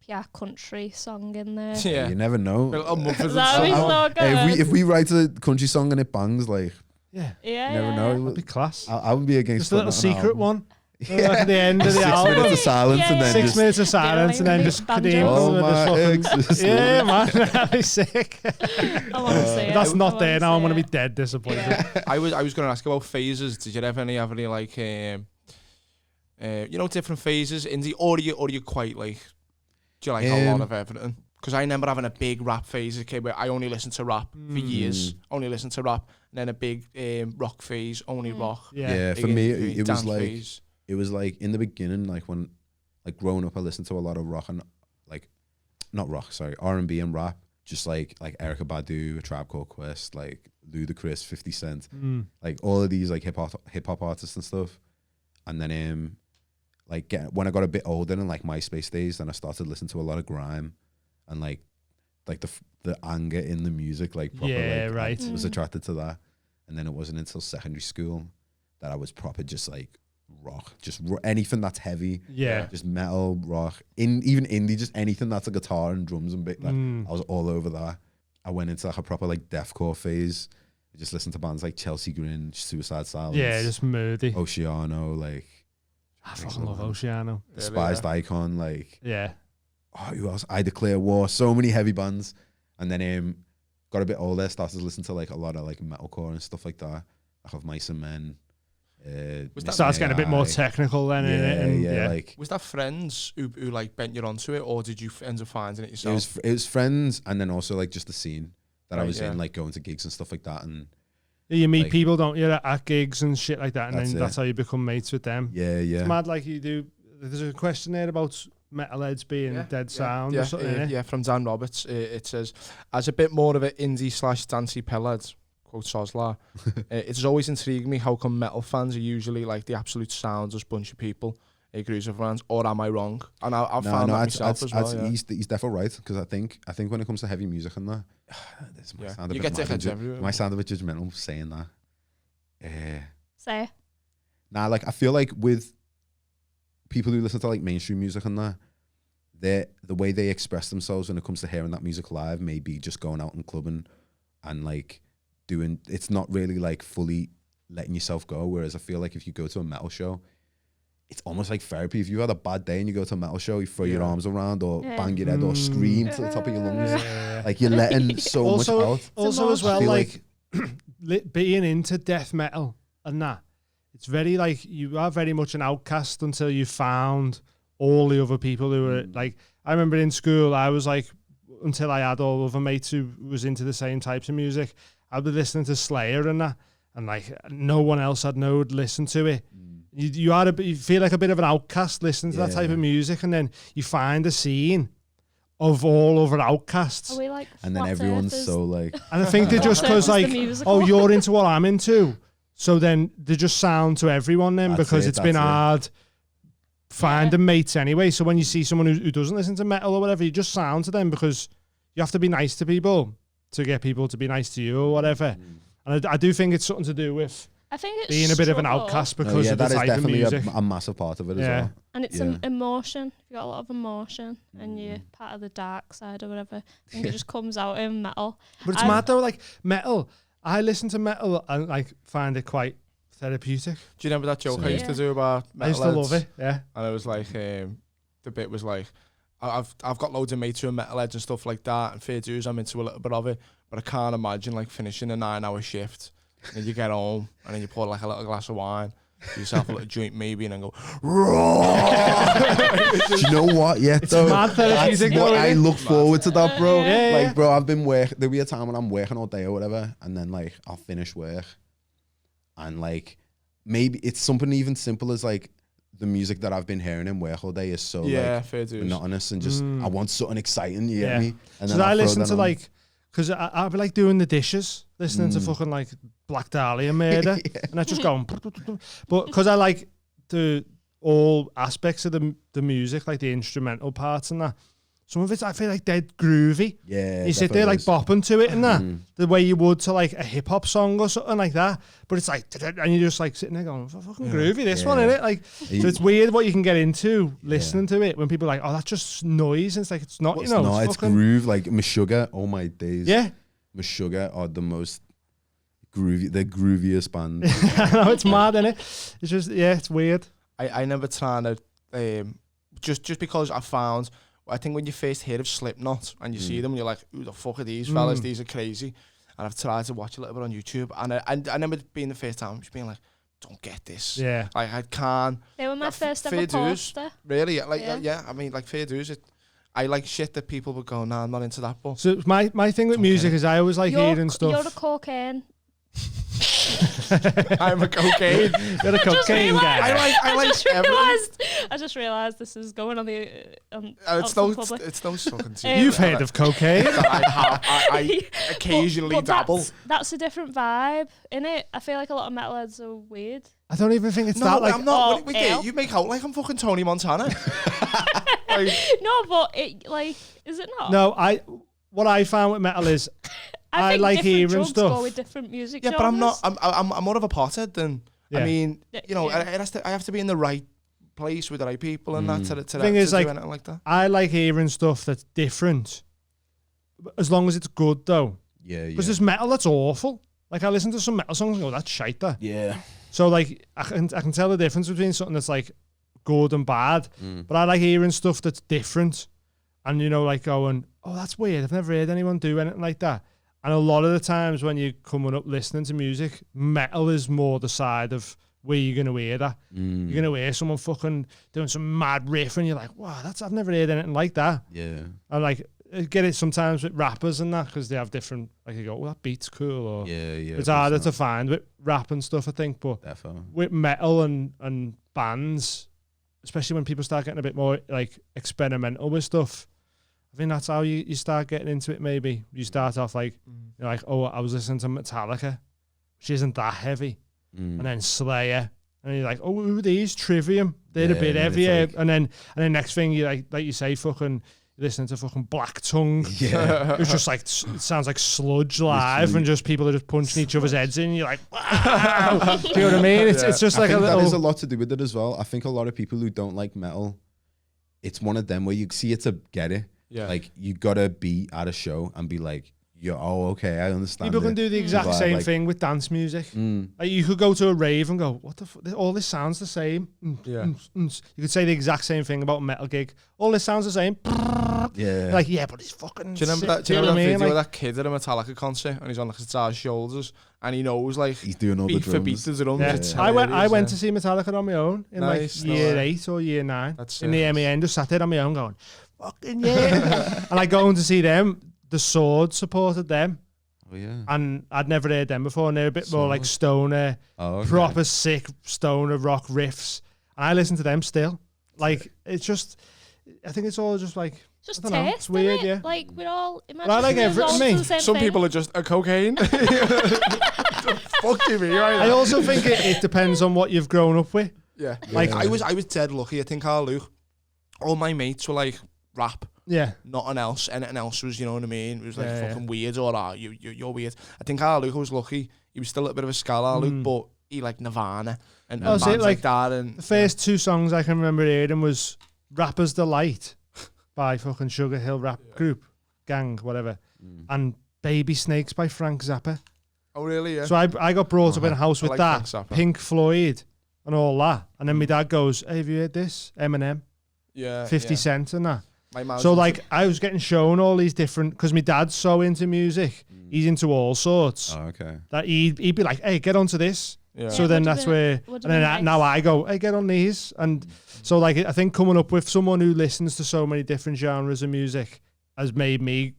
Speaker 2: pure country song in there.
Speaker 6: Yeah.
Speaker 5: you never know.
Speaker 6: A month of
Speaker 2: That would be so good.
Speaker 5: Hey, if we write a country song and it bangs, like
Speaker 1: Yeah,
Speaker 2: yeah,
Speaker 5: you never
Speaker 2: yeah.
Speaker 5: know.
Speaker 1: that'd be class.
Speaker 5: I would be against
Speaker 1: Just a little
Speaker 5: putting it on an
Speaker 1: secret
Speaker 5: album.
Speaker 1: one. Like at the end of the
Speaker 5: 6
Speaker 1: album.
Speaker 5: minutes of silence and then
Speaker 1: 6
Speaker 5: just
Speaker 1: minutes of silence and then
Speaker 2: like
Speaker 1: just
Speaker 2: banjo.
Speaker 1: KADEEM
Speaker 5: oh
Speaker 1: with
Speaker 5: my
Speaker 1: his fucking...
Speaker 5: ex.
Speaker 1: Yeah, man, that'd be sick.
Speaker 2: I want to see it.
Speaker 1: That's
Speaker 2: I
Speaker 1: not
Speaker 2: wanna
Speaker 1: there now. I'm
Speaker 2: see
Speaker 1: going to be
Speaker 2: it.
Speaker 1: dead disappointed.
Speaker 2: Yeah.
Speaker 6: I was going to ask about phases. Did you have any like different phases indie, or you quite like? Do you like a lot of everything? Because I remember having a big rap phase, okay, where I only listened to rap for years. Only listened to rap, and then a big rock phase, only rock.
Speaker 5: Yeah,
Speaker 6: Big
Speaker 5: for me
Speaker 6: indie,
Speaker 5: it was
Speaker 6: dance
Speaker 5: like
Speaker 6: phase.
Speaker 5: it was like in the beginning, like when like growing up, I listened to a lot of rock and like not rock, sorry, R&B and rap, just like Erykah Badu, A Tribe Called Quest, like Ludacris, 50 Cent, like all of these like hip hop artists and stuff. And then like when I got a bit older and like MySpace days, then I started listening to a lot of grime and like the anger in the music, like proper, I was attracted to that. And then it wasn't until secondary school that I was proper just like rock, just anything that's heavy, just metal, rock, even indie, just anything that's a guitar and drums and bit. Like, I was all over that. I went into like a proper like deathcore phase. I just listened to bands like Chelsea Grin, Suicide Silence,
Speaker 1: just moody,
Speaker 5: Oceano, like
Speaker 1: I fucking love Oceano,
Speaker 5: Despised Icon, like who else? I Declare War, so many heavy bands. And then got a bit older, started to listen to like a lot of like metalcore and stuff like that. I have Mice and Men.
Speaker 1: Starts getting a bit more technical then,
Speaker 5: like
Speaker 6: was that friends who like bent you onto it, or did you end up finding it yourself?
Speaker 5: It was friends, and then also like just the scene that I was in, like going to gigs and stuff like that, and
Speaker 1: you meet people, don't you, at gigs and shit like that, and then that's how you become mates with them.
Speaker 5: It's
Speaker 1: mad, like you do. There's a question there about metalheads being dead sound or something.
Speaker 6: From Dan Roberts. It says, as a bit more of an indie/dancey pelad, quote Soslar, it's always intrigued me how come metal fans are usually like the absolute soundless bunch of people, agrees with fans, or am I wrong? And I've found that myself as well.
Speaker 5: He's definitely right, because I think when it comes to heavy music and that,
Speaker 6: you get dickheads everywhere.
Speaker 5: My sound a bit judgmental saying that.
Speaker 2: Say.
Speaker 5: Nah, like I feel like with people who listen to like mainstream music and that, the way they express themselves when it comes to hearing that music live may be just going out and clubbing and like doing, it's not really like fully letting yourself go. Whereas I feel like if you go to a metal show, it's almost like therapy. If you had a bad day and you go to a metal show, you throw your arms around or bang your head or scream to the top of your lungs. Like you're letting so much out.
Speaker 1: Also as well, like being into death metal and that, it's very like you are very much an outcast until you found all the other people who were like, I remember in school, I was like, until I had all other mates who was into the same types of music, I'd be listening to Slayer and that, and like no one else I'd know would listen to it. You feel like a bit of an outcast listening to that type of music, and then you find a scene of all other outcasts.
Speaker 2: Are we like
Speaker 5: and then everyone's so like,
Speaker 1: and I think they're just because like, oh, you're into what I'm into. So then they just sound to everyone then, because it's been hard finding mates anyway. So when you see someone who doesn't listen to metal or whatever, you just sound to them because you have to be nice to people to get people to be nice to you or whatever. And I do think it's something to do with being a bit of an outcast because of the type of music.
Speaker 5: That is definitely a massive part of it as well.
Speaker 2: And it's an emotion. You've got a lot of emotion and you're part of the dark side or whatever. I think it just comes out in metal.
Speaker 1: But it's mad though, like metal, I listen to metal and like find it quite therapeutic.
Speaker 6: Do you remember that joke I used to do about metal?
Speaker 1: I used to love it,
Speaker 6: And it was like, the bit was like, I've got loads of mates who are metalheads and stuff like that, and fair dues, I'm into a little bit of it, but I can't imagine like finishing a 9-hour shift and then you get home and then you pour like a little glass of wine, yourself a little joint maybe, and then go,
Speaker 5: do you know what? Yeah,
Speaker 1: it's mad therapeutic.
Speaker 5: I look forward to that, bro. Like, bro, I've been working. There'll be a time when I'm working all day or whatever, and then like I'll finish work, and like maybe it's something even simple as like the music that I've been hearing in work all day is so like monotonous and just I want something exciting. You get me? And
Speaker 1: so
Speaker 5: then
Speaker 1: I listen to like, because I'll be like doing the dishes, listening to fucking like Black Dahlia Murder, and I just go, but because I like all aspects of the music, like the instrumental parts and that. Some of it I feel like dead groovy.
Speaker 5: Yeah,
Speaker 1: you sit there like bopping to it and that, the way you would to like a hip hop song or something like that. But it's like, and you're just like sitting there going, fucking groovy, this one, innit? Like, so it's weird what you can get into listening to it when people are like, oh, that's just noise. And it's like, it's not, you know.
Speaker 5: No, it's groove. Like Meshuggah, oh my days.
Speaker 1: Yeah.
Speaker 5: Meshuggah are the most groovy, the grooviest band.
Speaker 1: I know, it's mad, innit? It's just, it's weird.
Speaker 6: I never trying to, just because I found, I think when you first hear of Slipknot and you see them, and you're like, who the fuck are these fellas? These are crazy. And I've tried to watch a little bit on YouTube, and I remember being the first time, just being like, don't get this.
Speaker 1: Yeah.
Speaker 6: Like, I can't.
Speaker 2: They were my first ever poster.
Speaker 6: Really? Like, I mean, like, fair dues. I like shit that people would go, nah, I'm not into that. But
Speaker 1: so my thing with music is I always like hearing stuff.
Speaker 2: You're a cocaine.
Speaker 6: I'm a cocaine.
Speaker 1: You're a cocaine guy.
Speaker 2: I just realised I just realised this is going on the
Speaker 6: It's no fucking tea.
Speaker 1: You've heard of cocaine.
Speaker 6: I occasionally
Speaker 2: but
Speaker 6: dabble.
Speaker 2: That's a different vibe, innit? I feel like a lot of metalheads are weird.
Speaker 1: I don't even think it's
Speaker 6: No,
Speaker 1: that like.
Speaker 6: I'm not.
Speaker 2: Oh,
Speaker 6: You make out like I'm fucking Tony Montana.
Speaker 2: No, but it like is it not?
Speaker 1: No, what I found with metal is I
Speaker 2: think
Speaker 1: like
Speaker 2: different
Speaker 1: hearing
Speaker 2: drugs
Speaker 1: stuff.
Speaker 2: Go with different music.
Speaker 6: Yeah, but I'm not. I'm more of a pothead than.
Speaker 1: Yeah.
Speaker 6: I mean, you know,
Speaker 2: Yeah.
Speaker 6: I have to be in the right place with the right people and that to
Speaker 1: Thing is,
Speaker 6: do
Speaker 1: like,
Speaker 6: anything like that.
Speaker 1: I like hearing stuff that's different, as long as it's good though.
Speaker 5: Yeah,
Speaker 1: Because there's metal that's awful. Like I listen to some metal songs and go, that's shite that.
Speaker 5: yeah.
Speaker 1: So like I can tell the difference between something that's like good and bad. But I like hearing stuff that's different, and you know, like going, oh, that's weird. I've never heard anyone do anything like that. And a lot of the times when you're coming up listening to music, metal is more the side of where you're gonna hear that. You're gonna hear someone fucking doing some mad riff, and you're like, wow, I've never heard anything like that.
Speaker 5: Yeah.
Speaker 1: I like get it sometimes with rappers and that because they have different. Like you go, well, that beat's cool, or
Speaker 5: Yeah.
Speaker 1: it's harder to find with rap and stuff, I think. But
Speaker 5: Definitely.
Speaker 1: with metal and bands, especially when people start getting a bit more like experimental with stuff, I think that's how you start getting into it. Maybe you start off like you're like, oh, I was listening to Metallica, which isn't that heavy, and then Slayer, and you're like, oh, who are these? Trivium, they're a bit
Speaker 5: and it's
Speaker 1: heavier,
Speaker 5: like-
Speaker 1: and then next thing you like you say, fucking listening to fucking Black Tongue.
Speaker 5: Yeah.
Speaker 1: It's just like it sounds like sludge live, and just people are just punching each other's heads in. And you're like, wow. Do you know what I mean? It's just like
Speaker 5: I
Speaker 1: a
Speaker 5: think
Speaker 1: little.
Speaker 5: that has a lot to do with it as well. I think a lot of people who don't like metal, it's one of them where you see it to get it.
Speaker 6: Yeah.
Speaker 5: Like you gotta be at a show and be like, "Yo, oh, okay, I understand."
Speaker 1: People
Speaker 5: it.
Speaker 1: can do the exact
Speaker 5: Vibe,
Speaker 1: same
Speaker 5: like-
Speaker 1: thing with dance music. Like you could go to a rave and go, "What the? All this sounds the same."
Speaker 6: Yeah.
Speaker 1: You could say the exact same thing about a metal gig. All this sounds the same.
Speaker 5: Yeah.
Speaker 1: Like yeah, but it's fucking.
Speaker 6: Do you remember
Speaker 1: sick.
Speaker 6: that?
Speaker 1: Do you know what I mean?
Speaker 6: Video
Speaker 1: Like,
Speaker 6: of that kid at a Metallica concert and he's on like his guitar's shoulders and he knows like
Speaker 5: He's doing all the
Speaker 6: beat for beat
Speaker 5: drums.
Speaker 6: the drums.
Speaker 1: yeah.
Speaker 6: It's
Speaker 1: I went
Speaker 6: hilarious,
Speaker 1: to see Metallica on my own in
Speaker 6: Nice,
Speaker 1: like
Speaker 6: no
Speaker 1: year
Speaker 6: way.
Speaker 1: 8 or year 9.
Speaker 6: That's
Speaker 1: in the
Speaker 6: sick.
Speaker 1: MEN, just sat there on my own going, fucking yeah. And I going to see them. The Sword supported them,
Speaker 5: Oh yeah.
Speaker 1: and I'd never heard them before. And they're a bit more like stoner,
Speaker 5: Oh, okay.
Speaker 1: proper sick stoner rock riffs. And I listen to them still. Like it's just, I think it's all just like.
Speaker 2: Just
Speaker 1: I don't know,
Speaker 2: taste,
Speaker 1: it's weird,
Speaker 2: innit?
Speaker 1: yeah.
Speaker 2: Like we're all. Imagine
Speaker 1: I like
Speaker 2: we were
Speaker 1: everything,
Speaker 2: all
Speaker 1: me.
Speaker 2: do the same
Speaker 6: Some
Speaker 2: thing.
Speaker 6: people are just a cocaine. Fuck you, me right
Speaker 1: I
Speaker 6: now.
Speaker 1: also think it depends on what you've grown up with.
Speaker 6: Yeah.
Speaker 1: Like-
Speaker 6: I was dead lucky. I think Luke, all my mates were like rap.
Speaker 1: Yeah.
Speaker 6: Nothing else. Anything else was, you know what I mean? It was like
Speaker 1: Yeah,
Speaker 6: fucking weird or you're weird. I think Luke was lucky. He was still a bit of a scholar, Luke, but he liked Nirvana and
Speaker 1: Oh,
Speaker 6: bands
Speaker 1: see,
Speaker 6: like
Speaker 1: like,
Speaker 6: that. And
Speaker 1: The first 2 songs I can remember hearing was Rapper's Delight by fucking Sugar Hill rap group, gang, whatever, and Baby Snakes by Frank Zappa.
Speaker 6: oh really? Yeah.
Speaker 1: So I got brought up in a house
Speaker 6: I
Speaker 1: with
Speaker 6: like
Speaker 1: that,
Speaker 6: Frank Zappa.
Speaker 1: Pink Floyd and all that. And then my dad goes, hey, have you heard this? Eminem,
Speaker 6: yeah.
Speaker 1: 50
Speaker 6: yeah.
Speaker 1: Cent and that.
Speaker 6: My mouth
Speaker 1: So
Speaker 6: was-
Speaker 1: like I was getting shown all these different, because my dad's so into music, he's into all sorts,
Speaker 5: Oh, okay.
Speaker 1: that he'd be like, hey, get onto this.
Speaker 6: Yeah.
Speaker 1: So
Speaker 2: Yeah,
Speaker 1: then
Speaker 2: would've
Speaker 1: that's
Speaker 2: been-
Speaker 1: where, and
Speaker 2: would've
Speaker 1: then
Speaker 2: been nice.
Speaker 1: now I go, hey, get on these. And so like, I think coming up with someone who listens to so many different genres of music has made me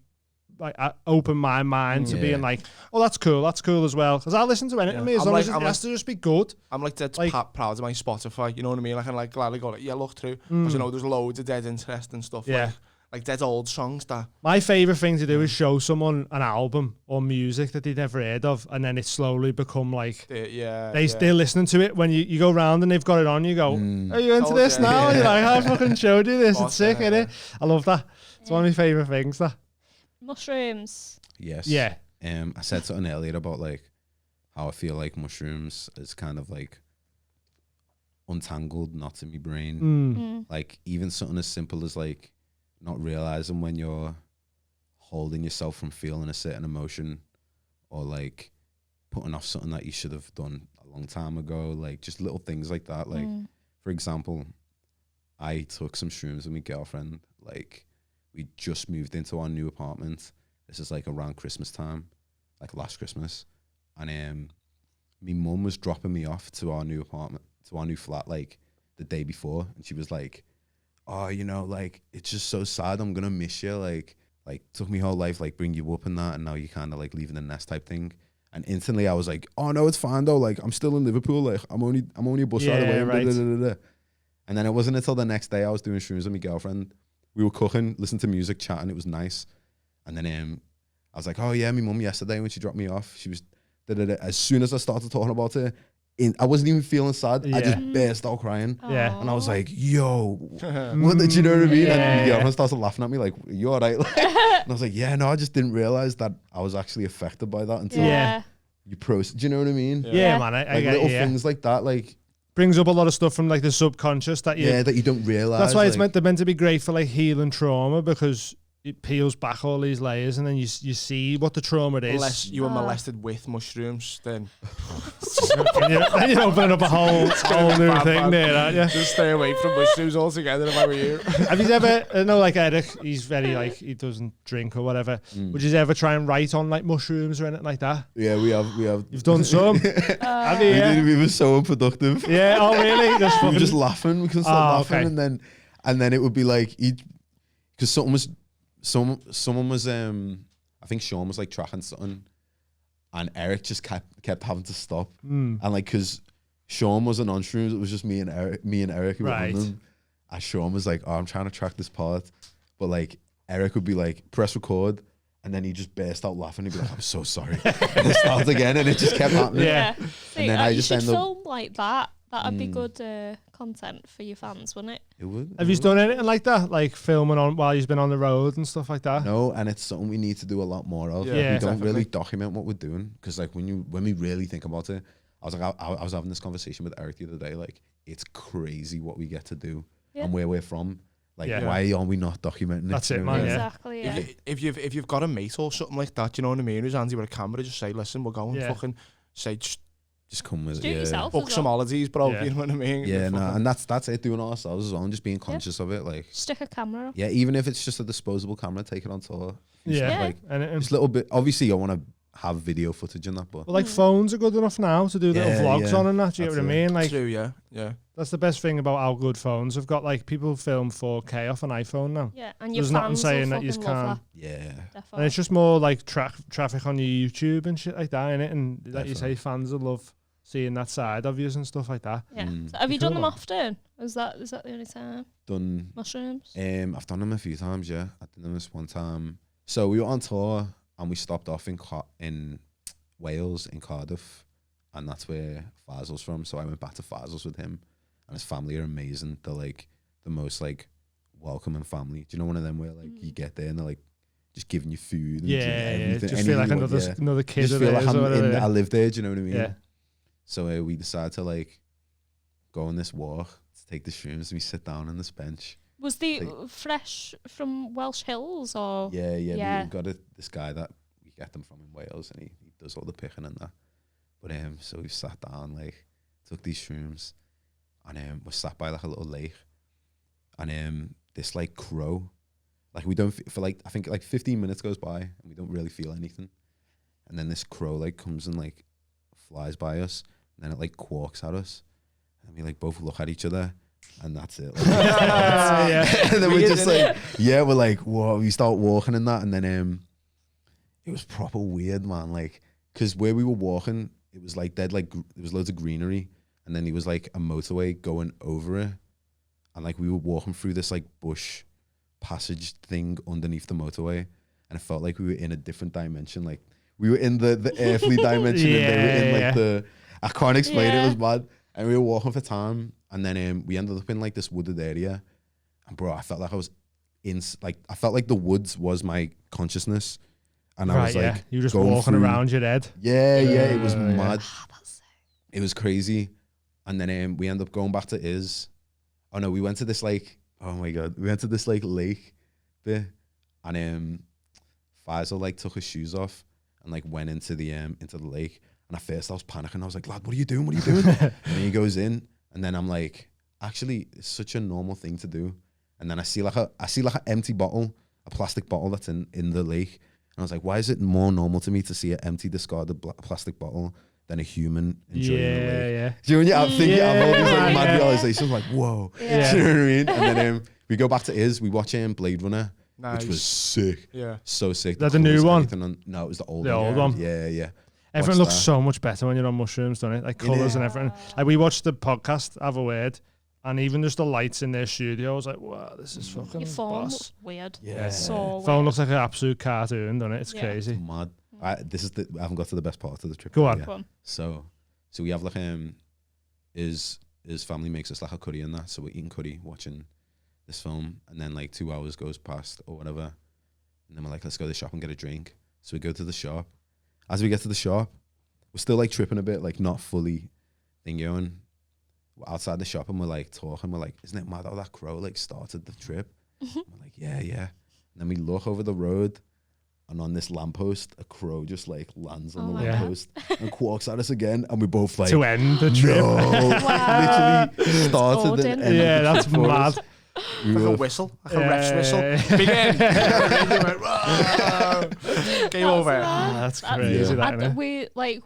Speaker 1: like open my mind to
Speaker 5: Yeah.
Speaker 1: being like, oh, that's cool as well. Because I listen to anything,
Speaker 6: Yeah.
Speaker 1: me, as
Speaker 6: I'm
Speaker 1: long
Speaker 6: like-
Speaker 1: as it
Speaker 6: I'm
Speaker 1: has to just be good.
Speaker 6: I'm like dead
Speaker 1: like-
Speaker 6: proud of my Spotify, you know what I mean? Like, I like gladly go like, yeah, look through. Because you know, there's loads of dead interesting stuff.
Speaker 1: Yeah.
Speaker 6: Like dead old songs that.
Speaker 1: My favourite thing to do is show someone an album or music that they'd never heard of, and then it slowly become like,
Speaker 6: Yeah.
Speaker 1: they're listening to it when you go round and they've got it on. You go, are you into
Speaker 6: Oh,
Speaker 1: this
Speaker 6: yeah.
Speaker 1: now? And you're like, I fucking showed you this.
Speaker 6: Boss,
Speaker 1: It's sick,
Speaker 6: yeah.
Speaker 1: innit? I love that. It's one of my favourite things. That.
Speaker 2: Mushrooms.
Speaker 5: Yes.
Speaker 1: Yeah.
Speaker 5: I said something earlier about like how I feel like mushrooms is kind of like untangled knots in my brain. Like even something as simple as like not realizing when you're holding yourself from feeling a certain emotion, or like putting off something that you should have done a long time ago. Like just little things like that. Like for example, I took some shrooms with my girlfriend. Like we just moved into our new apartment. This is like around Christmas time, like last Christmas. And my mum was dropping me off to our new apartment, to our new flat, like the day before. And she was like, oh, you know, like, it's just so sad. I'm going to miss you. Like took me whole life, like bring you up and that. And now you're kind of like leaving the nest type thing. And instantly I was like, oh no, it's fine though. Like I'm still in Liverpool. Like I'm only a bus ride
Speaker 1: Yeah,
Speaker 5: away.
Speaker 1: right.
Speaker 5: Da, da, da, da, da. And then it wasn't until the next day I was doing shrooms with my girlfriend. We were cooking, listening to music, chatting. It was nice. And then I was like, oh yeah, my mum yesterday when she dropped me off, she was, as soon as I started talking about it, I wasn't even feeling sad. I just burst out crying.
Speaker 1: Yeah.
Speaker 5: And I was like, yo, what did you know what I mean? And my girlfriend started laughing at me like, you all right? Like, and I was like, yeah, no, I just didn't realize that I was actually affected by that until you process. Do you know what I mean?
Speaker 1: Yeah, man. I
Speaker 5: Like
Speaker 1: get
Speaker 5: little
Speaker 1: you,
Speaker 5: things like that, like
Speaker 1: brings up a lot of stuff from like the subconscious that you
Speaker 5: that you don't realize.
Speaker 1: That's why
Speaker 5: like,
Speaker 1: it's meant to be great for like healing trauma, because it peels back all these layers and then you see what the trauma is.
Speaker 6: Unless you were molested with mushrooms, then
Speaker 1: then you're opening up a whole new
Speaker 6: bad,
Speaker 1: thing
Speaker 6: man.
Speaker 1: there, aren't you?
Speaker 6: Just stay away from mushrooms altogether if I were you.
Speaker 1: Have you ever, I know like Eric, he's very like, he doesn't drink or whatever. Would you ever try and write on like mushrooms or anything like that?
Speaker 5: Yeah, we have.
Speaker 1: You've done some? Have you? Yeah?
Speaker 5: We were so unproductive.
Speaker 1: Yeah, oh really? Just
Speaker 5: We were
Speaker 1: fucking,
Speaker 5: just laughing. We couldn't stop laughing,
Speaker 1: okay.
Speaker 5: and then it would be like because someone was I think Sean was like tracking something, and Eric just kept having to stop, and like because Sean wasn't on shrooms, it was just me and Eric who were on them, and Sean was like, oh, I'm trying to track this part, but like Eric would be like, press record. And then he just burst out laughing. He'd be like, I'm so sorry. And it starts again, and it just kept happening.
Speaker 1: Yeah.
Speaker 2: See,
Speaker 5: And then I
Speaker 2: you
Speaker 5: just
Speaker 2: should
Speaker 5: end up-
Speaker 2: film like that. That'd be good content for your fans, wouldn't it?
Speaker 5: It would.
Speaker 1: Have you done anything like that? Like filming on while you've been on the road and stuff like that?
Speaker 5: No, and it's something we need to do a lot more of.
Speaker 6: Yeah,
Speaker 5: We don't
Speaker 6: definitely.
Speaker 5: really document what we're doing, because like when we really think about it, I was like, I was having this conversation with Eric the other day. Like, it's crazy what we get to do and where we're from. Like, why are we not documenting
Speaker 1: That's
Speaker 5: it?
Speaker 1: it,
Speaker 5: You know
Speaker 1: man.
Speaker 5: what I mean?
Speaker 1: Yeah.
Speaker 2: Exactly. Yeah.
Speaker 6: If you've got a mate or something like that, you know what I mean, who's handy with a camera, just say, listen, we're going,
Speaker 1: Yeah.
Speaker 6: fucking say, just
Speaker 5: Just come with
Speaker 2: Do it
Speaker 5: it.
Speaker 2: yourself.
Speaker 6: book
Speaker 2: as
Speaker 6: some
Speaker 2: well.
Speaker 6: holidays, bro.
Speaker 1: Yeah.
Speaker 6: You know what I mean?
Speaker 5: Yeah, no,
Speaker 6: Fucking-
Speaker 5: and that's it. Doing it ourselves as well, and just being conscious of it. Like,
Speaker 2: Stick a camera up.
Speaker 5: yeah, even if it's just a disposable camera, take it on tour.
Speaker 1: Yeah.
Speaker 5: Like,
Speaker 1: And
Speaker 5: just a little bit. Obviously, I want to have video footage in that, but
Speaker 1: well, like phones are good enough now to do little
Speaker 5: Yeah,
Speaker 1: vlogs
Speaker 5: yeah.
Speaker 1: on and that. Do you get
Speaker 5: That's
Speaker 1: what I
Speaker 5: it.
Speaker 1: mean? Like,
Speaker 6: True, yeah.
Speaker 1: that's the best thing about how good phones have got. Like, people film 4K off an iPhone now.
Speaker 2: Yeah, and your
Speaker 1: There's nothing
Speaker 2: fans
Speaker 1: saying
Speaker 2: will
Speaker 1: that you
Speaker 2: fucking
Speaker 1: can't.
Speaker 2: love
Speaker 5: yeah,
Speaker 2: that.
Speaker 1: And
Speaker 2: Definitely.
Speaker 1: it's just more like traffic on your YouTube and shit like that, innit? And like you say, fans will love seeing that side of yous and stuff like that.
Speaker 2: Yeah.
Speaker 5: Mm.
Speaker 2: So have you
Speaker 1: Cool,
Speaker 2: done them
Speaker 1: man.
Speaker 2: often? Is that the only time?
Speaker 5: done.
Speaker 2: Mushrooms?
Speaker 5: I've done them a few times. Yeah, I did them this one time. So we were on tour and we stopped off in Wales, in Cardiff, and that's where Fazil's from. So I went back to Fazil's with him, and his family are amazing. They're like the most like welcoming family. Do you know one of them where like you get there and they're like just giving you food? And everything,
Speaker 1: Just feel like
Speaker 5: anything you want,
Speaker 1: another kid
Speaker 5: Just
Speaker 1: of
Speaker 5: feel like
Speaker 1: theirs or whatever.
Speaker 5: I live there. Do you know what I mean?
Speaker 1: Yeah.
Speaker 5: So we decided to like go on this walk to take the shrooms. We sit down on this bench.
Speaker 2: Was the fresh from Welsh Hills or?
Speaker 5: Yeah. We've got this guy that we get them from in Wales, and he does all the picking and that. But so we sat down, like, took these shrooms, and we're sat by like a little lake, and this like crow, like we don't for like I think like 15 minutes goes by and we don't really feel anything, and then this crow like comes and like flies by us, and then it like quawks at us, and we like both look at each other. And that's it. Like, and then we're just like, we're like, whoa. We start walking in that, and then it was proper weird, man. Like, because where we were walking, it was like there was loads of greenery, and then there was like a motorway going over it, and like we were walking through this like bush passage thing underneath the motorway, and it felt like we were in a different dimension. Like we were in the earthly dimension, and they were in like the. I can't explain it. It was bad, and we were walking for time. And then we ended up in like this wooded area, and bro, I felt like I was I felt like the woods was my consciousness, and I was like,
Speaker 1: you were just
Speaker 5: going
Speaker 1: walking
Speaker 5: through-
Speaker 1: around your head.
Speaker 5: Yeah, it was mad.
Speaker 2: That's
Speaker 5: It was crazy, and then we ended up going back to Is. Oh no, we went to this like, oh my god, we went to this like lake there, and Faisal like took his shoes off and like went into the lake, and at first I was panicking. I was like, lad, what are you doing? What are you doing? And then he goes in. And then I'm like, actually, it's such a normal thing to do. And then I see like an empty bottle, a plastic bottle that's in the lake. And I was like, why is it more normal to me to see an empty discarded plastic bottle than a human enjoying the lake?
Speaker 1: Yeah.
Speaker 5: Do you know when you think you have all these like mad
Speaker 1: Yeah.
Speaker 5: realizations, like, whoa.
Speaker 2: Yeah.
Speaker 5: Do you know what I mean? And then we go back to Is, we watch Blade Runner,
Speaker 6: Nice.
Speaker 5: which was sick.
Speaker 6: Yeah.
Speaker 5: So sick.
Speaker 1: That the new
Speaker 5: colours,
Speaker 1: one?
Speaker 5: everything no, it was the old
Speaker 1: The
Speaker 5: one.
Speaker 1: old one.
Speaker 5: Yeah.
Speaker 1: Everything
Speaker 5: Watch
Speaker 1: looks
Speaker 5: that.
Speaker 1: so much better when you're on mushrooms, doesn't it? Like colours and everything. Like we watched the podcast, Have a Word, And even just the lights in their studio, I was like, wow, this is fucking
Speaker 2: Your phone
Speaker 1: boss.
Speaker 2: looks weird.
Speaker 5: Yeah.
Speaker 2: So
Speaker 1: Phone
Speaker 2: weird.
Speaker 1: looks like an absolute cartoon, doesn't it? It's crazy.
Speaker 5: Mad. I haven't got to the best part of the trip.
Speaker 1: Go on.
Speaker 5: yet.
Speaker 2: Go on.
Speaker 5: So we have like his family makes us like a curry and that. So we're eating curry, watching this film, and then like 2 hours goes past or whatever, and then we're like, let's go to the shop and get a drink. So we go to the shop. As we get to the shop, we're still like tripping a bit, like not fully thinking. We're outside the shop and we're like talking. We're like, isn't it mad how that crow like started the trip? We're like, yeah. And then we look over the road, and on this lamppost, a crow just like lands on the
Speaker 2: my
Speaker 5: lamppost and quacks at us again, and we both like
Speaker 1: To end the trip.
Speaker 5: no, literally started
Speaker 2: Odin.
Speaker 5: and ended
Speaker 1: Yeah,
Speaker 5: the
Speaker 1: that's
Speaker 5: trip for us.
Speaker 1: mad.
Speaker 5: We
Speaker 6: Like a
Speaker 5: were
Speaker 6: whistle, like a ref's whistle. Begin. Game over.
Speaker 1: That's crazy,
Speaker 5: Yeah.
Speaker 1: that, innit?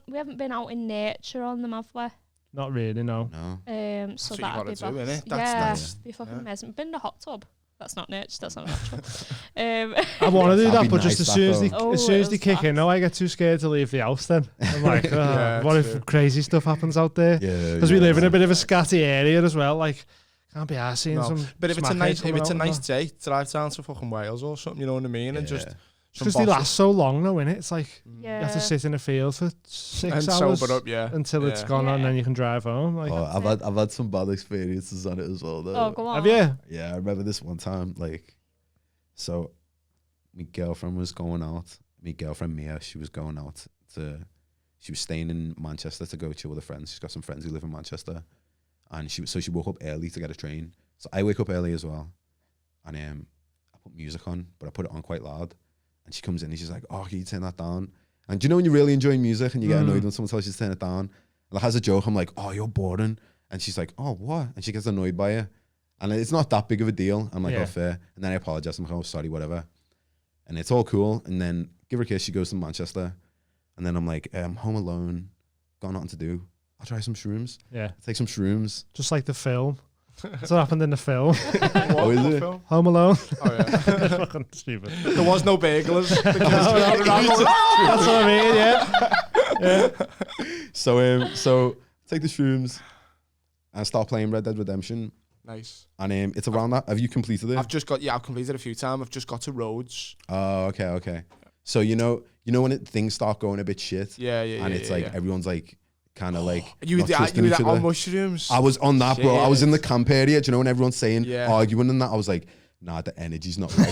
Speaker 2: We haven't been out in nature on them, have we?
Speaker 1: Not really, no.
Speaker 5: no.
Speaker 2: So
Speaker 6: what you
Speaker 2: that'd
Speaker 6: gotta
Speaker 2: be
Speaker 6: do,
Speaker 2: boss.
Speaker 6: innit?
Speaker 2: Yeah,
Speaker 6: That's
Speaker 2: be fucking
Speaker 6: yeah.
Speaker 2: amazing. Been in a hot tub. That's not nature. That's not natural.
Speaker 1: I want to do
Speaker 5: That'd
Speaker 1: that,
Speaker 5: be
Speaker 1: but
Speaker 5: nice,
Speaker 1: just as
Speaker 5: that
Speaker 1: soon as they,
Speaker 5: though.
Speaker 1: as soon as they
Speaker 2: It
Speaker 1: kick
Speaker 2: was
Speaker 1: in, I get too scared to leave the house then. I'm like,
Speaker 6: Yeah,
Speaker 1: what
Speaker 6: true.
Speaker 1: if crazy stuff happens out there?
Speaker 5: Yeah,
Speaker 1: Because we live in a bit of a scatty area as well. Like, can't be arsed seeing
Speaker 6: No.
Speaker 1: some.
Speaker 6: But if it's a
Speaker 1: smackhead
Speaker 6: nice,
Speaker 1: coming out and that.
Speaker 6: day, drive down to fucking Wales or something. You know what I mean? And just some
Speaker 1: Because they
Speaker 6: bosses.
Speaker 1: last so long, though, innit? It's like
Speaker 2: Yeah.
Speaker 1: you have to sit in a field for 6
Speaker 6: and
Speaker 1: hours
Speaker 6: sober up, yeah.
Speaker 1: until it's
Speaker 6: Yeah.
Speaker 1: gone on, and
Speaker 2: Yeah.
Speaker 1: then you can drive home. Like,
Speaker 5: Oh, I've had some bad experiences on it as well though.
Speaker 2: Oh, go on.
Speaker 1: have you?
Speaker 5: Yeah, I remember this one time, like, so my girlfriend was going out. My girlfriend Mia, she was going out she was staying in Manchester to go chill with her friends. She's got some friends who live in Manchester, and she woke up early to get a train. So I wake up early as well, and I put music on, but I put it on quite loud. And she comes in and she's like, "Oh, can you turn that down?" And do you know when you're really enjoying music and you get annoyed when someone tells you to turn it down? And like, as a joke, I'm like, "Oh, you're boring," and she's like, "Oh, what?" And she gets annoyed by it. And it's not that big of a deal. I'm like,
Speaker 1: Yeah.
Speaker 5: oh, fair. And then I apologize. I'm like, oh, sorry, whatever. And it's all cool. And then give her a kiss. She goes to Manchester. And then I'm like, I'm home alone. Got nothing to do. I'll try some shrooms.
Speaker 1: Yeah.
Speaker 5: Take some shrooms.
Speaker 1: Just like the film. That's what happened in the film.
Speaker 5: Oh, is it?
Speaker 6: Film?
Speaker 1: Home Alone.
Speaker 6: Oh, yeah.
Speaker 1: Fucking stupid.
Speaker 6: There was no bagels. The kids
Speaker 1: No,
Speaker 6: running around going, "Ah!"
Speaker 1: That's what I mean, yeah.
Speaker 5: So take the shrooms and start playing Red Dead Redemption.
Speaker 6: Nice.
Speaker 5: And it's around that. Have you completed it?
Speaker 6: I've completed it a few times. I've just got to roads.
Speaker 5: Oh, okay. So you know when things start going a bit shit.
Speaker 6: Yeah.
Speaker 5: And it's like everyone's like kind of like
Speaker 6: You
Speaker 5: not
Speaker 6: were
Speaker 5: trusting each
Speaker 6: on
Speaker 5: other.
Speaker 6: mushrooms.
Speaker 5: I was on that, bro. I was in the
Speaker 6: Shit.
Speaker 5: camp area. Do you know when everyone's saying arguing and that? I was like, nah, the energy's not right.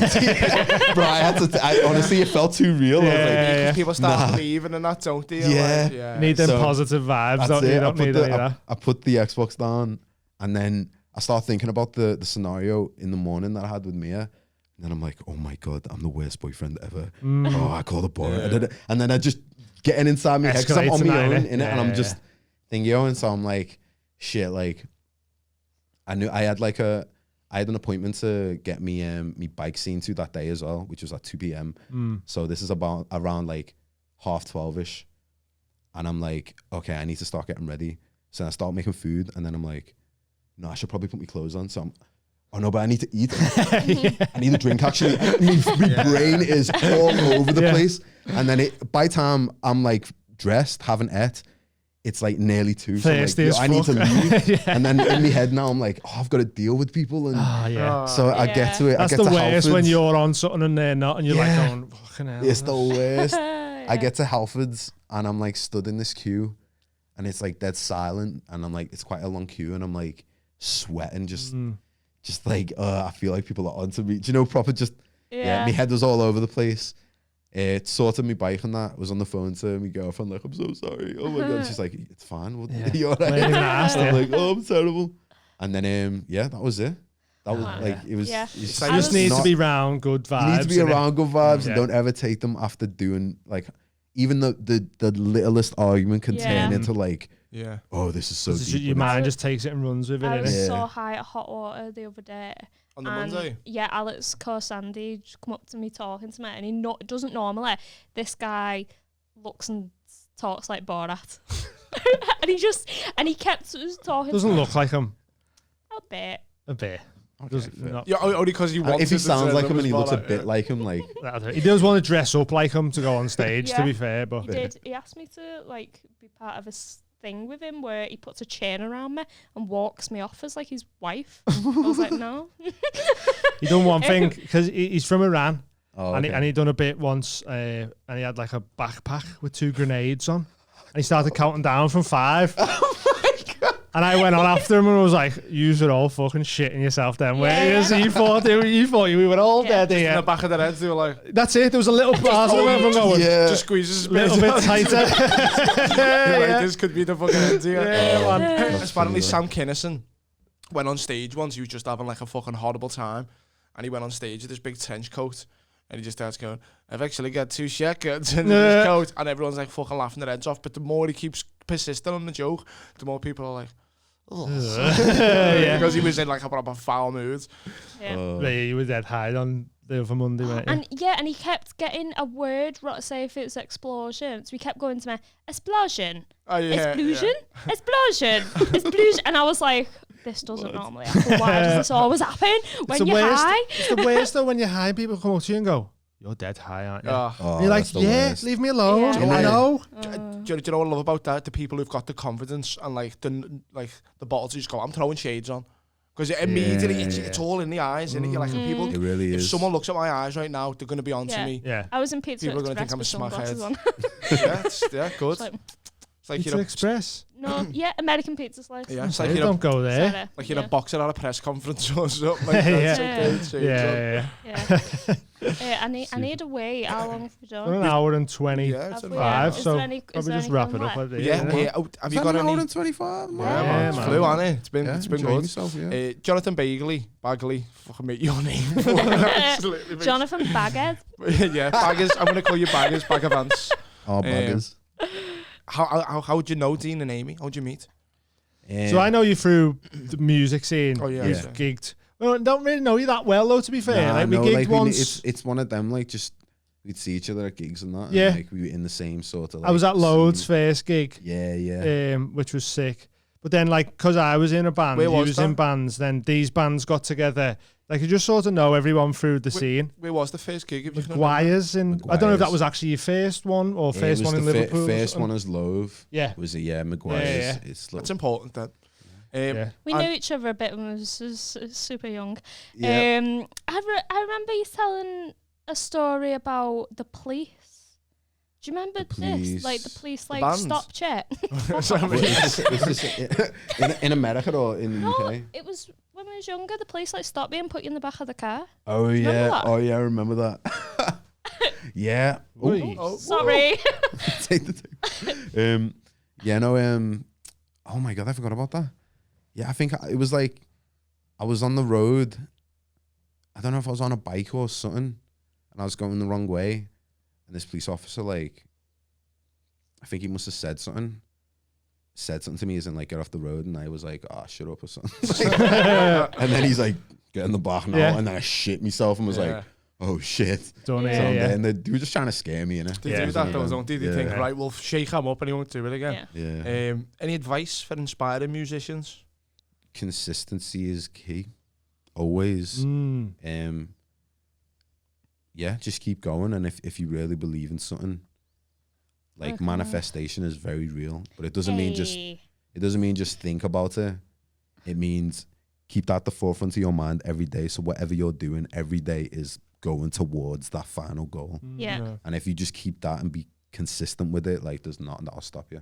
Speaker 5: Bro, I had to. Honestly, it felt too real. I was like,
Speaker 1: Yeah.
Speaker 6: Because people start believing in that, don't they?
Speaker 5: Yeah.
Speaker 6: Like, yeah.
Speaker 1: Need them
Speaker 5: So,
Speaker 1: positive vibes,
Speaker 5: that's
Speaker 1: don't you?
Speaker 5: it.
Speaker 1: You don't need any of that.
Speaker 5: I put the Xbox down, and then I start thinking about the scenario in the morning that I had with Mia. And then I'm like, oh my God, I'm the worst boyfriend ever. Oh, I call the boy. And then I just getting inside my head because I'm on my
Speaker 1: Escalates
Speaker 5: own
Speaker 1: tonight,
Speaker 5: in it,
Speaker 1: yeah,
Speaker 5: and I'm
Speaker 1: yeah,
Speaker 5: just thinking, and so I'm like, shit, like, I knew I had an appointment to get me me bike seen to that day as well, which was at 2 p.m. So this is about around like 12:30ish, and I'm like, okay, I need to start getting ready. So I start making food, and then I'm like, no, I should probably put my clothes on. So oh no, but I need to eat. I need a drink actually. My brain is all over the place. And then by the time I'm like dressed, haven't ate, it's like nearly 2. So I'm like,
Speaker 1: Thirsty as
Speaker 5: I need to
Speaker 1: fuck.
Speaker 5: leave.
Speaker 1: Yeah.
Speaker 5: And then in my head now, I'm like, oh, I've got to deal with people. And
Speaker 1: Oh, yeah.
Speaker 5: so I get to it.
Speaker 1: That's
Speaker 5: I get
Speaker 1: the
Speaker 5: to
Speaker 1: worst when
Speaker 5: Halfords.
Speaker 1: you're on something and they're not, and you're
Speaker 5: Yeah.
Speaker 1: like going, fucking hell.
Speaker 5: It's the worst. I get to Halfords and I'm like stood in this queue and it's like dead silent. And I'm like, it's quite a long queue. And I'm like sweating, just like, I feel like people are onto me. Do you know, proper just, yeah, my head was all over the place. Sorted my bike and that. Was on the phone to my girlfriend, like, I'm so sorry. Oh my God. She's like, it's fine. What, you all right?
Speaker 1: Lady nasty.
Speaker 5: I'm like, oh, I'm terrible. And then, yeah, that was it. That was like, it was.
Speaker 2: Yeah.
Speaker 5: It's
Speaker 1: You just need to be around good vibes.
Speaker 5: you need to be
Speaker 1: innit?
Speaker 5: around good vibes
Speaker 1: Yeah.
Speaker 5: and don't ever take them after doing like even the littlest argument can
Speaker 2: Yeah.
Speaker 5: turn into like,
Speaker 6: Yeah.
Speaker 5: oh, this is so
Speaker 1: It's just
Speaker 5: deep.
Speaker 1: your mind just takes it and runs with it.
Speaker 2: I was
Speaker 1: innit?
Speaker 5: Yeah.
Speaker 2: so high at hot water the other day.
Speaker 6: On the
Speaker 2: And
Speaker 6: Monday.
Speaker 2: yeah, Alex Sandy just come up to me talking to me, and he doesn't normally. This guy looks and talks like Borat, and he kept talking.
Speaker 1: Doesn't look like him
Speaker 2: a bit.
Speaker 1: a bit. Does not-
Speaker 6: Yeah, only because you want
Speaker 5: If he sounds like him and he looks a bit like him, like
Speaker 1: He does want to dress up like him to go on stage. To
Speaker 2: Yeah.
Speaker 1: be fair, but
Speaker 2: He did. He asked me to like be part of his thing with him where he puts a chain around me and walks me off as like his wife. I was like, no.
Speaker 1: He done one thing because he's from Iran.
Speaker 5: Oh,
Speaker 1: And,
Speaker 5: okay.
Speaker 1: and he done a bit once, and he had like a backpack with 2 grenades on, and he started counting down from 5. Oh my God. And I went on after him and was like, "You were all fucking shitting yourself then."
Speaker 2: Yeah.
Speaker 1: You thought we were all dead
Speaker 6: In
Speaker 1: here.
Speaker 6: the back of their heads, they were like,
Speaker 1: That's it. There was a little blast of everyone going,
Speaker 6: just squeezes
Speaker 1: a little bit tighter.
Speaker 6: Like, this could be the fucking end here.
Speaker 1: Yeah, man.
Speaker 6: Apparently, Sam Kinison went on stage once. He was just having like a fucking horrible time, and he went on stage with this big trench coat, and he just starts going, "I've actually got 2 shotguns in this coat," and everyone's like fucking laughing their heads off. But the more he keeps persisting on the joke, the more people are like, "Oh," because he was in like a proper foul mood.
Speaker 2: Yeah.
Speaker 1: You were dead high on the other Monday, weren't you?
Speaker 2: And he kept getting a word, say if it's explosion. So he kept going to me, explosion,
Speaker 6: Oh yeah,
Speaker 2: explosion, explosion, explosion. And I was like, this doesn't normally happen. Why does this always happen when you're high?
Speaker 1: It's the worst though when you're high. People come up to you and go, "You're dead high, aren't you?"
Speaker 6: Oh.
Speaker 5: Oh,
Speaker 1: And you're like,
Speaker 5: that's the
Speaker 1: "Yeah,
Speaker 5: worst.
Speaker 1: leave me alone.
Speaker 2: Yeah.
Speaker 1: I know."
Speaker 6: Do you know what I love about that? The people who've got the confidence and like the bottles who just go, "I'm throwing shades on," because immediately it's all in the eyes, and you're like, people.
Speaker 5: It really
Speaker 6: If
Speaker 5: is.
Speaker 6: someone looks at my eyes right now, they're gonna be onto
Speaker 2: Yeah.
Speaker 6: me.
Speaker 1: Yeah.
Speaker 2: I was in Pizza
Speaker 6: People are gonna
Speaker 2: Express
Speaker 6: think I'm a
Speaker 2: with sunglasses on.
Speaker 6: Yeah, good.
Speaker 2: Like,
Speaker 6: It's like
Speaker 1: Pizza
Speaker 6: you're a,
Speaker 1: Express.
Speaker 2: no, yeah, American pizza slice.
Speaker 6: yeah, it's
Speaker 1: Hey,
Speaker 6: like you're
Speaker 1: don't
Speaker 6: a,
Speaker 1: go there.
Speaker 2: Sorry.
Speaker 6: like you're a
Speaker 2: Yeah.
Speaker 6: boxer at a press conference or something. Like
Speaker 1: Yeah.
Speaker 6: that's like
Speaker 1: Yeah.
Speaker 2: Yeah, I need a wee. How long have we
Speaker 1: We're
Speaker 2: done?
Speaker 1: an hour and 20.
Speaker 6: Yeah, it's
Speaker 2: Have
Speaker 6: a
Speaker 2: we,
Speaker 6: vibe.
Speaker 2: is
Speaker 1: So
Speaker 2: there any- is
Speaker 1: probably
Speaker 2: there
Speaker 1: just
Speaker 2: anything
Speaker 1: wrap it up.
Speaker 2: left?
Speaker 1: At the
Speaker 6: Yeah,
Speaker 1: end.
Speaker 6: have
Speaker 5: Is
Speaker 6: you
Speaker 5: that
Speaker 6: got
Speaker 5: an hour
Speaker 6: any?
Speaker 5: and 25?
Speaker 6: Yeah,
Speaker 1: Yeah,
Speaker 6: man, it's
Speaker 1: man.
Speaker 6: flew on it. It's been
Speaker 5: Enjoy
Speaker 6: good.
Speaker 5: yourself, yeah.
Speaker 6: Jonathan Bagley, fucking make your name. Absolutely makes-
Speaker 2: Jonathan Baghead.
Speaker 6: Yeah, Baggers. I'm gonna call you Baggers, Bag of Ants.
Speaker 5: Oh, buggers.
Speaker 6: How would you know Dean and Amy? How'd you meet?
Speaker 1: So I know you through the music scene.
Speaker 6: Oh, yeah,
Speaker 1: You've
Speaker 6: yeah.
Speaker 1: gigged. Well, I don't really know you that well, though, to be fair.
Speaker 5: Nah,
Speaker 1: like, we
Speaker 5: no,
Speaker 1: gigged
Speaker 5: like,
Speaker 1: once.
Speaker 5: it's one of them, like, just, we'd see each other at gigs and that.
Speaker 1: Yeah.
Speaker 5: And, like, we were in the same sort of, like,
Speaker 1: I was at Loathe's
Speaker 5: scene.
Speaker 1: first gig,
Speaker 5: Yeah.
Speaker 1: which was sick. But then, like, because I was in a band,
Speaker 6: Where
Speaker 1: you
Speaker 6: was
Speaker 1: was in
Speaker 6: that?
Speaker 1: bands, then these bands got together. Like, you just sort of know everyone through the scene.
Speaker 6: Where was the first gig? If you can remember?
Speaker 1: Maguire's in. I don't know if that
Speaker 5: Maguire's.
Speaker 1: was actually your first one or
Speaker 5: Yeah,
Speaker 1: first
Speaker 5: it was
Speaker 1: one in
Speaker 5: the
Speaker 1: Liverpool. or
Speaker 5: first
Speaker 1: something.
Speaker 5: one as Loathe.
Speaker 1: Yeah.
Speaker 5: Was it, Maguire's.
Speaker 1: Yeah.
Speaker 5: It's
Speaker 6: That's
Speaker 5: little,
Speaker 6: important then.
Speaker 1: Yeah.
Speaker 2: We
Speaker 6: And-
Speaker 2: knew each other a bit when we was super young.
Speaker 5: yeah.
Speaker 2: I remember you telling a story about the police. Do you remember
Speaker 5: The
Speaker 2: this?
Speaker 5: police.
Speaker 2: Like the police,
Speaker 6: The
Speaker 2: like
Speaker 6: band?
Speaker 2: stop check.
Speaker 5: Is this in America or in the
Speaker 2: No,
Speaker 5: UK?
Speaker 2: it was when we was younger. The police like stopped me and put you in the back of the car.
Speaker 5: Oh,
Speaker 2: Remember that?
Speaker 5: Oh, yeah, I remember that. Yeah.
Speaker 1: Oi.
Speaker 6: Oh,
Speaker 2: Sorry.
Speaker 5: Take the tape. Oh my God, I forgot about that. Yeah, I think it was like, I was on the road. I don't know if I was on a bike or something, and I was going the wrong way. And this police officer, like, I think he must have said something to me, as in, like, get off the road. And I was like, oh, shut up or something. And then he's like, get in the back now.
Speaker 1: Yeah.
Speaker 5: And then I shit myself and was like, oh shit.
Speaker 1: Don't
Speaker 2: Yeah.
Speaker 5: So I'm
Speaker 1: yeah.
Speaker 5: there, and they were just trying to scare me, innit?
Speaker 6: They
Speaker 1: Yeah.
Speaker 6: do that though, don't they? They
Speaker 5: Yeah.
Speaker 6: think, right, we'll shake him up and he won't do it again.
Speaker 2: Yeah.
Speaker 5: Yeah.
Speaker 6: Any advice for inspiring musicians?
Speaker 5: Consistency is key. Always.
Speaker 1: Mm.
Speaker 5: Yeah, just keep going. And if you really believe in something, like
Speaker 2: Okay.
Speaker 5: manifestation is very real. But it doesn't mean just think about it. It means keep that at the forefront of your mind every day. So whatever you're doing every day is going towards that final goal.
Speaker 2: Yeah.
Speaker 5: And if you just keep that and be consistent with it, like there's nothing that'll stop you.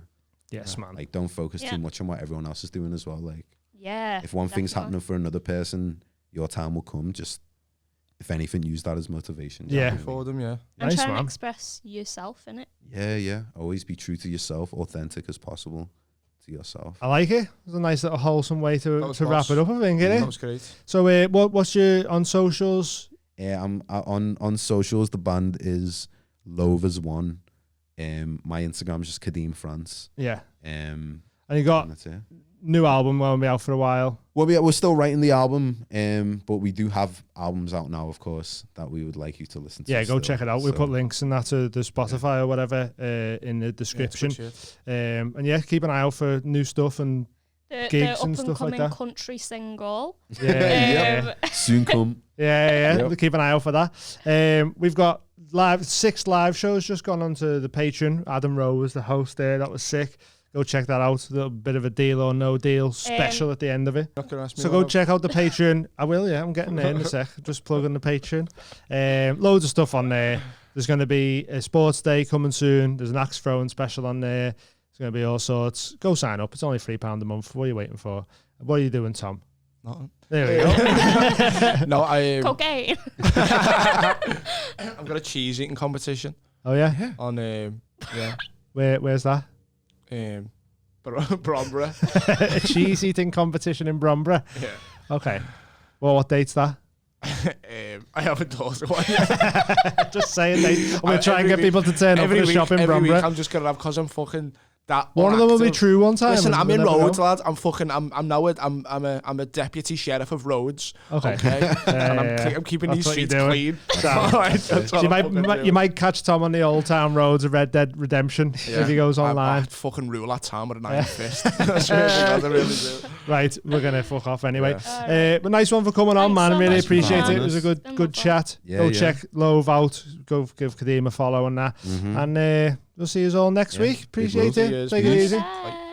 Speaker 1: Yes, man.
Speaker 5: Like don't focus
Speaker 2: Yeah.
Speaker 5: too much on what everyone else is doing as well. Like
Speaker 2: Yeah.
Speaker 5: if one thing's
Speaker 2: definitely.
Speaker 5: happening for another person, your time will come. Just if anything, use that as motivation. Do you know
Speaker 1: Yeah.
Speaker 5: what I mean?
Speaker 6: For them, yeah.
Speaker 2: And
Speaker 1: Nice,
Speaker 2: try and
Speaker 1: man.
Speaker 2: express yourself in it.
Speaker 5: Yeah. Always be true to yourself, authentic as possible to yourself.
Speaker 1: I like it. It's a nice little wholesome way
Speaker 6: That
Speaker 1: to
Speaker 6: was
Speaker 1: wrap
Speaker 6: boss.
Speaker 1: it up, I think,
Speaker 6: That
Speaker 1: innit?
Speaker 6: was great.
Speaker 1: So, what's your on socials?
Speaker 5: Yeah, I'm on socials. The band is Loathe1. My Instagram is just KADEEM France.
Speaker 1: Yeah.
Speaker 5: And
Speaker 1: And you got
Speaker 5: that's it.
Speaker 1: new album won't be out for a while.
Speaker 5: Well, we're still writing the album, but we do have albums out now, of course, that we would like you to listen to.
Speaker 1: Yeah, go
Speaker 5: still.
Speaker 1: check it out. We'll
Speaker 5: So,
Speaker 1: put links in that to the Spotify or whatever in the description. And yeah, keep an eye out for new stuff and
Speaker 2: The
Speaker 1: Gigs
Speaker 2: up
Speaker 1: and
Speaker 2: and
Speaker 1: stuff like
Speaker 2: coming
Speaker 1: that.
Speaker 2: country single.
Speaker 1: yeah.
Speaker 5: soon come.
Speaker 1: Yeah.
Speaker 5: Yep.
Speaker 1: Keep an eye out for that. We've got 6 live shows just gone onto the Patreon. Adam Rowe was the host there. That was sick. Go check that out. A little bit of a deal or no deal special at the end of it.
Speaker 6: Not gonna ask me
Speaker 1: So go check out the Patreon. I will, yeah. I'm getting there in a sec. Just plug in the Patreon. Loads of stuff on there. There's going to be a sports day coming soon. There's an axe throwing special on there. There's going to be all sorts. Go sign up. It's only £3 a month. What are you waiting for? What are you doing, Tom?
Speaker 6: Nothing.
Speaker 1: There we go.
Speaker 6: No, I.
Speaker 2: Cocaine.
Speaker 6: I've got a cheese eating competition
Speaker 1: Oh, yeah?
Speaker 6: on. Yeah.
Speaker 1: Where's that?
Speaker 6: Bromborough.
Speaker 1: A cheese eating competition in Bromborough?
Speaker 6: Yeah.
Speaker 1: Okay. Well, what date's that?
Speaker 6: I haven't told one yet.
Speaker 1: Just say a date. I'm going to try and get people to turn up at the shop in
Speaker 6: every week
Speaker 1: Bromborough.
Speaker 6: I'm just going to have, because I'm fucking that.
Speaker 1: One of them will be true one time.
Speaker 6: Listen, I'm in
Speaker 1: we'll never
Speaker 6: Rhodes,
Speaker 1: know.
Speaker 6: lad. I'm a deputy sheriff of Rhodes.
Speaker 1: Okay.
Speaker 6: And I'm keeping
Speaker 1: That's
Speaker 6: these
Speaker 1: what you're
Speaker 6: streets
Speaker 1: doing.
Speaker 6: clean.
Speaker 1: Sound.
Speaker 6: Alright,
Speaker 1: So
Speaker 6: that's what
Speaker 1: you
Speaker 6: I'm fucking doing.
Speaker 1: might catch Tom on the old town roads of Red Dead Redemption if he goes online.
Speaker 6: I fucking rule that town with an iron fist. That's really, I really do.
Speaker 1: Right, we're gonna fuck off anyway. But nice one for coming on,
Speaker 2: Thanks
Speaker 1: man.
Speaker 2: so
Speaker 1: Really
Speaker 2: much,
Speaker 1: appreciate
Speaker 2: man.
Speaker 1: it. It was a
Speaker 2: Been
Speaker 1: good
Speaker 2: fun.
Speaker 1: chat.
Speaker 5: Yeah,
Speaker 1: Go
Speaker 5: yeah.
Speaker 1: check Loathe out. Go give KADEEM a follow and that. And we'll see you all next week. Appreciate
Speaker 5: will.
Speaker 1: it.
Speaker 6: Cheers.
Speaker 1: Take it
Speaker 6: Peace.
Speaker 1: easy.
Speaker 2: Bye.